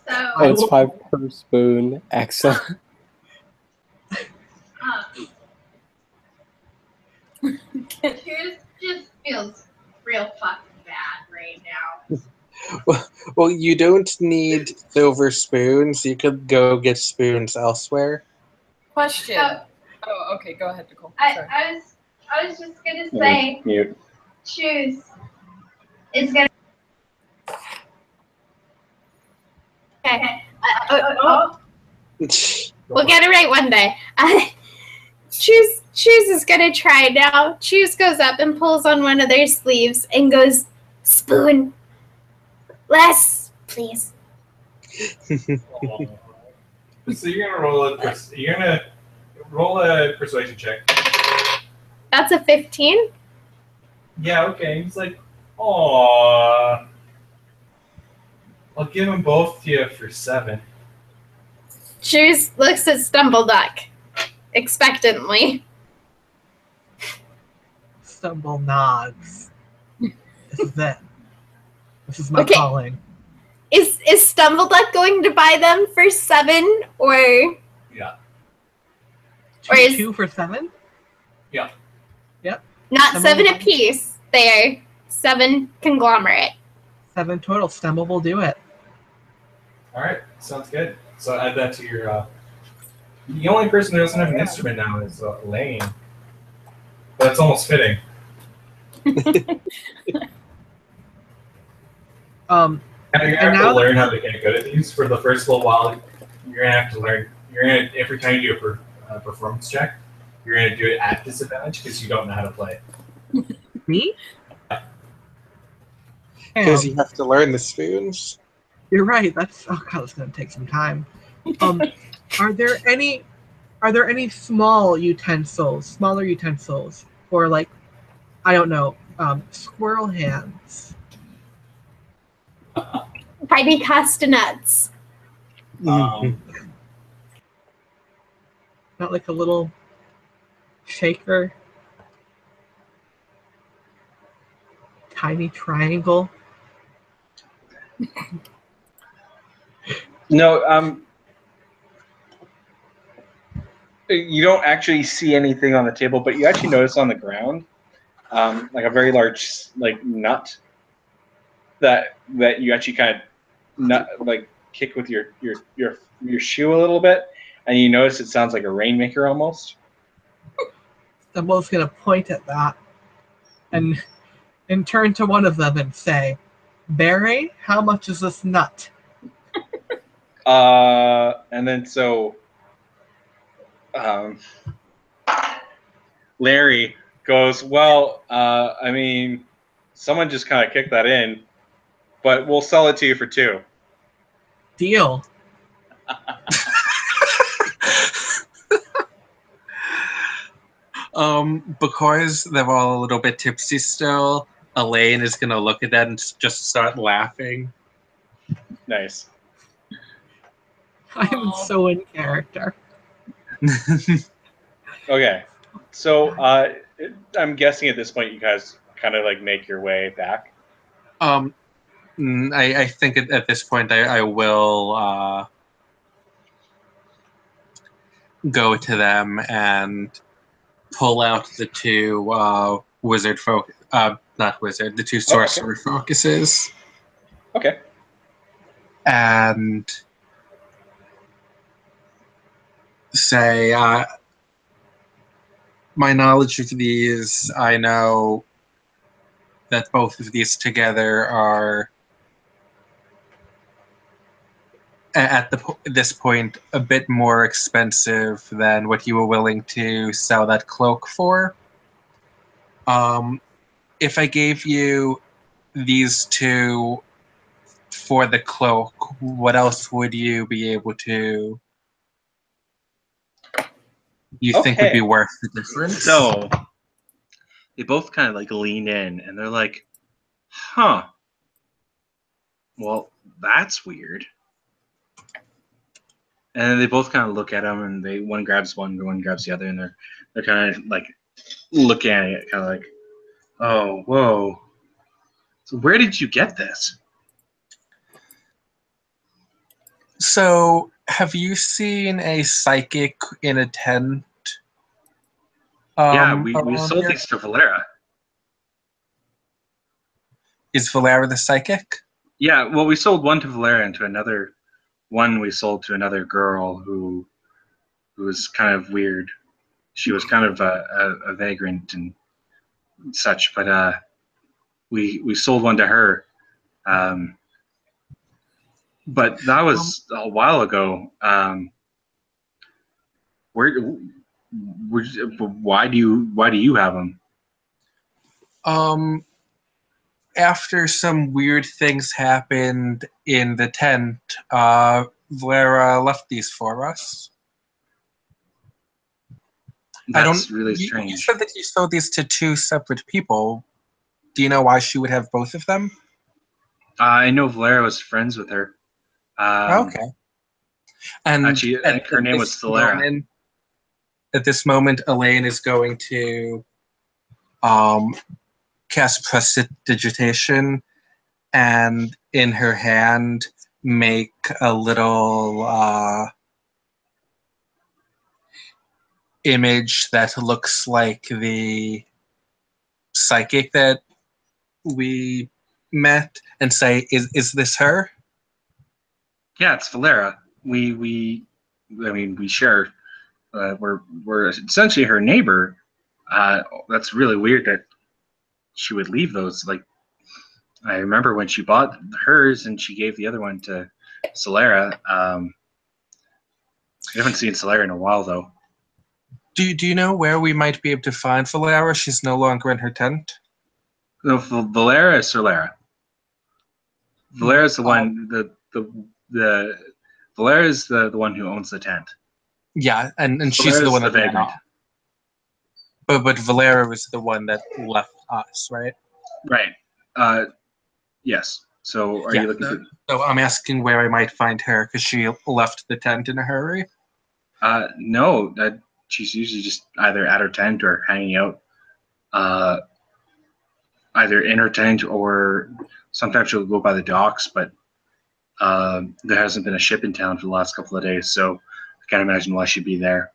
So, Oh, it's 5 per spoon. Excellent. Cheers just feels real fucking bad right now. Well, you don't need silver spoons. You could go get spoons elsewhere. Question. So- Oh, okay. Go ahead, Nicole. Sorry. I was just gonna say, Mute. choose is gonna. Okay. We'll get it right one day. Choose is gonna try now. Choose goes up and pulls on one of their sleeves and goes, spoon. Less, please. So you're gonna roll a persuasion check. That's a 15. Yeah, okay. He's like, aww. I'll give them both to you for 7. Choose looks at Stumbleduck expectantly. Stumble nods. This is it. This is my Okay. calling. Is Stumbleduck going to buy them for 7 or Yeah. Or is- 2 for 7? not Stumble 7 will- apiece? They're 7 conglomerate. 7 total. Stumble will do it. All right. Sounds good. So add that to your. The only person who doesn't have an instrument now is Lane. That's almost fitting. Um, Now you're And gonna have now to learn how to get good at these for the first little while. You're gonna have to learn. You're gonna every time you do a performance check, you're gonna do it at disadvantage because you don't know how to play. Me? Because Damn, you have to learn the spoons. you're right. That's that's gonna take some time. Are there any smaller utensils, or like, I don't know, squirrel hands? Tiny castanets. Um, Not like a little shaker, tiny triangle. No, you don't actually see anything on the table, but you actually notice on the ground, like a very large like nut that you actually kind of like kick with your shoe a little bit, and you notice it sounds like a rainmaker almost. I'm both gonna point at that and turn to one of them and say, "Barry, how much is this nut?" And then so Larry goes, well, I mean, someone just kind of kicked that in, but we'll sell it to you for 2. Deal. Because they're all a little bit tipsy still, Elaine is gonna look at that and just start laughing. Nice. I'm so in character. Okay, so I'm guessing at this point you guys kind of like make your way back. I think at this point I will go to them and pull out the 2 wizard folk, not wizard, the 2 sorcerer focuses. Okay. And say, my knowledge of these, I know that both of these together are at this point a bit more expensive than what you were willing to sell that cloak for. If I gave you these 2 for the cloak, what else would you be able to, you think would be worth the difference? So they both kind of like lean in and they're like, huh, well, that's weird. And then they both kind of look at him, and one grabs one grabs the other, and they're kind of like looking at it, kind of like, oh, whoa. So where did you get this? So, have you seen a psychic in a tent? Yeah, we around sold here? these to Valera. Is Valera the psychic? Yeah, well, we sold one to Valera, and to another one we sold to another girl who was kind of weird. She was kind of a vagrant and such, but we sold one to her. But that was a while ago. Why do you have them? After some weird things happened in the tent, Valera left these for us. That's really You strange. said that you sold these to 2 separate people. Do you know why she would have both of them? I know Valera was friends with her. Okay. And Actually, I think her name was Valera. At this moment, Elaine is going to cast Prestidigitation, and in her hand make a little image that looks like the psychic that we met, and say, "Is this her?" Yeah, it's Valera. We share. We're essentially her neighbor. That's really weird that she would leave those. Like, I remember when she bought hers and she gave the other one to Solera. We haven't seen Solera in a while, though. Do you know where we might be able to find Valera? She's no longer in her tent. No, Valera is Solera. Valera's the one. The Valera is the one who owns the tent. Yeah, and she's Valera's the one the that ran vagrant. off. But Valera was the one that left us, right? Right. Yes. So are Yeah, you looking for? So I'm asking where I might find her because she left the tent in a hurry. No, she's usually just either at her tent or hanging out. Either in her tent or sometimes she'll go by the docks, but there hasn't been a ship in town for the last couple of days, so I can't imagine why she'd be there.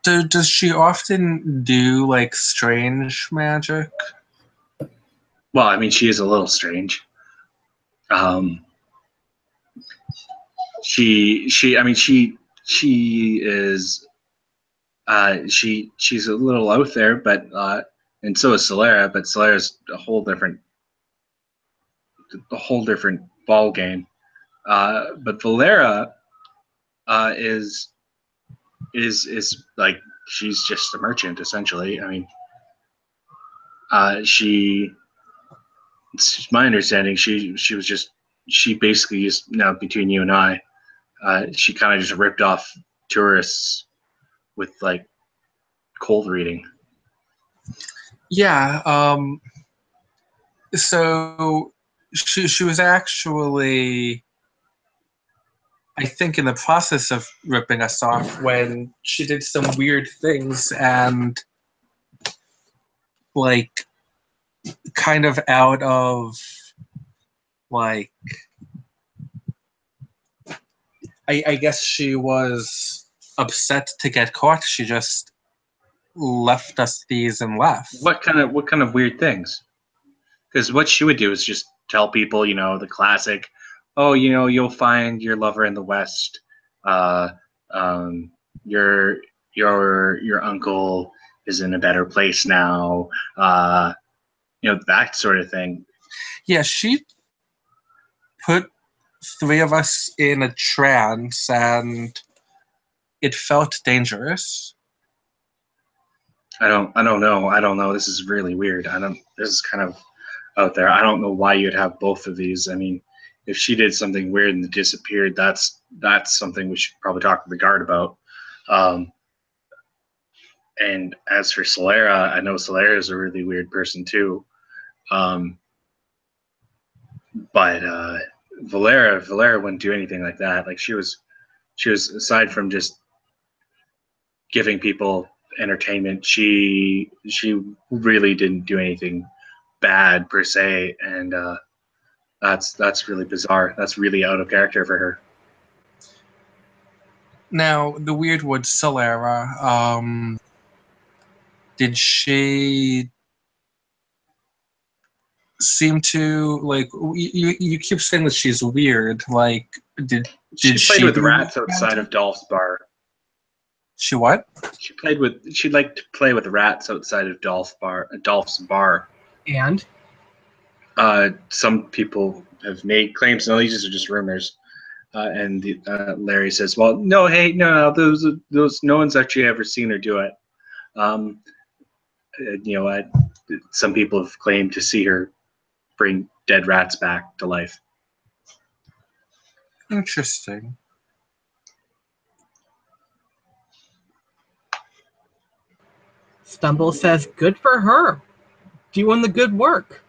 Does she often do like strange magic? Well, I mean, she is a little strange. She is she's a little out there, but and so is Solera, but Solera's a whole different ball game. But Valera is like, she's just a merchant essentially. I mean, it's my understanding she basically just, now between you and I, she kind of just ripped off tourists with like cold reading. Yeah. So she was actually, I think, in the process of ripping us off when she did some weird things and like kind of out of like, I guess she was upset to get caught. She just left us these and left. What kind of weird things? Because what she would do is just tell people, the classic, oh, you'll find your lover in the West. Your uncle is in a better place now. That sort of thing. Yeah, she put 3 of us in a trance, and it felt dangerous. I don't know. This is really weird. This is kind of out there. I don't know why you'd have both of these. I mean, if she did something weird and disappeared, that's something we should probably talk to the guard about. And as for Solera, I know Solera is a really weird person too. But Valera wouldn't do anything like that. Like she was aside from just giving people entertainment, she really didn't do anything bad per se, and that's really bizarre. That's really out of character for her. Now, the weird one, Solera, did she seem to, like, you keep saying that she's weird, like, did she she played with do rats magic? outside of Dolph's bar? She what? She liked to play with rats outside of Dolph's bar. And Some people have made claims. No, these are just rumors. And Larry says, "Well, no, hey, no, those no one's actually ever seen her do it. Some people have claimed to see her bring dead rats back to life." Interesting. Stumble says, good for her. Doing the good work.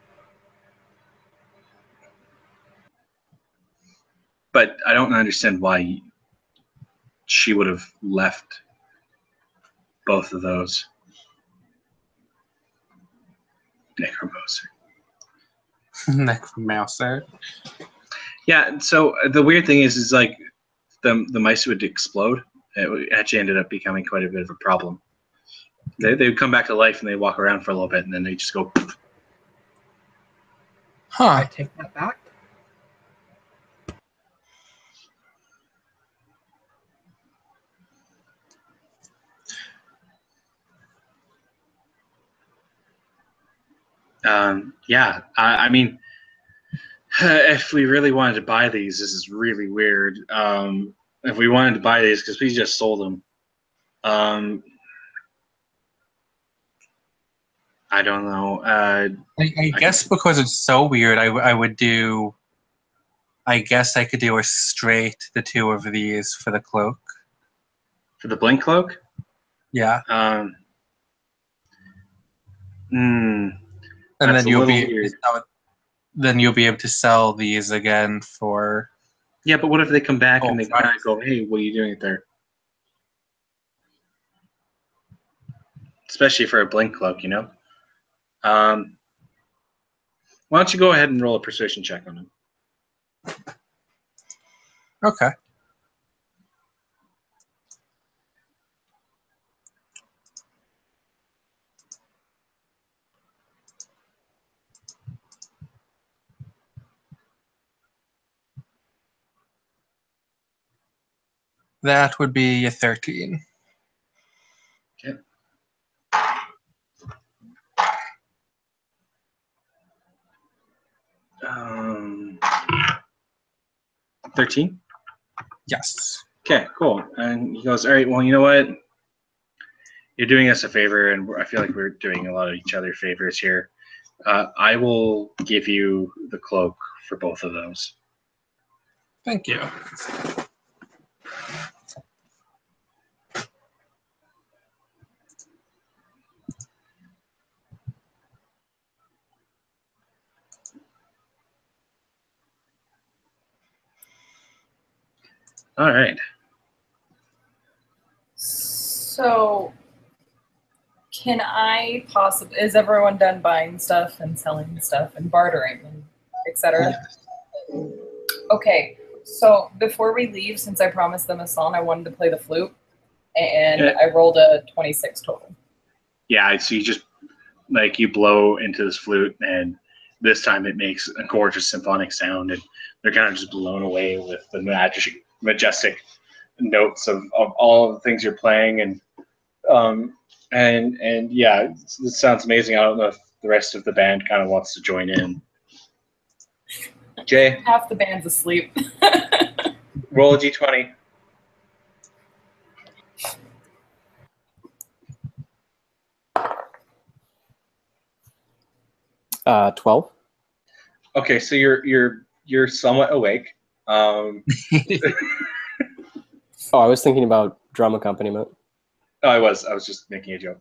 But I don't understand why she would have left both of those. Necromancer. Necromancer. Yeah, so the weird thing is like the mice would explode. It actually ended up becoming quite a bit of a problem. They would come back to life and they walk around for a little bit and then they just go. Poof. Huh. I take that back. Yeah, I mean, If we really wanted to buy these, this is really weird. If we wanted to buy these, because we just sold them. I don't know. I guess because it's so weird, I would do. I guess I could do a straight the 2 of these for the cloak. For the blink cloak? Yeah. And then you'll be able to sell these again for. Yeah, but what if they come back and they kind of go, "Hey, what are you doing it there?" Especially for a blink cloak, you know. Why don't you go ahead and roll a persuasion check on him? Okay. That would be a 13. Okay. Um, 13? Yes. Okay, cool. And he goes, all right, well, you know what? You're doing us a favor, and I feel like we're doing a lot of each other favors here. I will give you the cloak for both of those. Thank you. All right. So, can I possibly? Is everyone done buying stuff and selling stuff and bartering and etc.? Okay. So before we leave, since I promised them a song, I wanted to play the flute, and I rolled a 26 total. Yeah, so you just you blow into this flute, and this time it makes a gorgeous symphonic sound, and they're kind of just blown away with the majestic notes of all of the things you're playing, and yeah, it sounds amazing. I don't know if the rest of the band kind of wants to join in. Jay, half the band's asleep. Roll a d20. Uh, 12. Okay, so you're somewhat awake. Oh, I was thinking about drum accompaniment. Oh, I was just making a joke.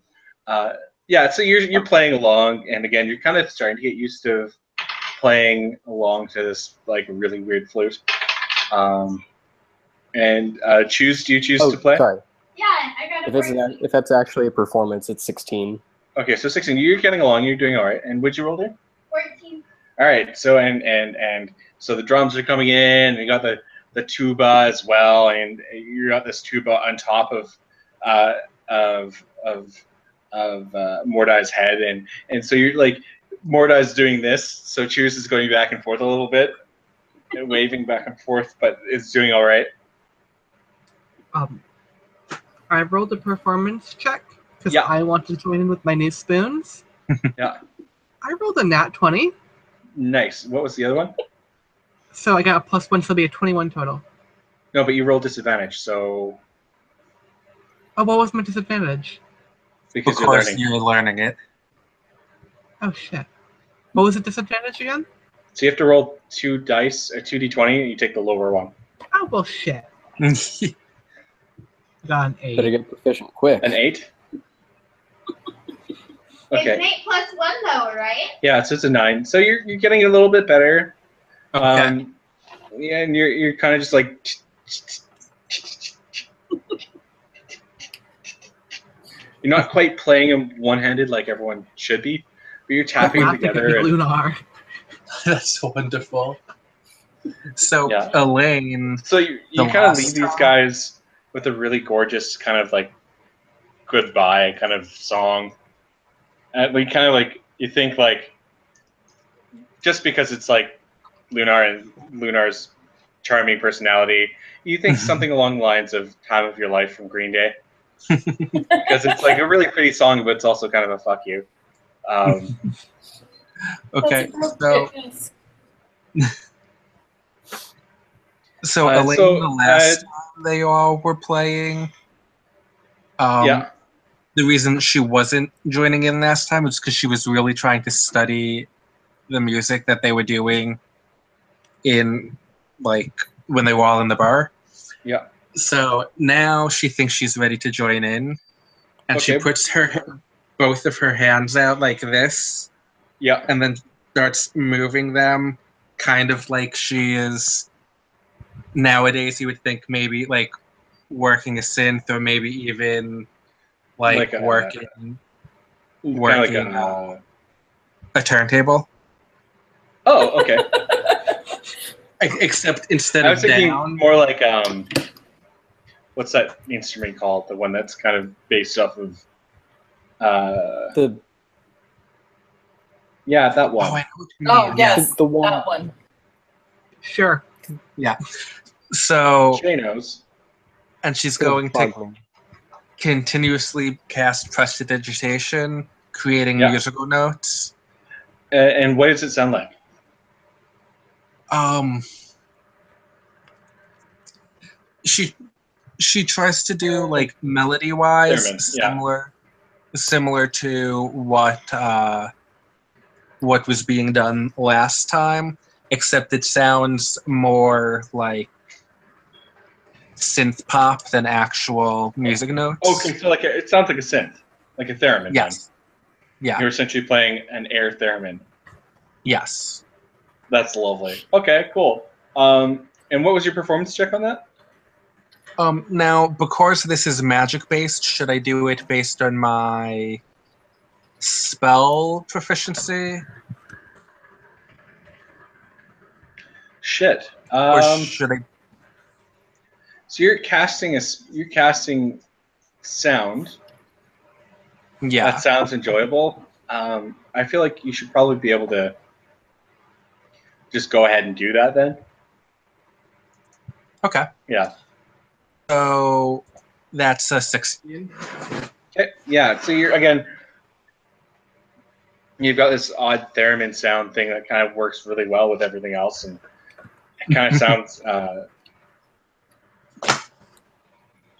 Yeah, so you're playing along, and again, you're kind of starting to get used to playing along to this really weird flute. And do you choose to play? Sorry. Yeah, I got it. If that's actually a performance, it's 16. Okay, so 16. You're getting along. You're doing all right. And what'd you roll there? 14. All right. So and so the drums are coming in. And you got the tuba as well, and you got this tuba on top of Mordai's head, and so you're Mordai's doing this. So Cheers is going back and forth a little bit, waving back and forth, but it's doing all right. I rolled a performance check because Yeah. I want to join in with my new spoons. Yeah. I rolled a nat 20. Nice. What was the other one? So I got a +1, so it'll be a 21 total. No, but you rolled disadvantage, so. Oh, what was my disadvantage? Because of course you're learning it. Oh, shit. What was the disadvantage again? So you have to roll 2 dice, 2d20, and you take the lower one. Oh, bullshit. Got an 8. Better get proficient quick. An 8? Okay. It's 8 plus 1 though, right? Yeah, so it's a 9. So you're getting a little bit better. Okay. Yeah, and you're kind of just you're not quite playing them one-handed like everyone should be, but you're tapping together. And, Lunar. That's wonderful. So Yeah. Elaine. so you kind of leave these guys with a really gorgeous kind of goodbye kind of song. And we kind of you think just because it's Lunar and Lunar's charming personality, you think something along the lines of "Time of Your Life" from Green Day, because it's a really pretty song, but it's also kind of a fuck you. Okay, so So Elaine, the last time they all were playing, yeah. the reason she wasn't joining in last time was because she was really trying to study the music that they were doing in, like, when they were all in the bar. Yeah. So now she thinks she's ready to join in, and she puts both of her hands out like this. Yeah. And then starts moving them kind of like she is nowadays. You would think maybe like working a synth, or maybe even like working a turntable. Oh, okay. Except instead I was of thinking down, more like what's that instrument called? The one that's kind of based off of yeah, that one. Oh, I know what you mean. Oh, yes, The one. that one. Sure. Yeah. So Shay knows. and she's going to continuously cast prestidigitation, creating musical notes. And what does it sound like? She tries to do like melody wise Theremin, similar to what was being done last time, except it sounds more like synth pop than actual music notes. Okay, so like it sounds like a synth, like a theremin. Yes. Then. Yeah. You're essentially playing an air theremin. Yes. That's lovely. Okay, cool. And what was your performance check on that? Now, because this is magic based, should I do it based on my spell proficiency? Shit. Or should I? So you're casting sound. Yeah. That sounds enjoyable. I feel like you should probably be able to just go ahead and do that then. Okay. Yeah. So that's a 16. Okay. Yeah. So you've got this odd theremin sound thing that kind of works really well with everything else, and it kind of sounds.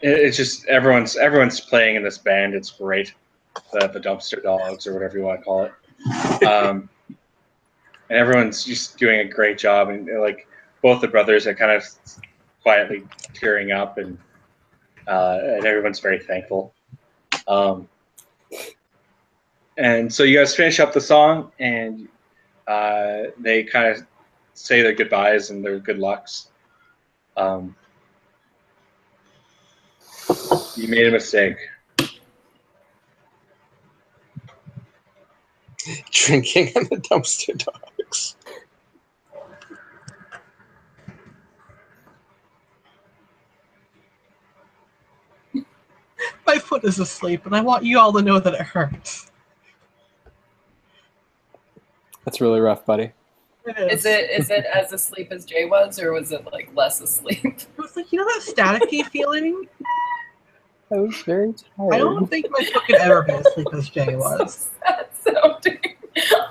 It's just everyone's playing in this band. It's great. The Dumpster Dogs or whatever you want to call it, and everyone's just doing a great job. And like both the brothers are kind of quietly tearing up, and everyone's very thankful. And so you guys finish up the song, and they kind of say their goodbyes and their good lucks. You made a mistake. Drinking in the Dumpster Dogs. My foot is asleep, and I want you all to know that it hurts. That's really rough, buddy. Is it as asleep as Jay was, or was it like less asleep? It was like, you know that staticky feeling? I was very tired. I don't think my foot could ever be as asleep as Jay was. So sad sounding.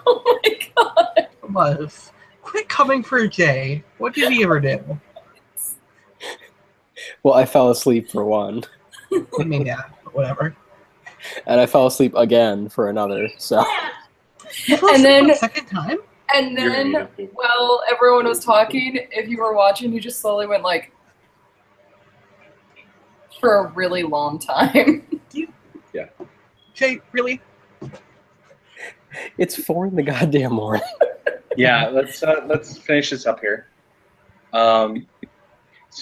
Oh my god. It was. Quit coming for Jay. What did he ever do? Well, I fell asleep for one. I mean, yeah, whatever. And I fell asleep again for another, so. And then second time? And then while everyone was talking, if you were watching, you just slowly went like for a really long time. Yeah. Jay, really? It's 4 in the goddamn morning. Yeah, let's finish this up here. So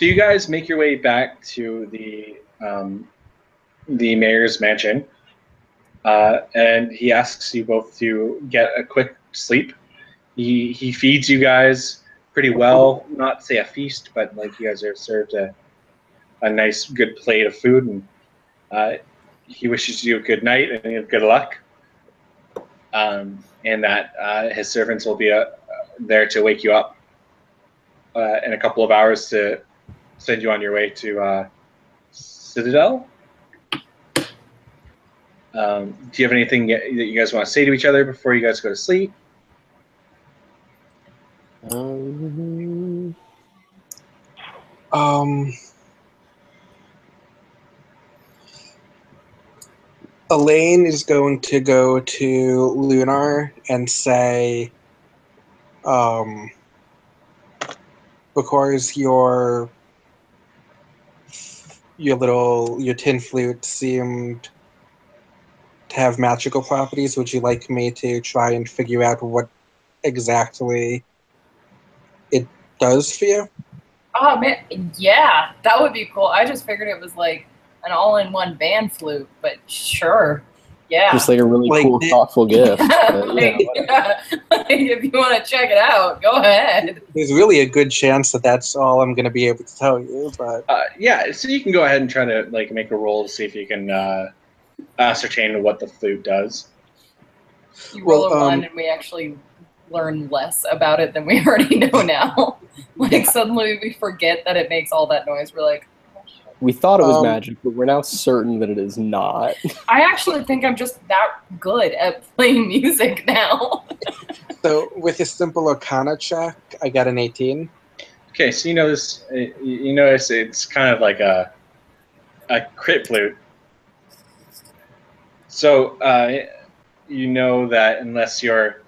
you guys make your way back to the mayor's mansion, and he asks you both to get a quick sleep. He feeds you guys pretty well, not say a feast, but like you guys are served a nice, good plate of food, and he wishes you a good night and good luck, and that his servants will be there to wake you up in a couple of hours to send you on your way to Citadel. Do you have anything that you guys want to say to each other before you guys go to sleep? Elaine is going to go to Lunar and say, because your tin flute seemed to have magical properties, would you like me to try and figure out what exactly it does for you? Oh man, yeah, that would be cool. I just figured it was like an all-in-one band flute, but sure, yeah. Just like a really Like cool, the- thoughtful gift. But, Like, yeah, like, if you want to check it out, go ahead. There's really a good chance that that's all I'm going to be able to tell you, but Yeah, so you can go ahead and try to like make a roll to see if you can ascertain what the flute does. You roll Well, a 1 and we actually learn less about it than we already know now. Like suddenly we forget that it makes all that noise. We're like, oh, shit. we thought it was magic, but we're now certain that it is not. I actually think I'm just that good at playing music now. so with a simple Arcana check, I got an 18. Okay, so you notice it's kind of like a crit flute. So you know that unless you're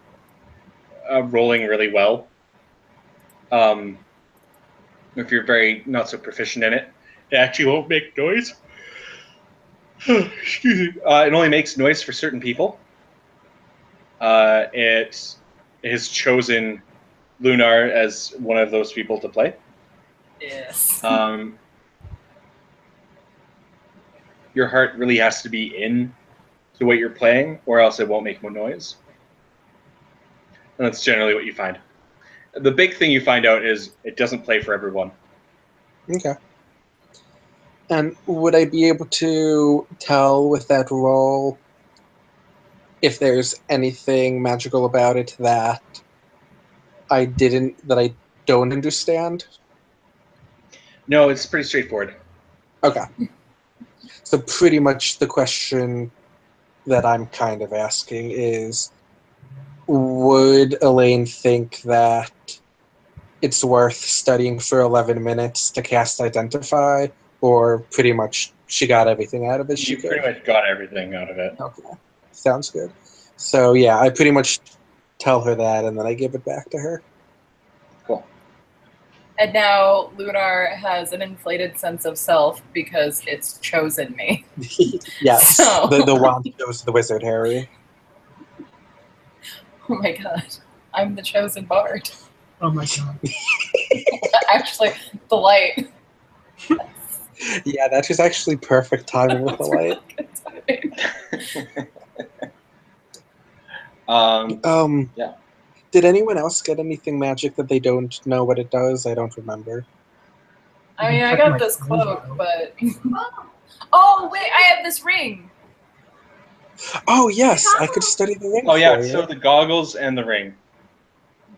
rolling really well, if you're very not so proficient in it, it actually won't make noise. Excuse me. It only makes noise for certain people. It has chosen Lunar as one of those people to play. Yes. Your heart really has to be in to what you're playing, or else it won't make more noise. And that's generally what you find. The big thing you find out is it doesn't play for everyone. Okay. And would I be able to tell with that roll if there's anything magical about it that I don't understand? No, it's pretty straightforward. Okay. So pretty much the question that I'm kind of asking is, would Elaine think that it's worth studying for 11 minutes to cast Identify, or pretty much she got everything out of it she You could? pretty much got everything out of it. Okay. Sounds good. So yeah, I pretty much tell her that and then I give it back to her. Cool. And now Lunar has an inflated sense of self because it's chosen me. Yes. So- The wand shows the wizard, Harry. Oh my god. I'm the chosen bard. Oh my god. Actually, the light. Yeah, that was actually perfect timing with the light. Yeah. Did anyone else get anything magic that they don't know what it does? I don't remember. I mean, I Check got my this clothes cloak, out. but... Oh, wait, I have this ring! Oh yes, I could study the ring Oh yeah, for you. so the goggles and the ring.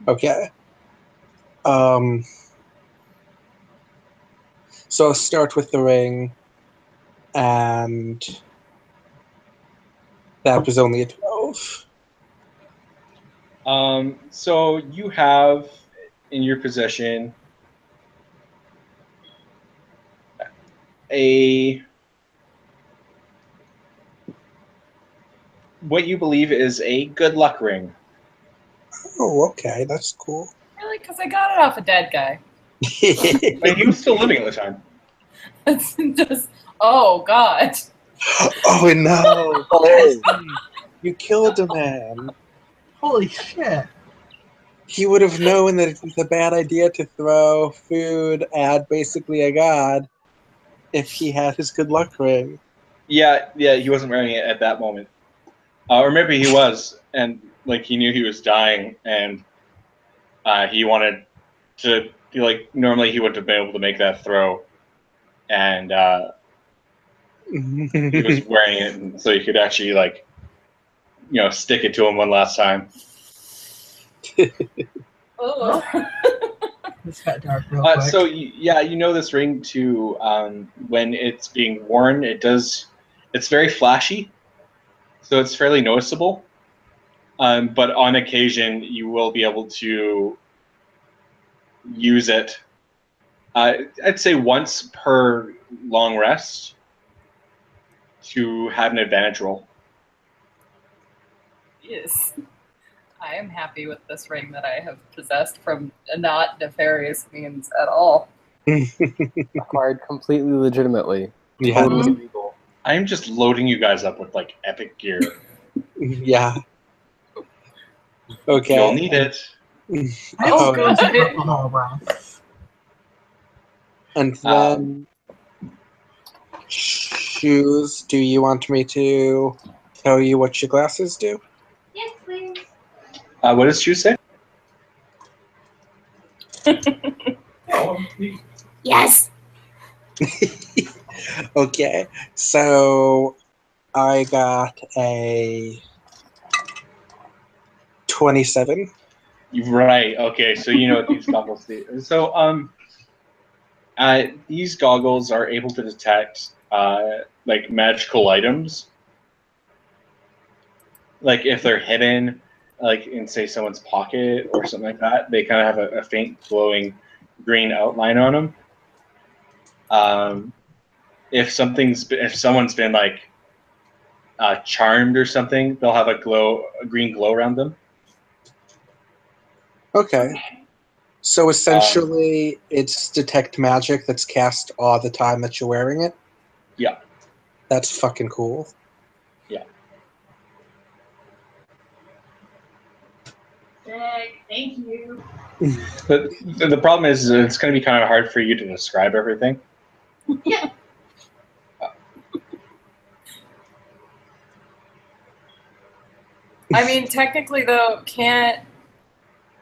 Okay. So I'll start with the ring, and that was only a 12. So you have in your possession what you believe is a good luck ring. Oh, okay, that's cool. Really? Because I got it off a dead guy. But he was still living at the time. It's just... Oh, God. Oh no! Oh. You killed a man. Holy shit. He would have known that it was a bad idea to throw food at basically a god if he had his good luck ring. Yeah, he wasn't wearing it at that moment. Or maybe he was, and like he knew he was dying, and he wanted to. Normally he wouldn't have been able to make that throw, and he was wearing it, and so he could actually stick it to him one last time. Oh. This got dark real quick. So you know this ring too. When it's being worn, it's very flashy, so it's fairly noticeable. But on occasion, you will be able to use it I'd say once per long rest to have an advantage roll. Yes. I am happy with this ring that I have possessed from not nefarious means at all. Acquired completely legitimately. Yeah. Totally legal. I'm just loading you guys up with like epic gear. Yeah. Okay. You'll need it. I Oh, will go to good. alcohol breath. And then shoes. Do you want me to tell you what your glasses do? Yes, please. What does Shu say? Oh, Yes. Okay. So I got a 27. Right. Okay. So you know what these goggles do. So these goggles are able to detect like magical items, like if they're hidden, like in say someone's pocket or something like that. They kind of have a faint glowing green outline on them. If someone's been like charmed or something, they'll have a green glow around them. Okay. So essentially, it's detect magic that's cast all the time that you're wearing it? Yeah. That's fucking cool. Yeah. Thank you. But the problem is it's going to be kind of hard for you to describe everything. Yeah. I mean, technically, though,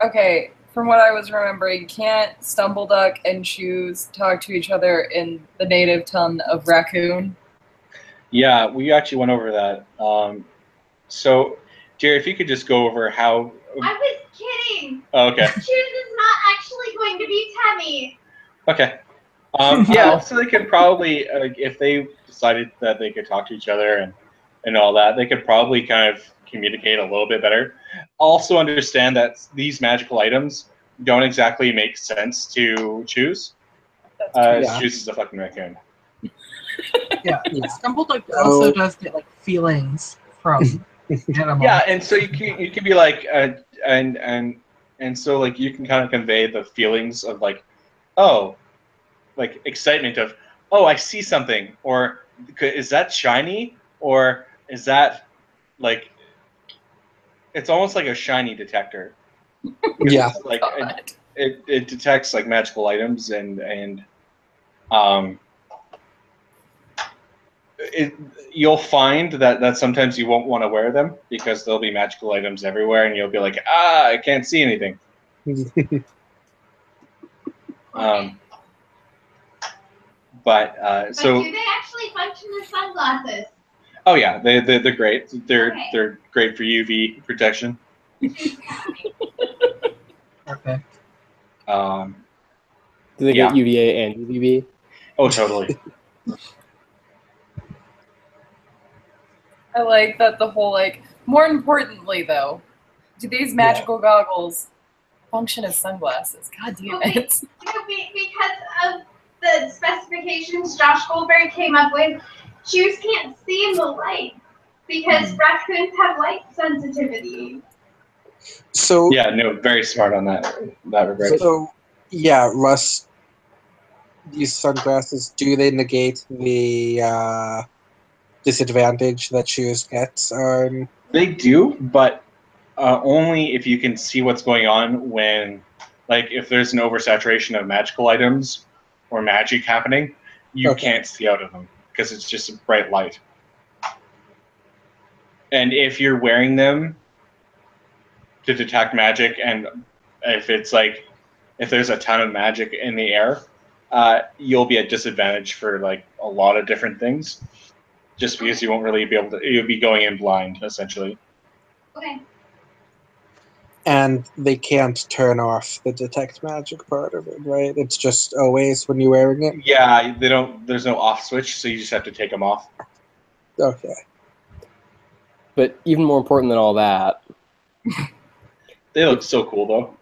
okay, from what I was remembering, can't Stumbleduck and Shoes talk to each other in the native tongue of raccoon? Yeah, we actually went over that. So, Jerry, if you could just go over how. I was kidding. Oh, okay. Shoes is not actually going to be Tammy. Okay. Yeah, so they could probably, if they decided that they could talk to each other and all that, they could probably kind of communicate a little bit better. Also understand that these magical items don't exactly make sense to choose. Yeah. Choose is a fucking raccoon. Yeah. Yeah. Stumbleduck also does get like feelings from animals. Yeah, and so you can be like, and so like you can kind of convey the feelings of like, oh, like excitement of, oh, I see something, or is that shiny, or is that like, it's almost like a shiny detector. Yeah. It's like God. it detects like magical items and you'll find that sometimes you won't want to wear them because there'll be magical items everywhere, and you'll be like, I can't see anything. But so. But do they actually function as sunglasses? Oh yeah, they're great. They're Okay. they're great for UV protection. Okay. Do they Yeah. get UVA and UVB? Oh, totally. I like that the whole, like, more importantly, though, do these magical goggles function as sunglasses? God damn it. Because of the specifications Josh Goldberg came up with, shoes can't see in the light because raccoons have light sensitivity. So Yeah, no, very smart on that regard. So, yeah, Russ, these sunglasses, do they negate the disadvantage that shoes gets on? They do, but only if you can see what's going on when, like, if there's an oversaturation of magical items or magic happening, you Okay. can't see out of them because it's just a bright light. And if you're wearing them to detect magic, and if it's like, if there's a ton of magic in the air, you'll be at disadvantage for like a lot of different things, just because you won't really be able to. You'll be going in blind, essentially. Okay. And they can't turn off the detect magic part of it, right? It's just always when you're wearing it? Yeah, they don't. There's no off switch, so you just have to take them off. Okay. But even more important than all that, They look so cool, though.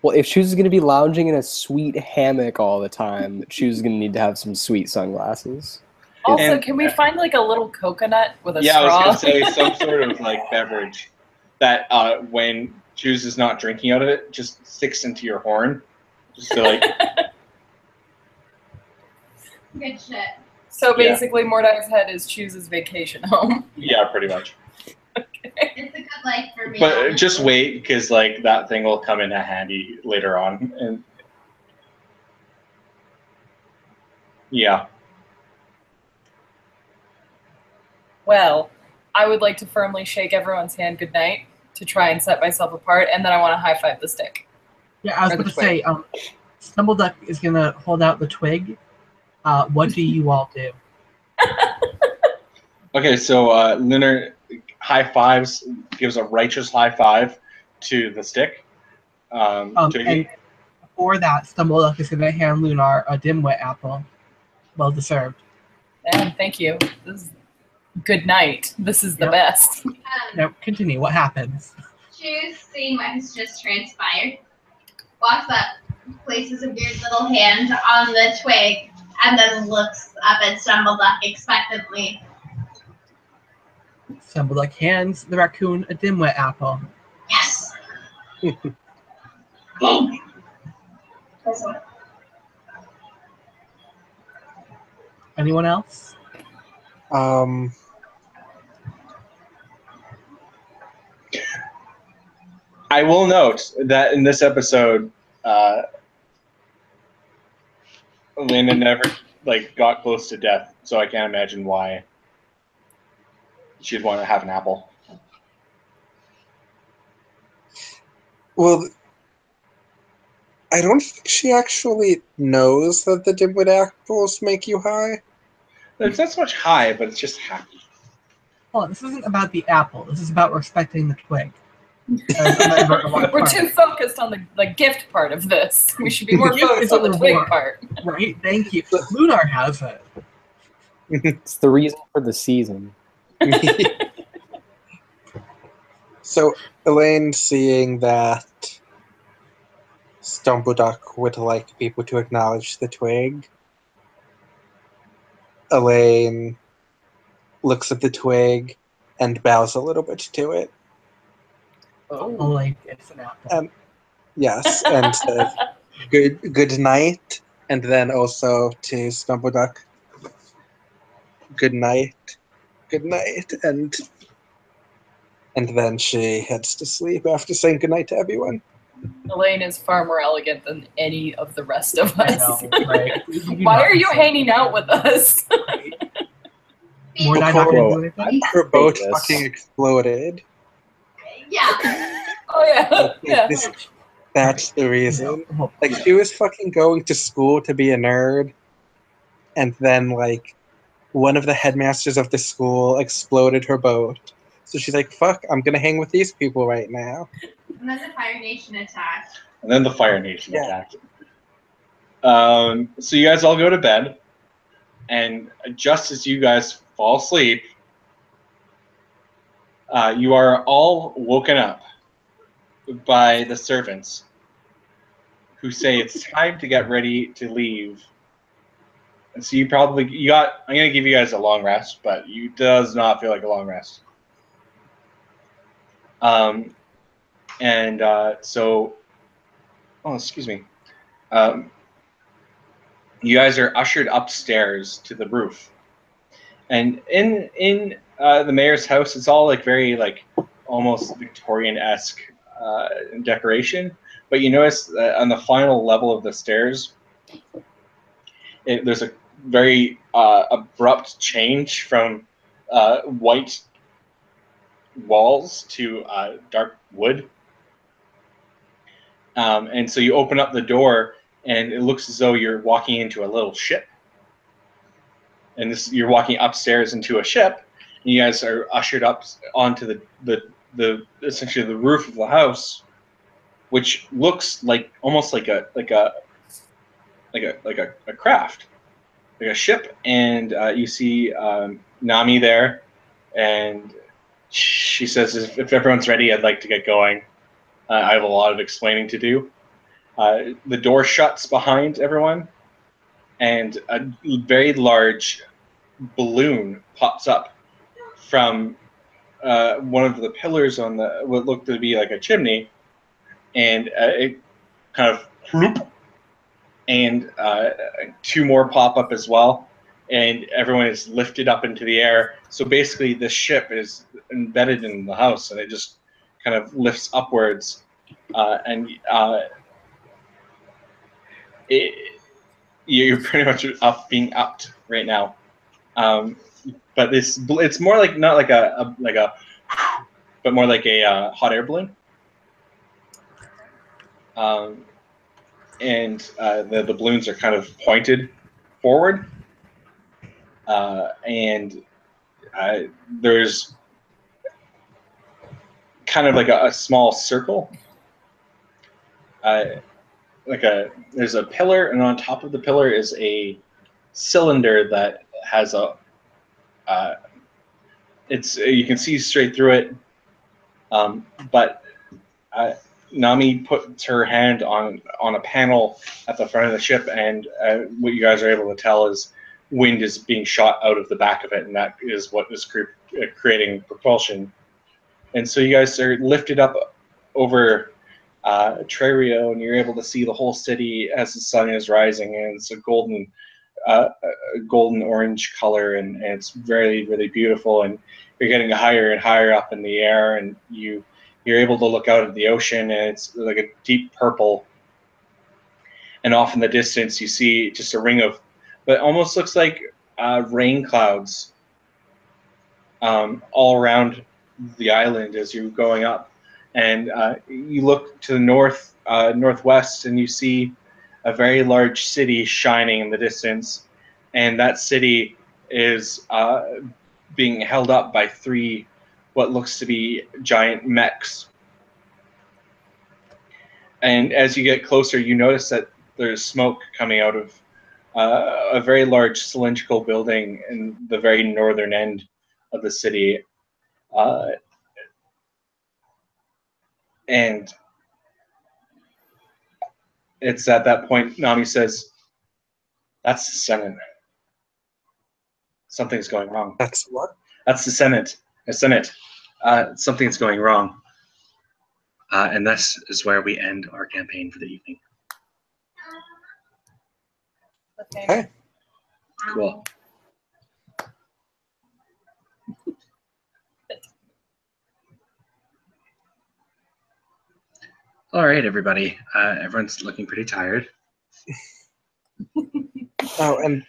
Well, if Shoes is going to be lounging in a sweet hammock all the time, Shoes is going to need to have some sweet sunglasses. Also, And- can we find like a little coconut with a Yeah, I was straw? gonna say some sort of like beverage that when Shoes is not drinking out of it, just sticks into your horn, just to like. Good shit. So basically, Mordai's head is Chooses vacation home. Yeah, pretty much. It's a good life for me. But honestly. just wait, because like that thing will come in handy later on, and yeah. Well, I would like to firmly shake everyone's hand goodnight to try and set myself apart, and then I want to high five the stick. Yeah, I was Or the going to say, Stumbleduck is going to hold out the twig. What do you all do? Okay, so Lunar high fives, gives a righteous high five to the stick. And before that, Stumbleduck is going to hand Lunar a dimwit apple. Well deserved. And thank you. This is good night. This is the Yep. best. Now, continue. What happens? Choose, seeing what has just transpired, walks up, places a weird little hand on the twig, and then looks up at Stumbleduck expectantly. Stumbleduck hands the raccoon a dimwit apple. Yes. Thanks. Anyone else? I will note that in this episode, Lena never like got close to death, so I can't imagine why she'd want to have an apple. Well, I don't think she actually knows that the dimwit apples make you high. It's not so much high, but it's just happy. Well, this isn't about the apple. This is about respecting the twig. As a member of our We're party. too focused on the gift part of this. We should be more Gift focused is a on the twig reward. part. Right? Thank you. Lunar has it. It's the reason for the season. So Elaine, seeing that Stumbleduck would like people to acknowledge the twig, Elaine looks at the twig and bows a little bit to it. Oh, like it's an apple. Yes, and says good night, and then also to Stumbleduck, good night, and then she heads to sleep after saying good night to everyone. Elaine is far more elegant than any of the rest of I us. know, right? Why are you hanging out with us? More not gonna Whoa. do anything? Her boat Yes. fucking exploded. Yeah. Oh yeah, yeah. That's the reason. Oh, Like, she was fucking going to school to be a nerd, and then, like, one of the headmasters of the school exploded her boat. So she's like, fuck, I'm gonna hang with these people right now. And then the Fire Nation attacked. And then the Fire Nation Yeah. attacked. So you guys all go to bed, and just as you guys fall asleep, you are all woken up by the servants who say it's time to get ready to leave. And so I'm gonna give you guys a long rest, but it does not feel like a long rest. Excuse me. You guys are ushered upstairs to the roof, and in the mayor's house, it's all like very like almost Victorian-esque decoration. But you notice that on the final level of the stairs, there's a very abrupt change from white walls to dark wood. And so you open up the door, and it looks as though you're walking into a little ship. And you're walking upstairs into a ship, and you guys are ushered up onto the essentially the roof of the house, which looks like almost like a craft, like a ship. And you see Nami there, and she says, "If everyone's ready, I'd like to get going. I have a lot of explaining to do." the door shuts behind everyone, and a very large balloon pops up from one of the pillars on what looked to be like a chimney, and it kind of whoop, and two more pop up as well, and everyone is lifted up into the air. So basically, the ship is embedded in the house, and it just kind of lifts upwards, and you're pretty much being upped right now. But it's more like not like a but more like a hot air balloon. And the balloons are kind of pointed forward, and there's kind of like a small circle. There's a pillar, and on top of the pillar is a cylinder that has a. You can see straight through it, but Nami puts her hand on a panel at the front of the ship, and what you guys are able to tell is wind is being shot out of the back of it, and that is what is creating propulsion. And so you guys are lifted up over Trerio, and you're able to see the whole city as the sun is rising, and it's a golden orange color, and it's very, really beautiful. And you're getting higher and higher up in the air, and you're able to look out at the ocean, and it's like a deep purple. And off in the distance, you see just a ring of, but almost looks like rain clouds all around the island as you're going up. And you look to the northwest, and you see a very large city shining in the distance. And that city is being held up by three what looks to be giant mechs. And as you get closer, you notice that there's smoke coming out of a very large cylindrical building in the very northern end of the city. And it's at that point Nami says, "That's the Senate. Something's going wrong." That's what? That's the Senate. The Senate. Something's going wrong. And this is where we end our campaign for the evening. Okay. Cool. All right, everybody. Everyone's looking pretty tired. Oh, and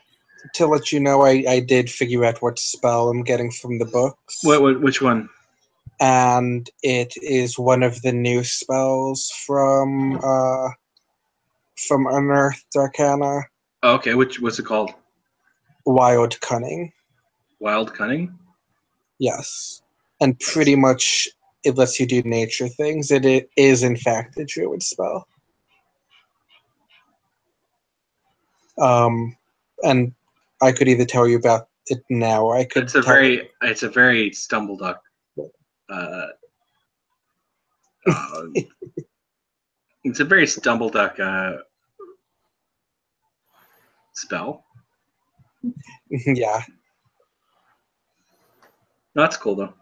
to let you know, I did figure out what spell I'm getting from the books. Which one? And it is one of the new spells from Unearthed Arcana. Oh, okay, what's it called? Wild Cunning. Wild Cunning? Yes. And pretty much it lets you do nature things. It is, in fact, a druid spell. And I could either tell you about it now, or I could. It's a very Stumbleduck. It's a very Stumbleduck spell. Yeah. No, that's cool though.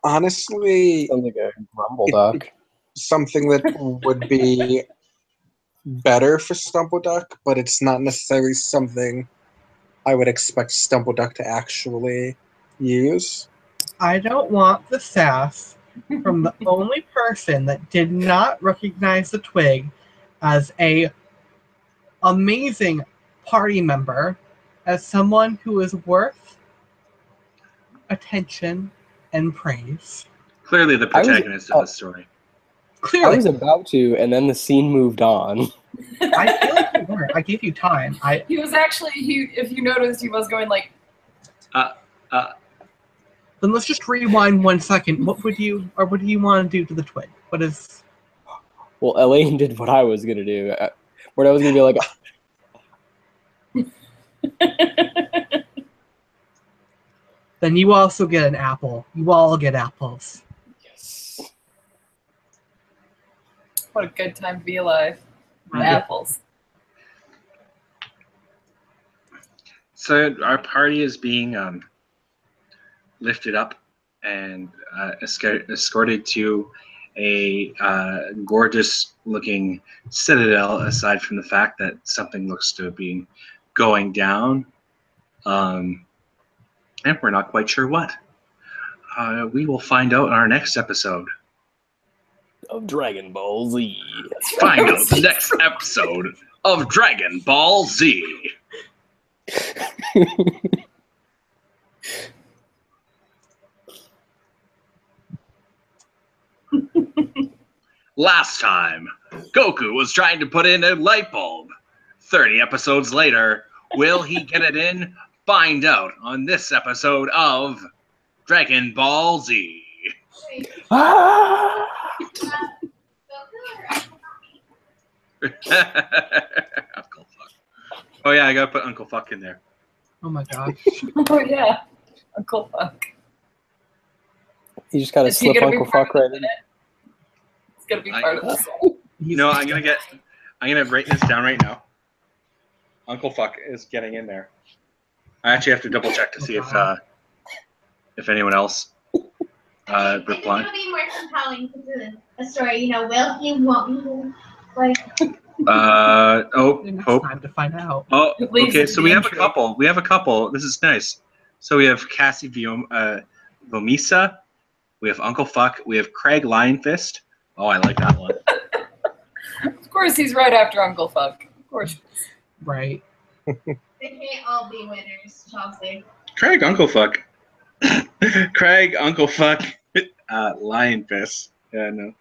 Honestly, Sounds like a grumble duck. something that would be better for Stumbleduck, but it's not necessarily something I would expect Stumbleduck to actually use. I don't want the sass from the only person that did not recognize the twig as a amazing party member, as someone who is worth attention and praise. Clearly the protagonist of the story. I Clearly, was about to, and then the scene moved on. I feel like you weren't. I gave you time. He was actually, if you noticed, he was going like, Then let's just rewind 1 second. What do you want to do to the twig? What is? Well, Elaine did what I was gonna do. Where I was gonna be like, then you also get an apple. You all get apples. Yes. What a good time to be alive. Right. Apples. So our party is being lifted up and escorted to a gorgeous-looking citadel. Aside from the fact that something looks to be going down, and we're not quite sure what. We will find out in our next episode. Of Dragon Ball Z. Find out the next episode of Dragon Ball Z. Last time, Goku was trying to put in a light bulb. 30 episodes later, will he get it in? Find out on this episode of Dragon Ball Z. Ah! Uncle Fuck. Oh yeah, I gotta put Uncle Fuck in there. Oh my gosh. Oh yeah, Uncle Fuck. You just gotta Is he slip gonna be Uncle part Fuck of right this in. in it? It's gonna be part of this. No, I'm gonna write this down right now. Uncle Fuck is getting in there. I actually have to double check to see if anyone else replied. It'll be more compelling to a story. You know, will he? Won't he? Like. Next Hope. time to find out. Oh, It leaves okay. it So to we the have a intrigue. couple. We have a couple. This is nice. So we have Cassie Vomisa. We have Uncle Fuck. We have Craig Lionfist. Oh, I like that one. Of course, he's right after Uncle Fuck. Of course. Right. They can't all be winners, Chelsea. Craig Uncle Fuck. Craig Uncle Fuck. Lionfist. Yeah, no.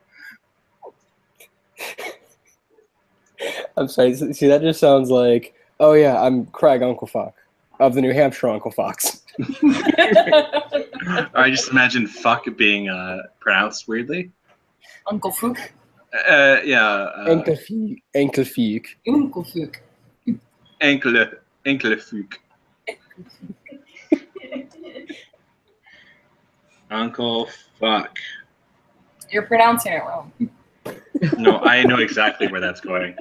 I'm sorry. See, that just sounds like, oh yeah, I'm Craig Uncle Fuck of the New Hampshire Uncle Fox. I just imagine fuck being pronounced weirdly. Uncle Fuck. Yeah. Enkelfiek. Enkelfiek. Uncle Fuck. Enkele fuck. Uncle Fuck. You're pronouncing it wrong. No, I know exactly where that's going.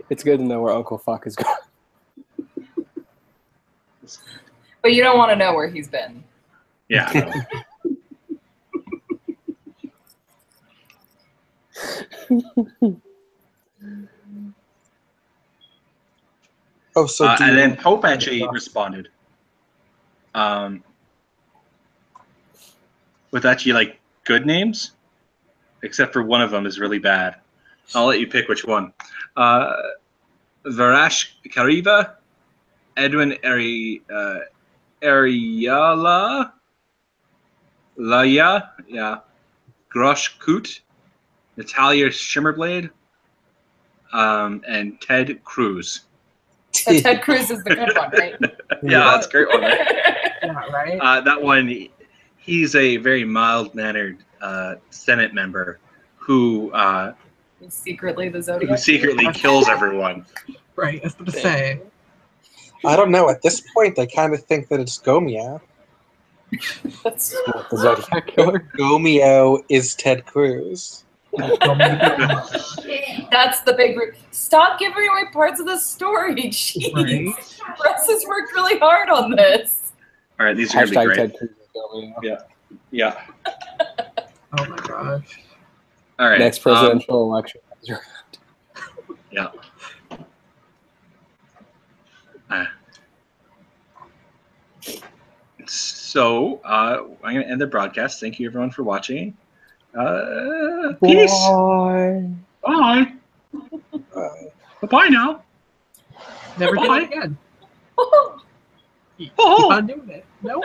It's good to know where Uncle Fuck is going. But you don't want to know where he's been. Yeah. Oh, so do And you- then Pope actually responded. With actually like good names, except for one of them is really bad. I'll let you pick which one. Varash Kariva, Edwin Ariala, Laya, yeah, Grosh Koot, Natalia Shimmerblade, and Ted Cruz. So Ted Cruz is the good one, right? Yeah, that's a great one. Right? Yeah, right? That one, he's a very mild-mannered Senate member who Secretly the Zodiac. secretly kills everyone. Right, I was going to say. I don't know. At this point, I kind of think that it's Gomeo. That's The Zodiac Killer. Gomeo is Ted Cruz. the big. Stop giving away parts of the story. Jeez. Right. Russ has worked really hard on this. All right, these are gonna be Hashtag great. Ted Cruz. Going on. Yeah. Oh my gosh. All right. Next presidential election. Yeah. So I'm going to end the broadcast. Thank you, everyone, for watching. Peace. Bye. Bye. Bye now. Never do Bye. it again. Oh. Keep on doing it. Nope.